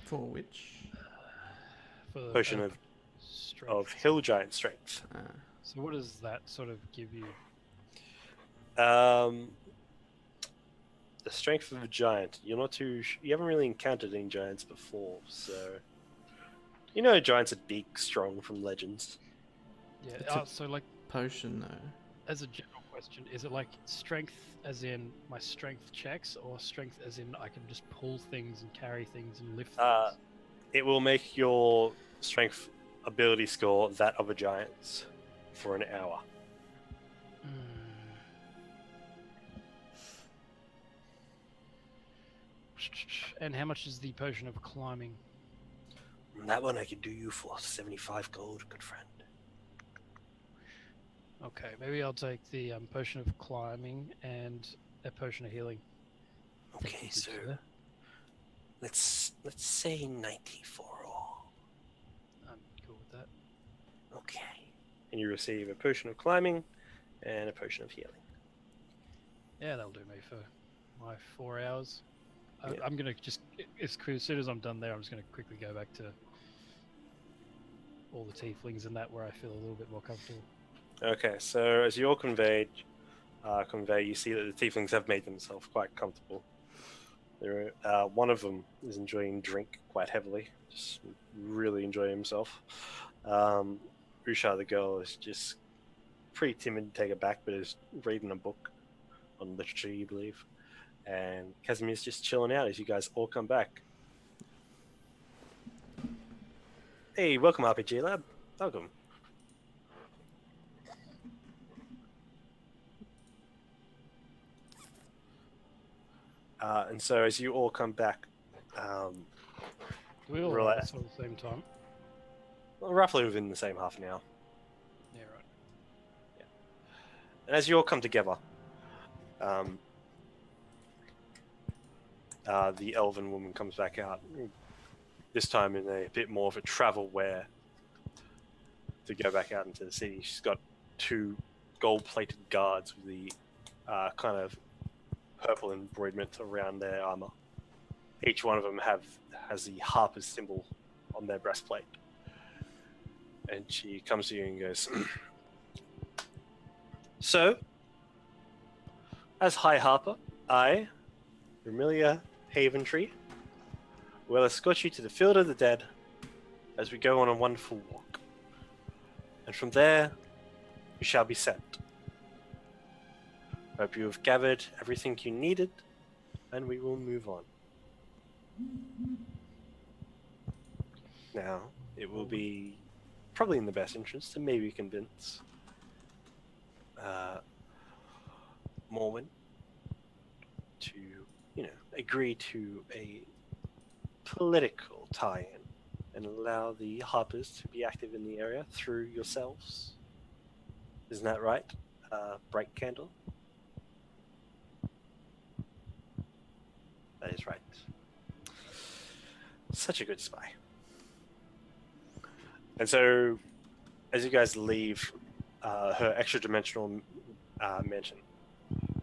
For which? For Potion of strength. hill giant strength. So what does that sort of give you? The strength of a giant. You're not you haven't really encountered any giants before, so you know giants are big, strong from legends. Yeah. It's a- So like Potion, though. as a general question, is it like strength as in my strength checks, or strength as in I can just pull things and carry things and lift things? It will make your strength ability score that of a giant's for an hour. And how much is the potion of climbing? That one I can do you for 75 gold, good friend. Okay, maybe I'll take the potion of climbing and a potion of healing. Okay, so let's say 90 for all. I'm cool with that. Okay. And you receive a potion of climbing and a potion of healing. Yeah, that'll do me for my 4 hours. Yeah. I'm gonna just, as soon as I'm done there, I'm just gonna quickly go back to all the tieflings and that, where I feel a little bit more comfortable. Okay, so as you all convey, you see that the tieflings have made themselves quite comfortable. One of them is enjoying drink quite heavily, just really enjoying himself. Rusha, the girl, is just pretty timid, taken aback, but is reading a book on literature, you believe. And Casimir's just chilling out as you guys all come back. Hey, welcome RPG Lab. Welcome. And so as you all come back, Do we all Roll arrive it. at sort of the same time? roughly within the same half an hour. Yeah, right. And as you all come together, the elven woman comes back out. This time in a bit more of a travel wear to go back out into the city. She's got 2 gold-plated guards with the kind of purple embroiderment around their armor. Each one of them has the harper's symbol on their breastplate. And she comes to you and goes, "So, as High Harper, I, Remilia Haventree, will escort you to the Field of the Dead as we go on a wonderful walk. And from there, you shall be sent. Hope you have gathered everything you needed, and we will move on. Now, it will be probably in the best interest to maybe convince Morwen to, agree to a political tie-in and allow the Harpers to be active in the area through yourselves. Isn't that right, Bright Candle?" That is right. Such a good spy. And so, as you guys leave her extra-dimensional mansion,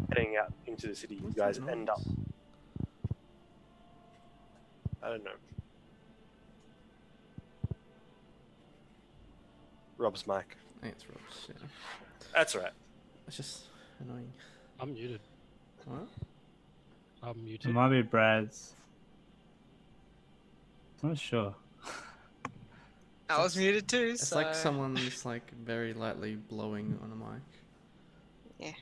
heading out into the city, you guys end up... I don't know. Rob's mic. I think it's Rob's, yeah. That's all right. It's just annoying. I'm muted. What? I'm It muted. might be Brad's. Not sure. I was muted too. It's so... like someone's like very lightly blowing on a mic. Yeah.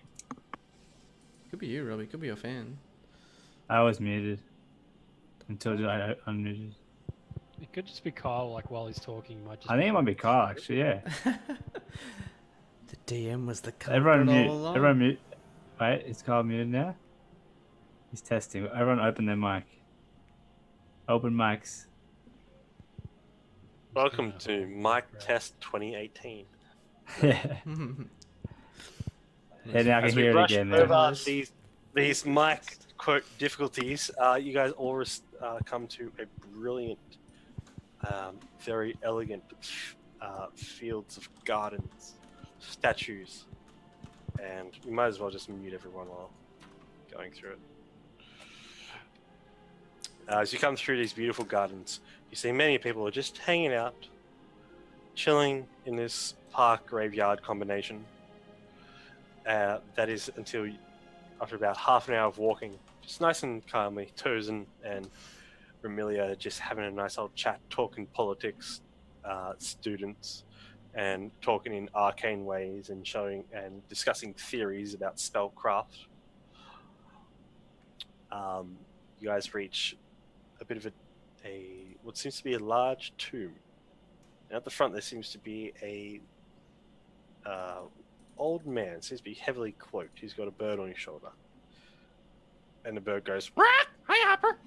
Could be you, Robbie. Could be your fan. I was muted until I unmuted. It could just be Kyle, like while he's talking. Might just I think it might be Kyle, actually, yeah. The DM was the culprit Everyone mute. all along. Everyone mute. Wait, is Kyle muted now? He's testing. Everyone open their mic. Open mics. Welcome to Mic Test 2018. Yeah. And now I can As we hear it brush again over now. these mic quote difficulties, you guys all come to a brilliant, very elegant fields of gardens, statues, and we might as well just mute everyone while going through it. As you come through these beautiful gardens, you see many people are just hanging out, chilling in this park graveyard combination. That is until after about half an hour of walking, just nice and calmly, Tozen and Remilia just having a nice old chat, talking politics, students, and talking in arcane ways and showing and discussing theories about spellcraft. You guys reach a bit of a what seems to be a large tomb. And at the front there seems to be a old man, seems to be heavily cloaked. He's got a bird on his shoulder. And the bird goes, "Hi, Harper!"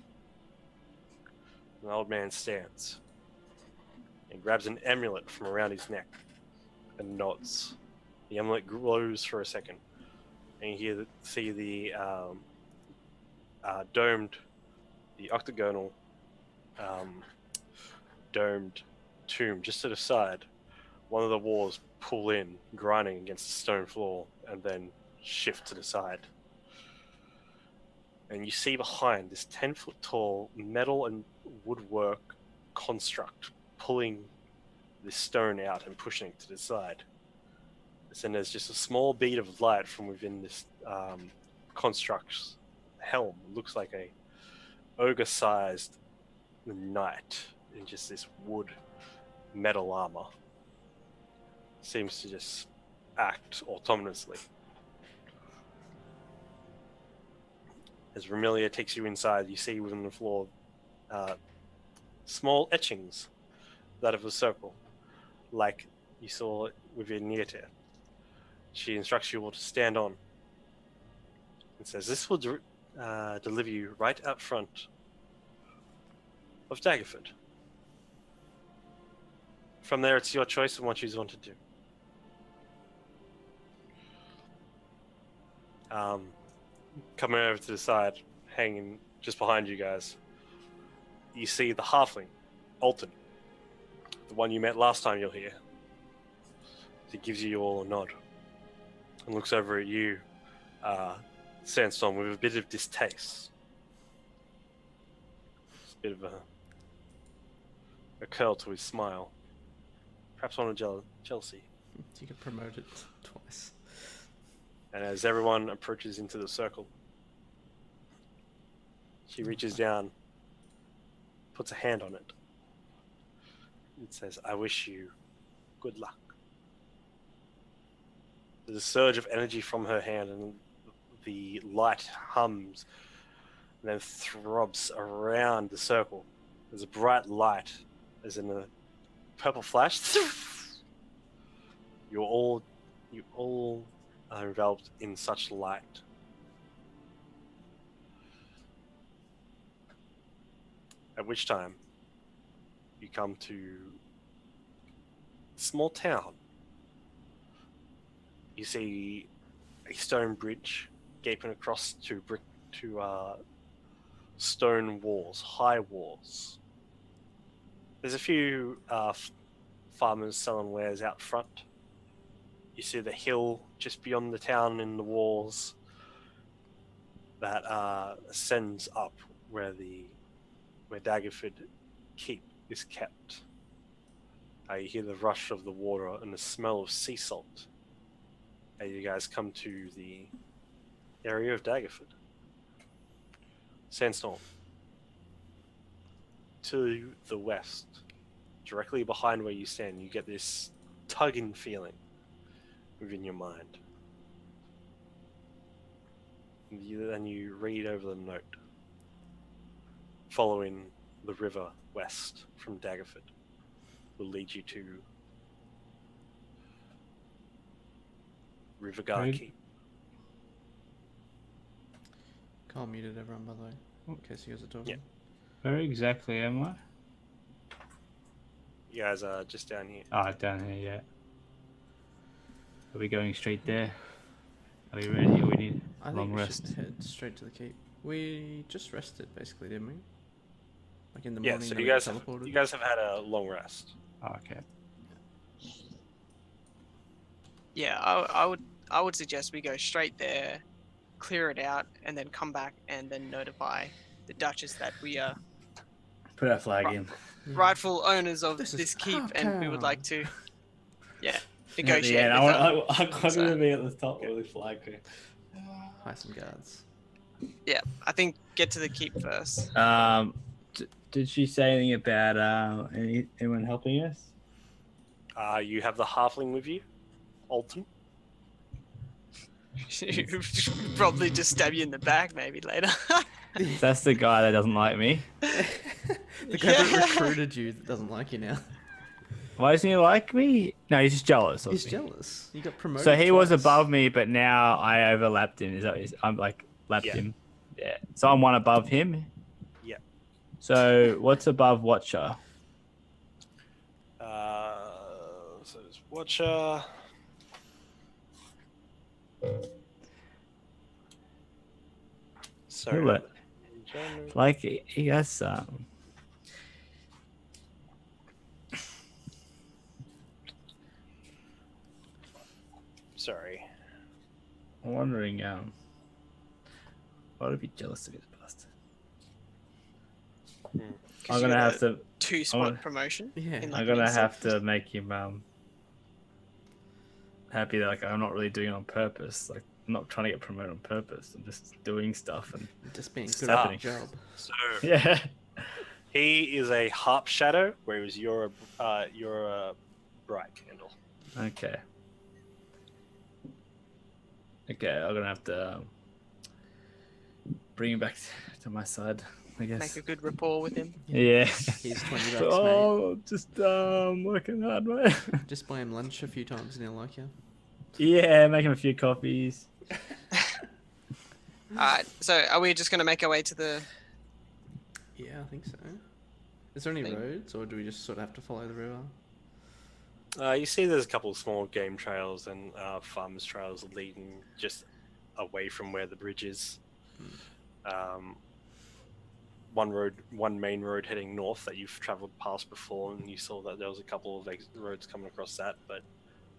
And the old man stands and grabs an amulet from around his neck and nods. The amulet glows for a second. And you see the domed, the octagonal domed tomb just to the side. One of the walls pull in, grinding against the stone floor, and then shift to the side. And you see behind this 10-foot tall metal and woodwork construct pulling this stone out and pushing it to the side. And there's just a small bead of light from within this construct's helm. It looks like a ogre-sized knight in just this wood metal armor. Seems to just act autonomously. As Remilia takes you inside, you see within the floor small etchings, that of a circle, like you saw within Niete. She instructs you all to stand on and says, "This will deliver you right up front of Daggerford. From there, it's your choice of what you want to do. Coming over to the side, hanging just behind you guys, you see the halfling, Alton, the one you met last time you're here. He gives you all a nod and looks over at you, Sandstorm, with a bit of distaste. Just a bit of a curl to his smile. Perhaps one of jealousy. You could promote it twice. And as everyone approaches into the circle, she reaches down, puts a hand on it. It says, "I wish you good luck." There's a surge of energy from her hand, and the light hums and then throbs around the circle. There's a bright light, as in a purple flash. You all are enveloped in such light. At which time, you come to a small town. You see a stone bridge gaping across to stone walls, high walls. There's a few farmers selling wares out front. You see the hill just beyond the town in the walls that ascends up where Daggerford Keep is kept. You hear the rush of the water and the smell of sea salt. You guys come to the area of Daggerford. Sandstorm. To the west, directly behind where you stand, you get this tugging feeling within your mind. Then you read over the note. Following the river west from Daggerford will lead you to Riverguard Right. Keep. Carl muted everyone, by the way, in case you guys are talking. Yeah. Where exactly am I? You guys are just down here. Ah, down here, yeah. Are we going straight there? Are we ready? Or we need I a think long we rest? should head straight to the keep. We just rested, basically, didn't we? Like in the Yeah, morning. so then you we guys got have, teleported. you guys have had a long rest. Oh, okay. Yeah, I would suggest we go straight there, clear it out, and then come back and then notify the Duchess that we are Put our flag in. Yeah. rightful owners of This is this keep, our and we would town. like to, yeah, At the negotiate end, with her. I want So- to be at the top with the flag. Hire some guards. Yeah, I think get to the keep first. Did she say anything about anyone helping us? You have the halfling with you, Alton. Probably just stab you in the back maybe later. That's the guy that doesn't like me. The guy that recruited you that doesn't like you now. Why doesn't he like me? No, he's just jealous of He's me. jealous. You got promoted. So he was twice. above me, but now I overlapped him. I'm like lapped Yeah. him. Yeah. So I'm one above him. Yeah. So what's above Watcher? So there's Watcher. Sorry. Look, in general- like he has Sorry. I'm wondering why would I be jealous of this bastard? Cause I'm you gonna got have a to 2-spot wanna- promotion. Yeah. in, I'm like, gonna an have instant. to make him happy that like I'm not really doing it on purpose. Like I'm not trying to get promoted on purpose. I'm just doing stuff and Just being It's good at happening. the job. So yeah. he is a harp shadow, whereas you're a bright candle. Okay. Okay, I'm gonna have to bring him back to my side, I guess. Make a good rapport with him. Yeah. He's 20 bucks, Oh, just working hard, mate. mate. Just buy him lunch a few times and he'll like you. Yeah, make him a few coffees. Alright, so are we just gonna make our way to the Yeah, I think so. Is there any thing. roads, or do we just sort of have to follow the river? You see there's a couple of small game trails and farmers trails leading just away from where the bridge is. One main road heading north that you've travelled past before, and you saw that there was a couple of roads coming across that, but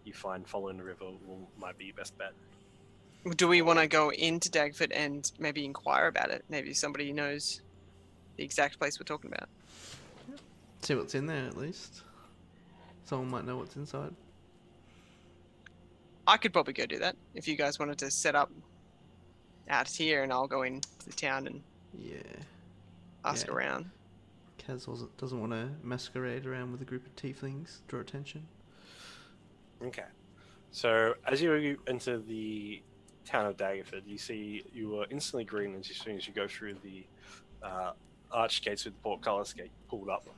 you find following the river might be your best bet. Do we want to go into Dagford and maybe inquire about it? Maybe somebody knows the exact place we're talking about. See what's in there at least. Someone might know what's inside. I could probably go do that if you guys wanted to set up out here, and I'll go into the town and Yeah. ask Yeah. around. Kaz doesn't want to masquerade around with a group of tieflings, draw attention. Okay. So as you enter the town of Daggerford, you are instantly greeted as soon as you go through the arch gates with the portcullis gate pulled up.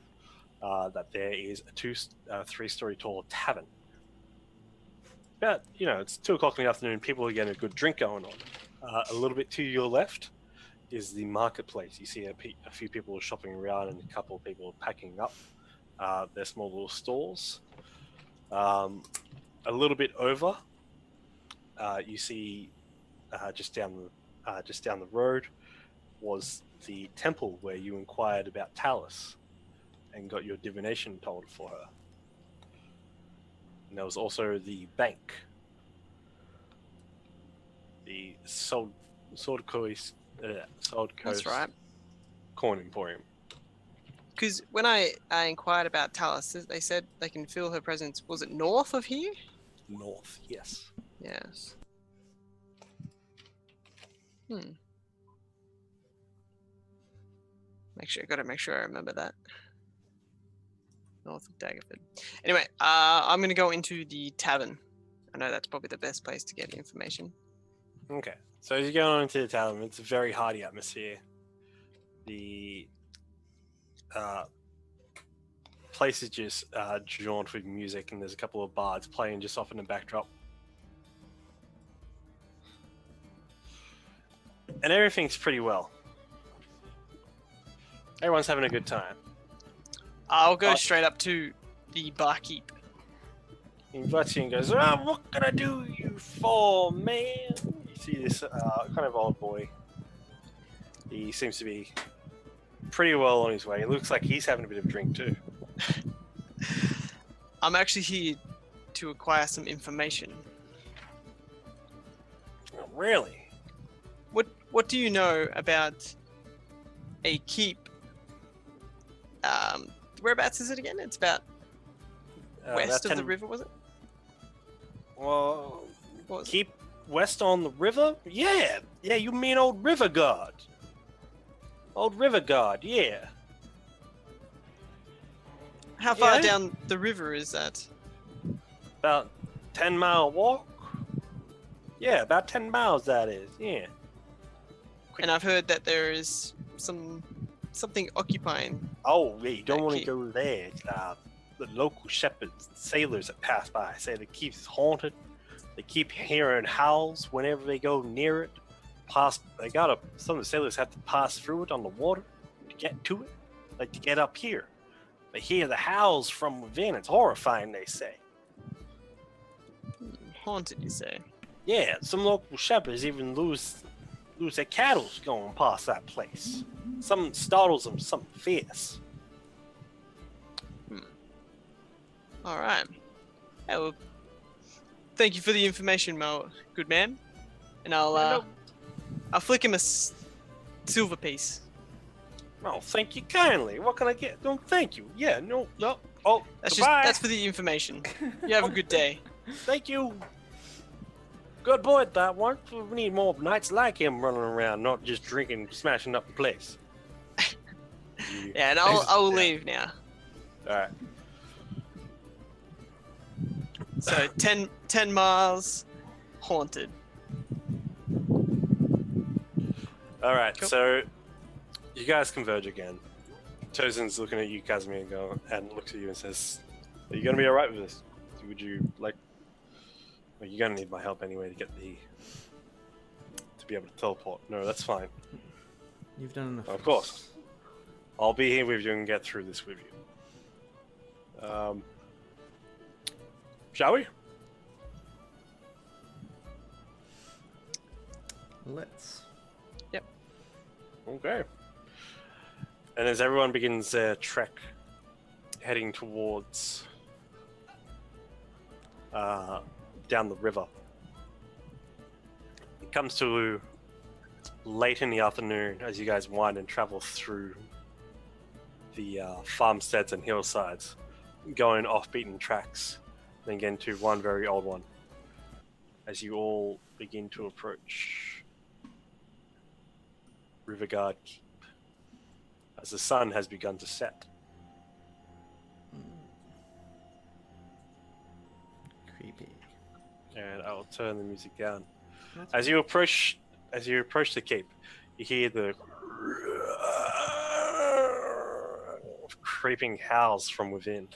That there is a 3-story tall tavern. But it's 2 o'clock in the afternoon. People are getting a good drink going on. A little bit to your left is the marketplace. You see a few people shopping around and a couple of people packing up their small little stalls. A little bit over, you see just down the road was the temple where you inquired about Talus and got your divination told for her. And there was also the bank, the Sword Coast That's right. Coin Emporium. Because when I inquired about Talus, they said they can feel her presence. Was it north of here? North, yes. Yes. Gotta make sure I remember that. North of Daggerford. Anyway, I'm gonna go into the tavern. I know that's probably the best place to get information. Okay, so as you go on into the tavern, it's a very hearty atmosphere. The place is just jaunt with music, and there's a couple of bards playing just off in the backdrop. And everything's pretty well. Everyone's having a good time. I'll go straight up to the barkeep. He invites you and goes, what can I do you for, man? You see this kind of old boy. He seems to be pretty well on his way. It looks like he's having a bit of a drink too. I'm actually here to acquire some information. Oh, really? What do you know about a keep? Whereabouts is it again? It's about west of the river, was it? Well, What was it? keep west on the river? Yeah, you mean old River Guard. Old River Guard, yeah. How far Yeah. down the river is that? About 10-mile walk. Yeah, about 10 miles that is, yeah. And I've heard that there is something occupying. Oh, yeah, you don't want to keep. go there. The local shepherds, sailors that pass by say the keep's haunted. They keep hearing howls whenever they go near it. Some of the sailors have to pass through it on the water to get to it, like to get up here. They hear the howls from within. It's horrifying, they say. Haunted, you say? Yeah, some local shepherds even lose their cattle going past that place. Something startles them, something fierce. All right. Yeah, well, thank you for the information, Mo, good man. And I'll flick him a silver piece. Oh, thank you kindly. What can I get? No, thank you. Yeah, no. Oh, goodbye. That's for the information. You have a good day. Thank you. Good boy, that one. We need more knights like him running around, not just drinking, smashing up the place. Yeah, and I'll leave now. All right. So 10 miles, haunted. All right. Cool. So you guys converge again. Tozin's looking at you, Casimir, and looks at you and says, "Are you going to be all right with this? Would you like? Well, you're going to need my help anyway to be able to teleport. No, that's fine. You've done enough. Of course. I'll be here with you and get through this with you. Shall we? Let's. Okay. And as everyone begins their trek, heading towards down the river, it comes to late in the afternoon as you guys wind and travel through the farmsteads and hillsides, going off beaten tracks, then get into one very old one as you all begin to approach Riverguard Keep as the sun has begun to set. Creepy. And I will turn the music down. That's As you approach the keep, you hear the creeping howls from within.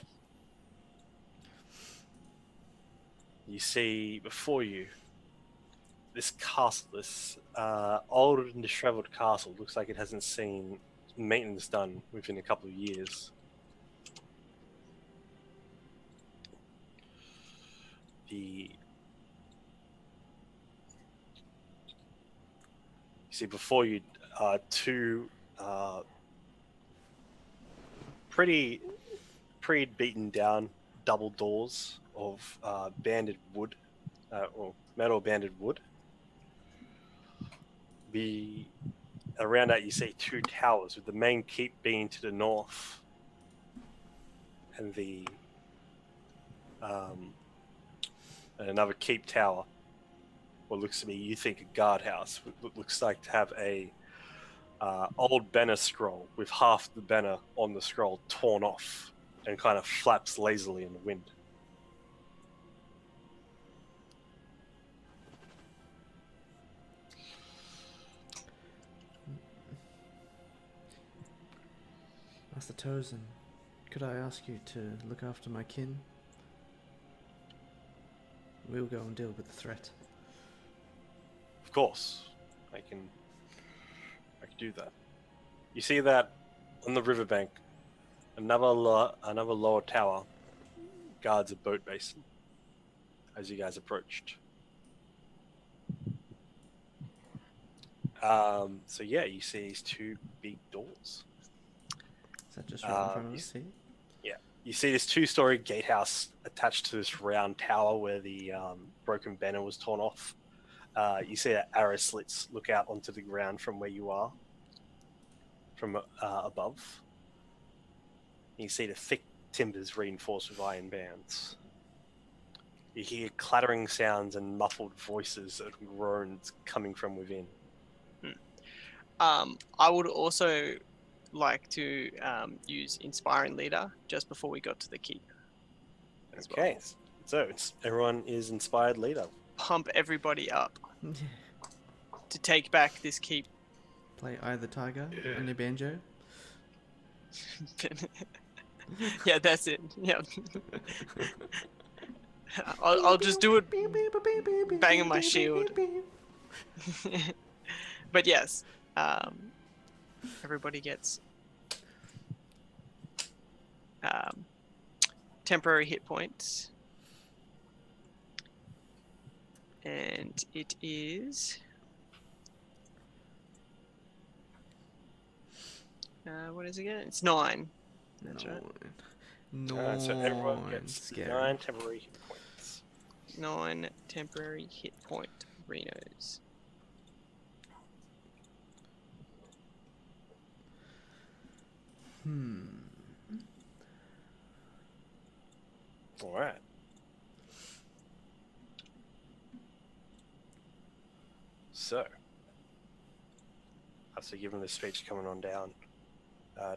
You see before you this castle, this old and disheveled castle. Looks like it hasn't seen maintenance done within a couple of years. You see before you two pretty beaten down double doors of banded wood, or metal banded wood. Around that you see two towers, with the main keep being to the north, and and another keep tower. What looks to be, you think, a guardhouse. What looks like to have a old banner scroll with half the banner on the scroll torn off and kind of flaps lazily in the wind. Master Tozen, could I ask you to look after my kin? We'll go and deal with the threat. Of course, I can do that. You see that on the riverbank, another lower tower guards a boat basin as you guys approached. So yeah, you see these two big doors. Is that just right in front of us here? Yeah, you see this two-story gatehouse attached to this round tower where the broken banner was torn off. You see that arrow slits look out onto the ground from where you are, from above. You see the thick timbers reinforced with iron bands. You hear clattering sounds and muffled voices and groans coming from within. I would also like to use Inspiring Leader just before we got to the keep. as well. Okay, so everyone is inspired leader. Pump everybody up to take back this keep. Play Eye of the Tiger on your banjo. Yeah, that's it. Yeah. I'll just do it banging my shield. But yes, everybody gets temporary hit points. And it is... what is it again? It's 9. That's right. No. So everyone gets Scary. 9 temporary hit points. 9 temporary hit point Renos. All right. So, after giving this speech coming on down,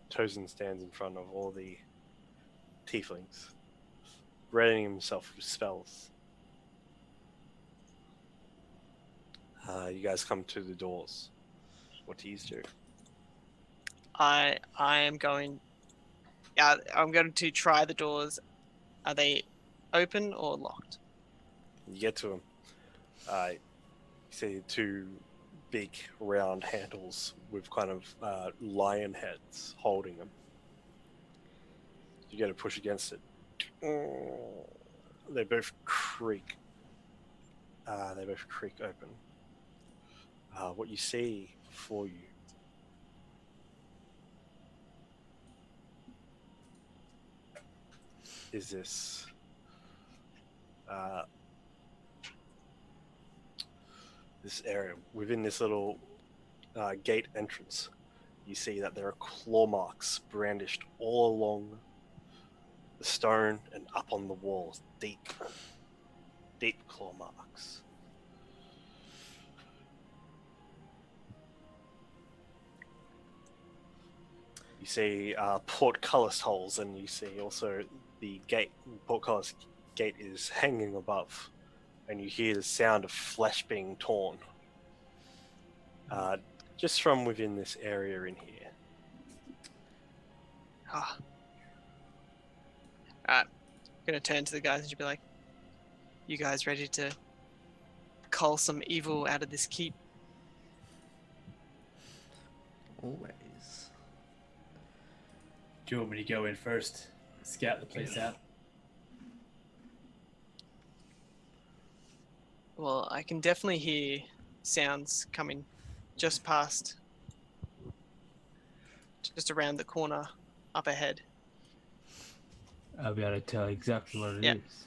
Tozen stands in front of all the Teiflings, readying himself with spells. You guys come to the doors. What do you do? I am going... I'm going to try the doors. Are they open or locked? You get to them. You see two big round handles with kind of lion heads holding them. You go to push against it. They both creak. They both creak open. What you see before you is this this area within this little gate entrance. You see that there are claw marks brandished all along the stone and up on the walls. Deep claw marks. You see portcullis holes, and you see also the gate. Portcullis gate is hanging above, and you hear the sound of flesh being torn. Just from within this area in here. Ah. Alright. Gonna turn to the guys and just be like, you guys ready to cull some evil out of this keep? Always. Do you want me to go in first? Scout the place out. Well, I can definitely hear sounds coming just past, just around the corner up ahead. I'll be able to tell exactly what it Yeah. is.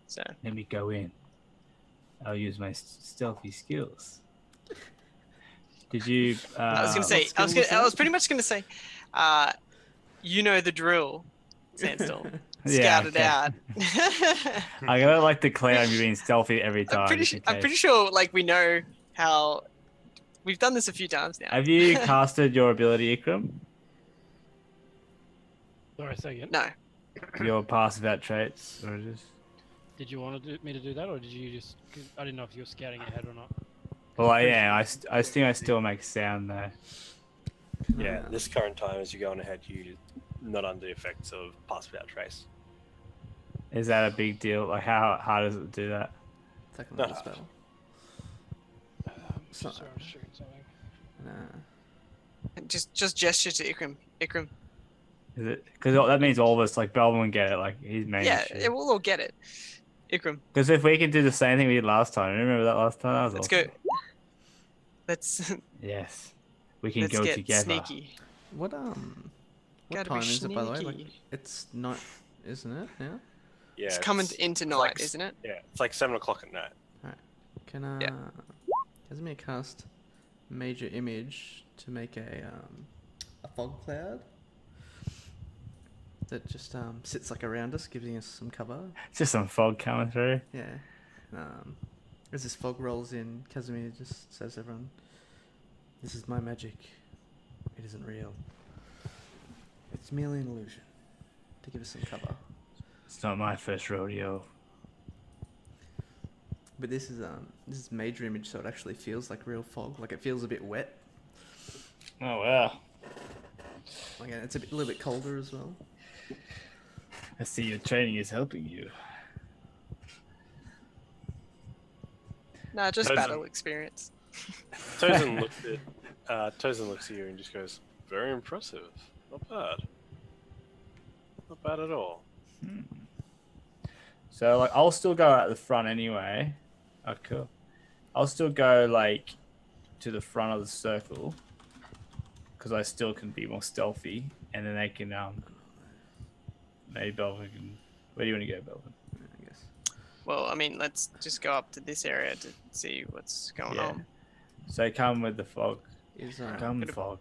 So, Let me go in. I'll use my stealthy skills. Did you? I was gonna say, I was pretty much gonna say, you know the drill, Sandstorm. Yeah, Scout it okay. out. I don't like to declare I'm being stealthy every time. I'm just in pretty case. sure, like, we know how. We've done this a few times now. Have you casted your ability, Ikram? Sorry, say again. No. Your passive out traits, or just? Did you want me to do that, or did you just? 'Cause I didn't know if you were scouting ahead or not. Well, I am. I think I still make sound though. Yeah, this current time as you're going ahead, you're not under the effects of pass without trace. Is that a big deal? Like, how does it do that? Second No. level spell. So- Sorry, I'm just shooting something. Nah. Just gesture to Ikram. Ikram. Is it? Because that means all of us, like Belvin, get it. Like he's main. Yeah, we'll all get it. Ikram, Because if we can do the same thing we did last time, remember that last time? That was let's awesome. go. Let's Yes, we can let's go get together. sneaky. What Gotta time be is it, by the way? Like, sneaky. it's night, isn't it? Yeah. Yeah, It's coming into night, like- isn't it? Yeah, it's like 7 o'clock at night. Can Yeah. Casimir cast major image to make a fog cloud that just sits like around us, giving us some cover. It's just some fog coming through. Yeah. As this fog rolls in, Casimir just says to everyone, "This is my magic. It isn't real. It's merely an illusion to give us some cover." It's not my first rodeo. But this is major image, so it actually feels like real fog. Like it feels a bit wet. Oh wow! Like it's a little bit colder as well. I see your training is helping you. No, just Those battle are- experience. Tozen looks at you and just goes, "Very impressive. Not bad. Not bad at all." So like, I'll still go at the front anyway. Oh, cool. I'll still go like to the front of the circle because I still can be more stealthy, and then they can maybe Belvin can. Where do you want to go, Belvin? I guess. Well, I mean, let's just go up to this area to see what's going Yeah. on. So come with the fog. Is Come fog.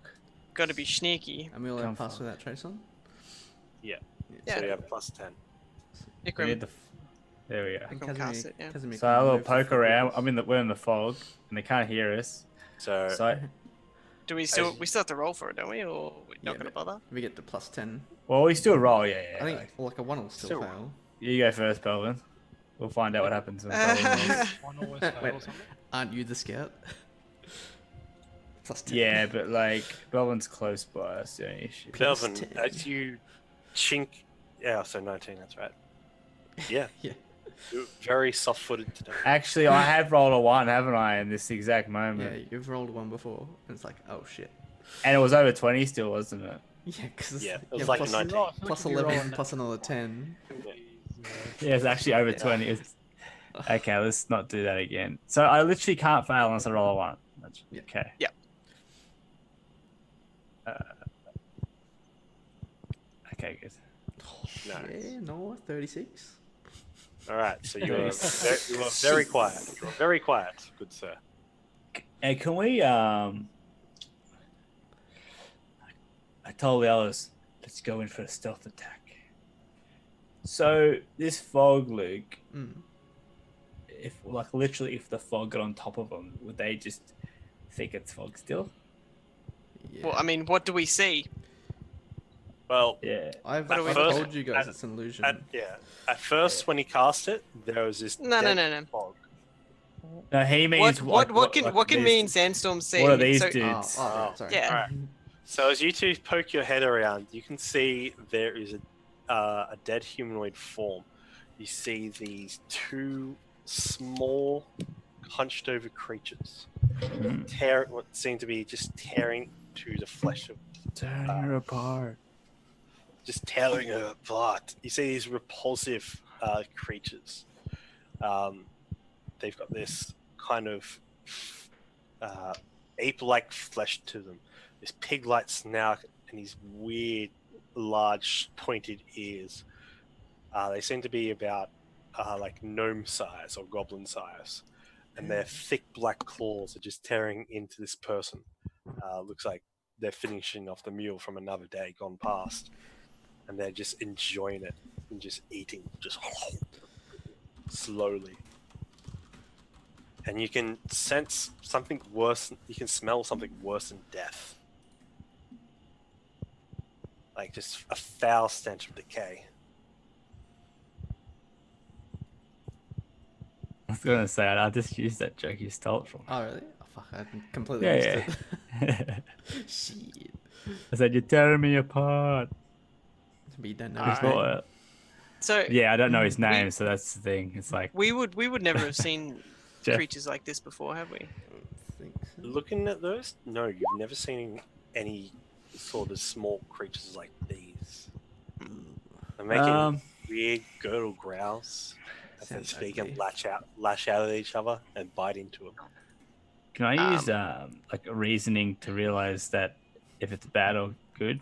Got to be sneaky. and we all Come have pass fog. without trace on. Yeah. Yeah. So you have plus 10. We Ikram, need the. There we go. And Ikram cast it, yeah. Casimir So can I will move the poke fog around. with us. We're in the fog, and they can't hear us. So, So, Do we still have to roll for it, don't we? Or we're not Yeah, gonna but- bother? We get to plus 10. well, we still roll. Yeah. I think like a 1 will still Still- fail. You go first, Belvin. We'll find out what happens when Belvin rolls. One always fail or something. Aren't you the scout? plus 10. Yeah, but like Belvin's close by. That's the only issue. Belvin, 10. as you chink. Yeah, so 19, that's right. Yeah. Yeah. You're very soft-footed today. Actually, I have rolled a 1, haven't I, in this exact moment? Yeah, you've rolled one before, and it's like, oh shit. And it was over 20 still, wasn't it? Yeah, because Yeah, it was like a plus, 19. plus 11 plus another 10. Yeah, it's actually over 20. Okay, let's not do that again. So I literally can't fail unless I roll a 1. Yeah. Okay. Yeah. Okay, good. Nice. Yeah, no, 36. All right, so you are very quiet. You are very quiet, good sir. Hey, can we I told the others, let's go in for a stealth attack. So this fog, Luke, if like literally if the fog got on top of them, would they just think it's fog still? Yeah. Well, I mean, what do we see? Well, Yeah. I've What do we- told you guys it's an illusion. at first when he cast it, there was this No. fog. No, he means What can these- mean Sandstorm see? What are these So- dudes? Oh, sorry. Yeah. Alright. So as you two poke your head around, you can see there is a dead humanoid form. You see these two small, hunched-over creatures what seem to be just tearing to the flesh of, Tearing her apart. just tearing her apart. You see these repulsive creatures. They've got this kind of ape-like flesh to them. This pig-like snout and these weird, large, pointed ears. They seem to be about like gnome size or goblin size, and their thick black claws are just tearing into this person. Looks like they're finishing off the meal from another day gone past, and they're just enjoying it and just eating, just slowly. And you can sense something worse. You can smell something worse than death. Like just a foul stench of decay. I was gonna say I just used that joke you stole it from. Oh, really? Oh, fuck, I completely Yeah, missed yeah. it. Shit. I said you're tearing me apart. But you don't know I his thought name. it. So Yeah, I don't know his name, so that's the thing. It's like we would never have seen Jeff. creatures like this before, have we? I think so. Looking at those, no, you've never seen any sort of small creatures like these. They're making weird gurgle growls as they Sounds speak ugly. and lash out at each other and bite into them. Can I use like a reasoning to realize that if it's bad or good?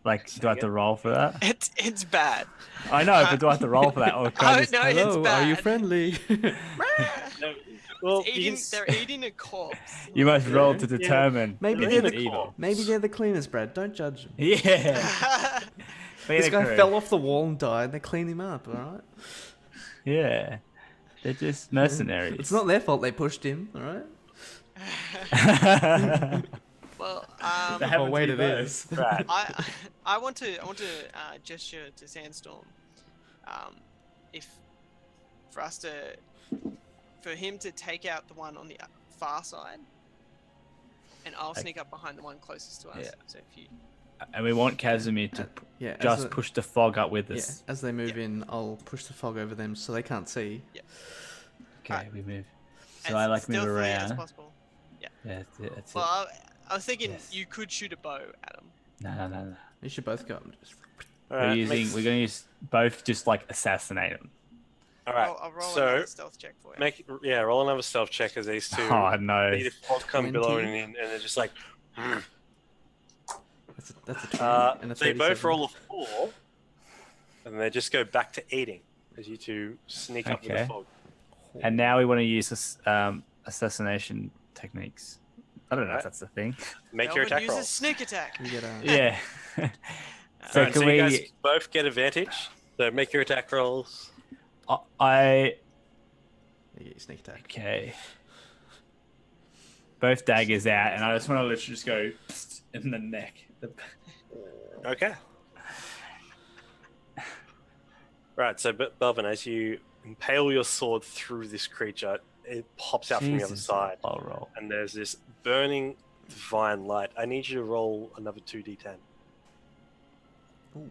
Like, do I have to roll for that? It's bad. I know, but do I have to roll for that? Or can I Oh just... no, it's Hello, bad. are you friendly? No, well, It's eating, they're eating a corpse. You must roll to determine. Maybe if they're it's the evil. Maybe they're the cleaners, Brad. Don't judge them. Yeah. Be This the guy crew. fell off the wall and died. They cleaned him up, alright? Yeah. They're just mercenaries. It's not their fault they pushed him, alright? Well, They happen Oh, to wait, be it both. is. right. I want to gesture to Sandstorm, if for him to take out the one on the far side, and I'll sneak up behind the one closest to us. Yeah. So if you, And we want Casimir to Yeah, as just the- push the fog up with Yeah, us. as they move in, I'll push the fog over them so they can't see. Okay, we move. as So I like move stealthily as around. possible. Yeah, that's it. That's it. Well, I was thinking Yes. you could shoot a bow at him. No. You should both go. Just... All We're right, using. We're going to use both. Just like assassinate them. all right. I'll roll so another stealth check for you. roll another stealth check as these two. Oh no! See the fog come 20. billowing in, and they're just like. That's a 20 and a They both 37. roll a 4, and they just go back to eating as you two sneak up with the Okay. fog. And now we want to use this, assassination techniques. I don't know if that's the thing. Make your Melvin attack uses roll. sneak attack. You get a... Yeah. so Alright, can so we? you guys both get advantage. So make your attack rolls. I You get your sneak attack. okay. Both daggers out, and I just want to literally just go in the neck. Okay. Right, so Belvin, as you impale your sword through this creature, it pops out from the other Jesus, side, I'll roll. and there's this burning divine light. I need you to roll another 2d10. Ooh.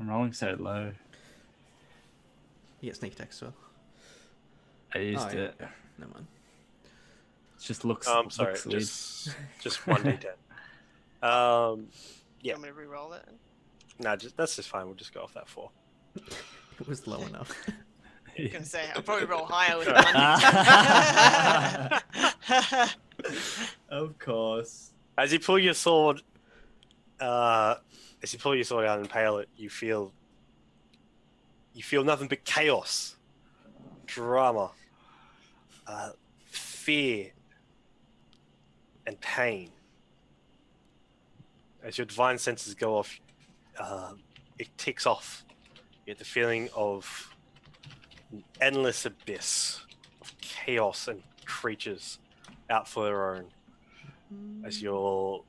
I'm rolling so low. You get sneak attack as well. I used yeah. it. Never mind. It just looks. Sorry, looks weird. just 1d10. You Yeah. want me to re-roll it? No, that's just fine. We'll just go off that 4. It was low enough. I was gonna say I'll probably roll higher with one. Of course. As you pull your sword, out and impale it, you feel nothing but chaos, drama, fear, and pain. As your divine senses go off, it ticks off. You get the feeling of an endless abyss of chaos and creatures out for their own. As your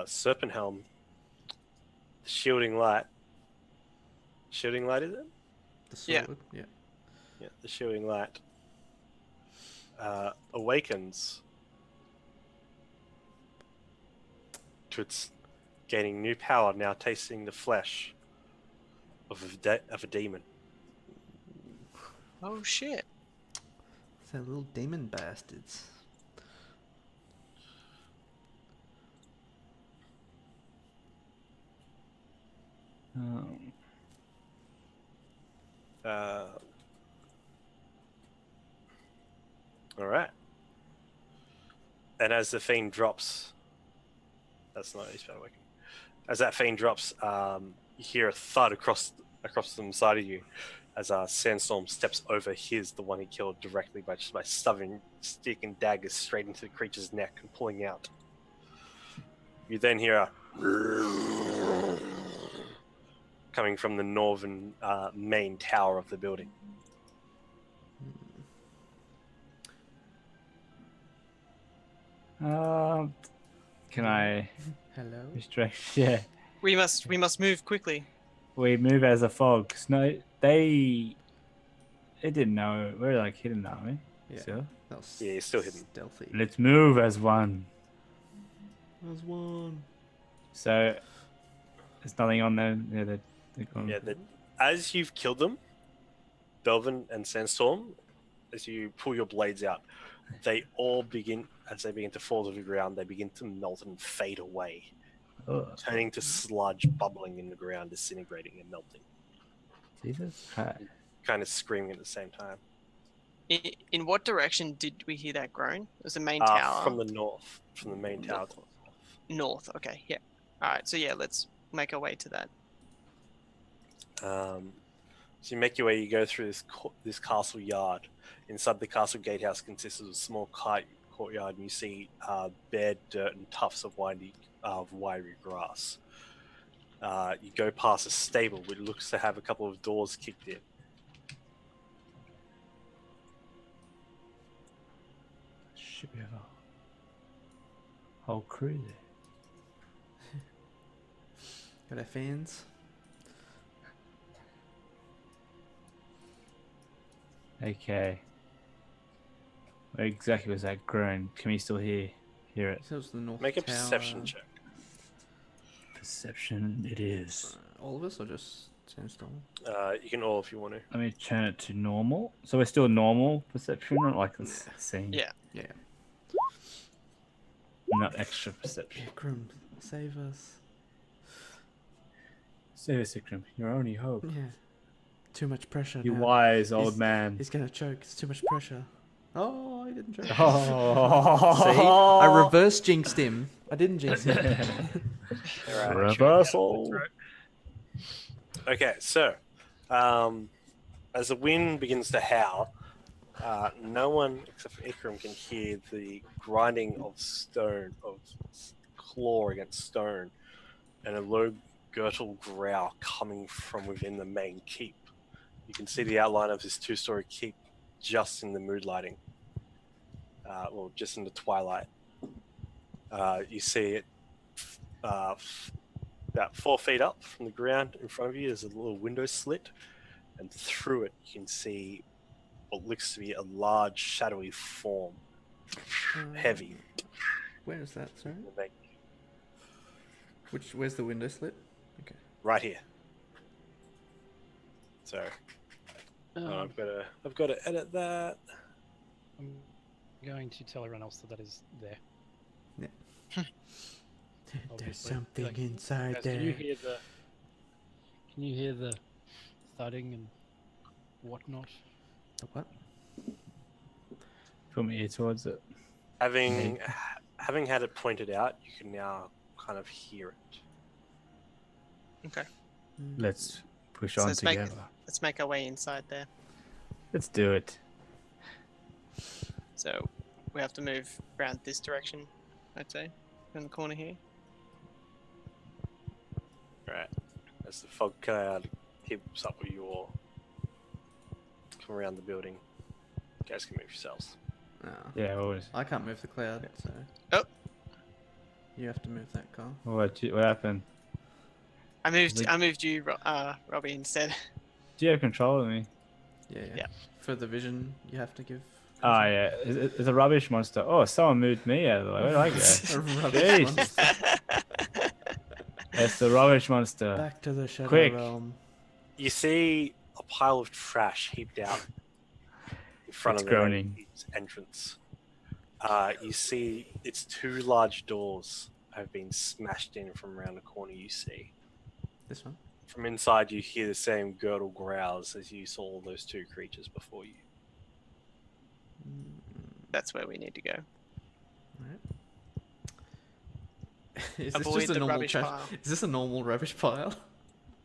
serpent helm, the shielding light is it? The Yeah. sword. Yeah. Yeah, the shielding light awakens to its gaining new power, now tasting the flesh of a demon. Oh shit! So little demon bastards. All right. And as the fiend drops, that's not his spell working. As that fiend drops, you hear a thud across the side of you, as Sandstorm steps over the one he killed directly by shoving stick and daggers straight into the creature's neck and pulling out. You then hear a coming from the northern main tower of the building. Can I Hello. restrict? Yeah. We must move quickly. We move as a fog. No, they didn't know. We're like hidden, aren't we? Yeah. So That was Yeah, you're still hidden. Stealthy. let's move as one. There's one. So there's nothing on them. Yeah, they're gone. Yeah, as you've killed them, Belvin and Sandstorm, as you pull your blades out, they all begin to fall to the ground, they begin to melt and fade away, turning to sludge bubbling in the ground, disintegrating and melting. Jesus Christ. Kind of screaming at the same time. In what direction did we hear that groan? It was the main tower. From the north, from the main tower. North. Okay. Yeah. All right. So yeah, let's make our way to that. So you make your way. You go through this castle yard. Inside the castle gatehouse consists of a small courtyard, and you see bare dirt and tufts of wiry grass. You go past a stable, which looks to have a couple of doors kicked in. Should be a whole crew there. Got our fans. Okay. Where exactly was that groan? Can we still hear it? So it's the north Make a tower. perception check. Perception it is. All of us or just Sandstorm? You can all if you want to. Let me turn it to normal. So we're still normal perception, not like this scene. Yeah. Yeah. Not extra perception. Ikram, save us. Save us, Ikram. Your only hope. Yeah. Too much pressure. You now. wise old man. He's gonna choke. It's too much pressure. Oh, I didn't choke. Oh. See, I reverse jinxed him. I didn't jinx him. Reversal. Okay, so as the wind begins to howl, no one except for Ikram can hear the grinding of stone, of claw against stone, and a low gurgle growl coming from within the main keep. You can see the outline of this two-story keep just in the mood lighting, well, just in the twilight. You see it about 4 feet up from the ground in front of you. There's a little window slit, and through it you can see what looks to be a large shadowy form, heavy. Where is that, sorry? Like, Where's the window slit? Okay. right here. So Um, I've got to edit that. I'm going to tell everyone else that is there. Yeah. There's Obviously. something Like, inside guys, there. Can you hear the thudding and whatnot? The what? Put my ear towards it. Having had it pointed out, you can now kind of hear it. Okay. Let's push So on let's make- together. Let's make our way inside there. Let's do it. So we have to move around this direction, I'd say, in the corner here. Right. As the fog cloud keeps up with you all, come around the building. You guys can move yourselves. Oh. Yeah, always. I can't move the cloud, so. Oh. You have to move that, Carl. What happened? I moved you, Robbie, instead. Do you have control of me? Yeah. For the vision, you have to give. Oh, yeah. It's a rubbish monster. Oh, someone moved me out of the way. Where did I go? A rubbish Jeez. monster. It's the rubbish monster. Back to the shadow Quick. realm. You see a pile of trash heaped out in front It's of the main groaning. entrance. You see its two large doors have been smashed in from around the corner you see. This one. From inside, you hear the same gurgle growls as you saw those two creatures before you. That's where we need to go. Alright. Is this Avoid just a the normal rubbish trash? pile. Is this a normal rubbish pile?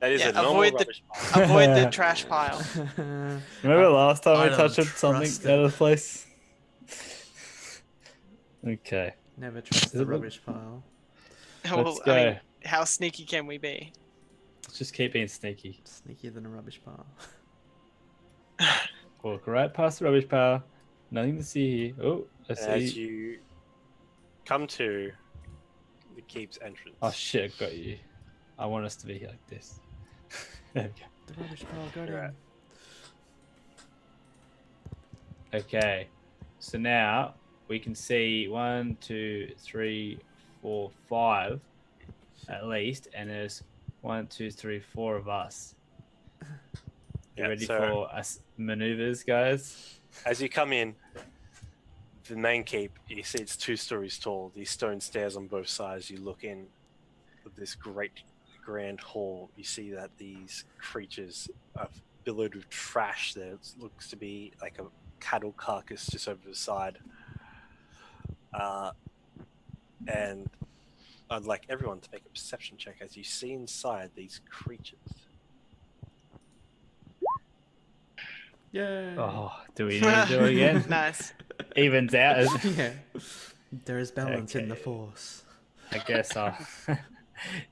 That is Yeah, a normal avoid the- rubbish pile. Avoid the trash pile. Remember last time I we don't touched trust something it. out of the place? Okay. Never trust Does the it look- rubbish pile. Well, go. I mean, how sneaky can we be? Let's just keep being sneaky. Sneakier than a rubbish pile. Walk right past the rubbish pile. Nothing to see here. Oh, I As see. you come to the keep's entrance, Oh shit, I got you. I want us to be like this. There we go. The rubbish pile got Right. him. Okay. So now we can see 1, 2, 3, 4, 5 at least, and there's 1, 2, 3, 4 of us. You Yeah, ready so- for us maneuvers, guys? as you come in, the main keep, you see it's 2 stories tall. These stone stairs on both sides. You look in of this great grand hall. You see that these creatures are billowed with trash. There looks to be like a cattle carcass just over the side. And I'd like everyone to make a perception check as you see inside these creatures. Yay! Oh, do we need to do it again? Nice. Evens out. isn't it? Yeah. There is balance in the Okay. force. I guess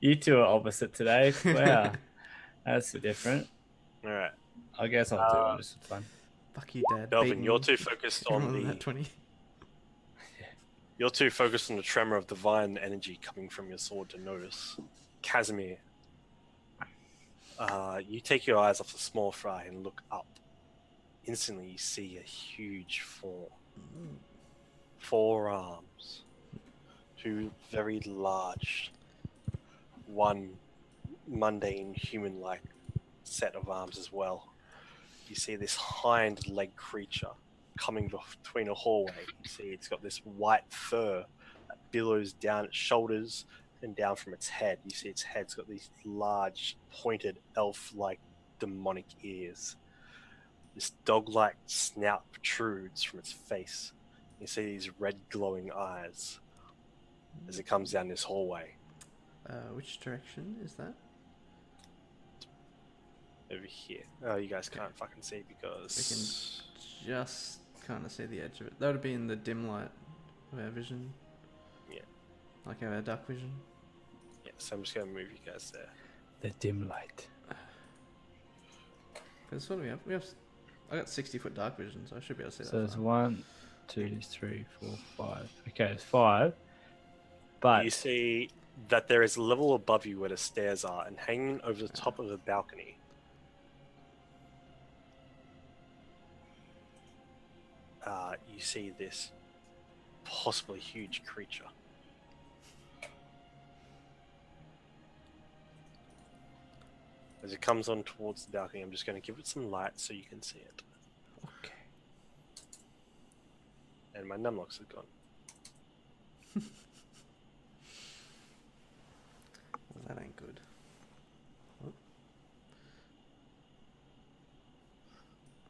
you two are opposite today. Wow. That's different. All right, I guess I'll do it just for fun. Fuck you, Dad. Delvin, Beating you're me. too focused Roll on that the 20. You're too focused on the tremor of divine energy coming from your sword to notice. Casimir, you take your eyes off the small fry and look up. Instantly, you see a huge form. 4 arms. 2 very large. 1 mundane human-like set of arms as well. You see this hind leg creature coming between a hallway. You see it's got this white fur that billows down its shoulders and down from its head. You see its head's got these large, pointed, elf-like demonic ears. This dog-like snout protrudes from its face. You see these red glowing eyes as it comes down this hallway. Which direction is that? Over here. Oh, you guys can't fucking see because... Just kind of see the edge of it. That would be in the dim light of our vision. Yeah. Like our dark vision. Yeah, so I'm just going to move you guys there. The dim light. Because what do we have? I got 60-foot dark vision, so I should be able to see So that. there's far. 1, 2, 3, 4, 5. Okay, it's 5. But You see that there is a level above you where the stairs are, and hanging over the top of the balcony you see this possibly huge creature. As it comes on towards the balcony, I'm just going to give it some light so you can see it. Okay. And my numlocks are gone. Well, that ain't good. Oh.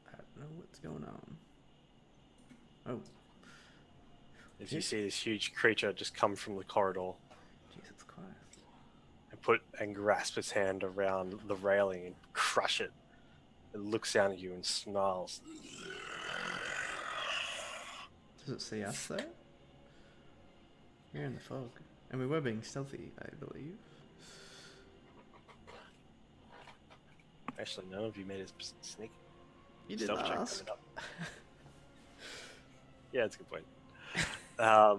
I don't know what's going on. Oh, As you see this huge creature just come from the corridor Jesus Christ. and grasp its hand around the railing and crush it. It looks down at you and snarls. Does it see us though? We're in the fog. And we were being stealthy, I believe. Actually, none of you made a sneak You did stealth check ask. coming up. Yeah, that's a good point.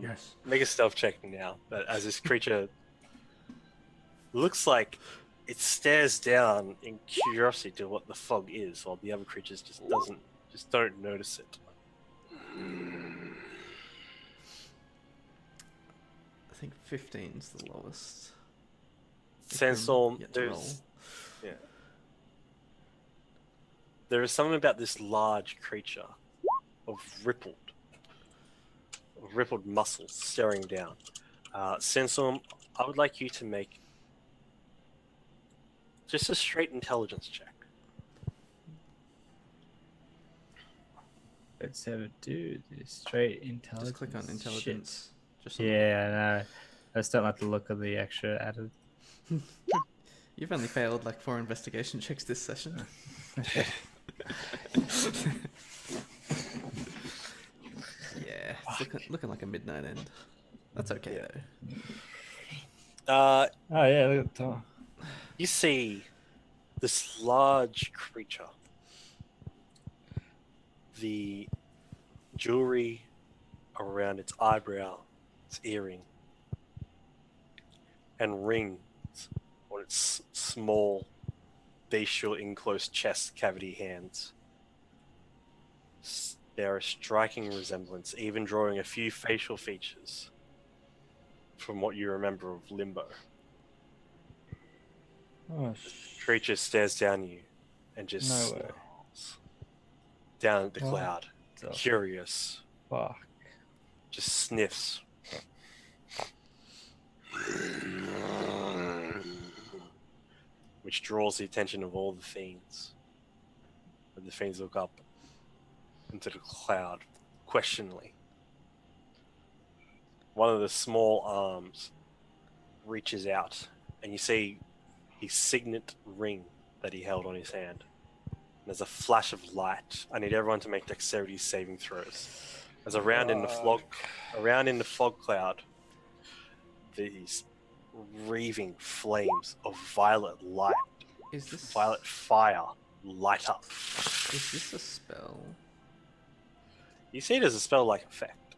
Yes. Make a stealth check now. But as this creature looks like it stares down in curiosity to what the fog is, while the other creatures just don't notice it. I think 15's the lowest. Sandstorm, Yet to roll. There is something about this large creature of rippled muscles staring down. Sandstorm, I would like you to make just a straight intelligence check. Let's have it do this straight intelligence. Just click on intelligence. Just on Yeah, I know. I just don't like the look of the extra added. You've only failed like 4 investigation checks this session. Yeah, it's looking like a midnight end. That's okay though. Uh, Oh yeah, look at the time. you see this large creature. The jewelry around its eyebrow, its earring, and rings on its small, bestial enclosed chest cavity hands. They're a striking resemblance, even drawing a few facial features from what you remember of Limbo. Oh, Creature stares down at you and just No way. snarls down at the What cloud, the curious, fuck. just sniffs. Which draws the attention of all the fiends. And the fiends look up into the cloud questioningly. One of the small arms reaches out, and you see his signet ring that he held on his hand. And there's a flash of light. I need everyone to make dexterity saving throws. As around in the fog cloud, these wreathing flames of violet light, Is this violet fire light up. Is this a spell? You see it as a spell-like effect.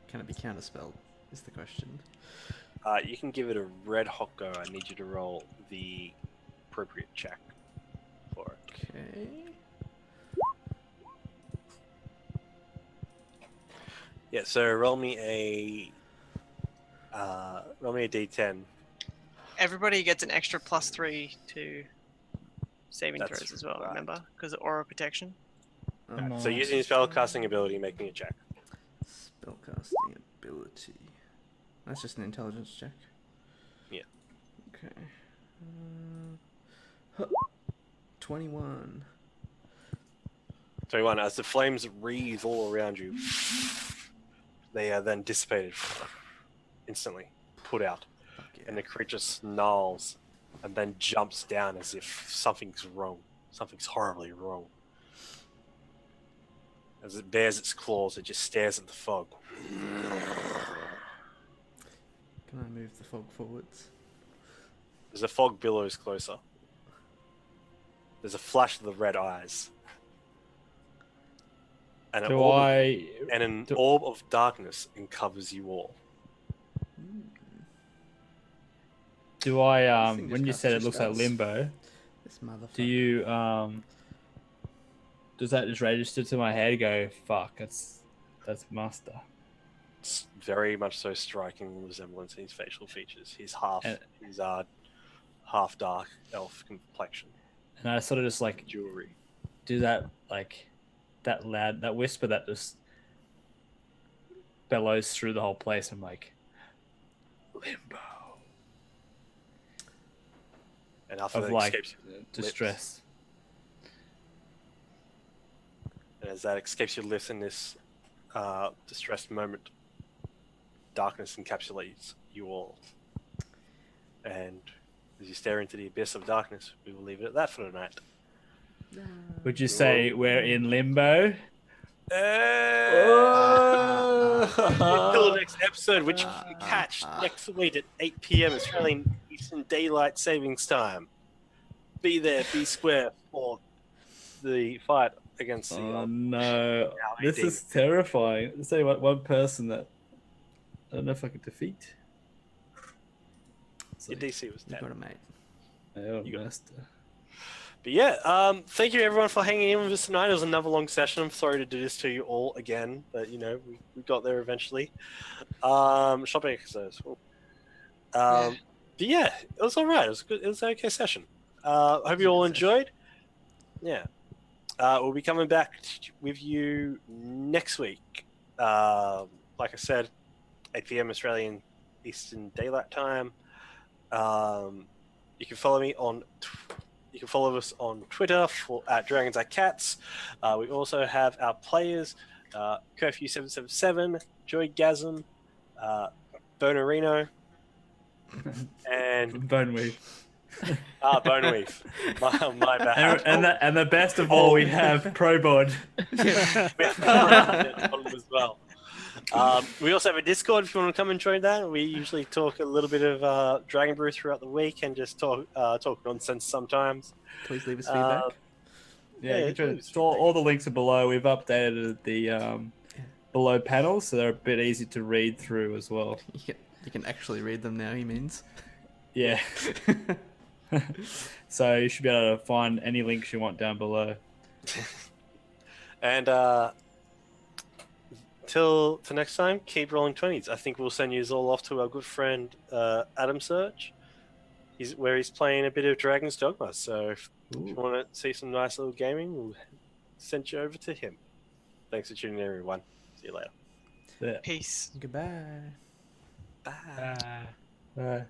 Can it be counterspelled? Is the question. You can give it a red hot go. I need you to roll the appropriate check for it. Okay. Yeah, so roll me a d10. Everybody gets an extra +3 to saving That's throws as well, right. remember? Because of aura protection. Oh, So using your spellcasting ability, make me a check. spellcasting ability. That's just an intelligence check. Yeah. Okay. 21. 21. As the flames wreathe all around you, they are then dissipated instantly, put out, Fuck yeah. and the creature snarls and then jumps down as if something's wrong. Something's horribly wrong. As it bares its claws, it just stares at the fog. Can I move the fog forwards? As the fog billows closer, there's a flash of the red eyes. And an orb of darkness encovers you all. Do I thing when just you casts said it two looks like spells. limbo, This motherfucker. do you does that just register to my head? Go fuck, that's master. It's very much so striking resemblance in his facial features. He's half, And- he's half dark elf complexion And I sort of just like jewelry. do that like that loud that whisper that just bellows through the whole place. I'm like, limbo And after of that like escapes your lips, distress. and as that escapes your lips in this distressed moment, darkness encapsulates you all. And as you stare into the abyss of darkness, we will leave it at that for tonight. Would you say we're in limbo? Until the next episode, which you can catch next week at 8 p.m. Australian Eastern Daylight Savings Time. Be there, be square for the fight against the. Oh no, this demon. is terrifying. There's only one person that I don't know if I could defeat. It's Your like, DC was You 10. got it, mate. oh, You got- master. But yeah, thank you everyone for hanging in with us tonight. It was another long session. I'm sorry to do this to you all again, but you know we got there eventually. Shopping exercise. But yeah, it was all right. It was good. It was an okay session. Hope you all enjoyed. Yeah, we'll be coming back with you next week. Like I said, 8 p.m. Australian Eastern Daylight Time. You can follow me on. You can follow us on Twitter at Dragons Eye Cats. We also have our players, Curfew777, Joygasm, Bonerino, and Boneweave. Boneweave. My bad. And the best of all, we have Proboard. We have as well. We also have a Discord if you want to come and join that. We usually talk a little bit of Dragon Brew throughout the week and just talk nonsense sometimes. Please leave us feedback. Yeah, you can join please. us. All the links are below. We've updated the below panels, so they're a bit easy to read through as well. You can actually read them now, he means. Yeah. So you should be able to find any links you want down below. And till next time, keep rolling 20s. I think we'll send you all off to our good friend Adam Search. He's playing a bit of Dragon's Dogma. So if you want to see some nice little gaming, we'll send you over to him. Thanks for tuning in, everyone. See you later. Yeah. Peace. Goodbye. Bye. Bye.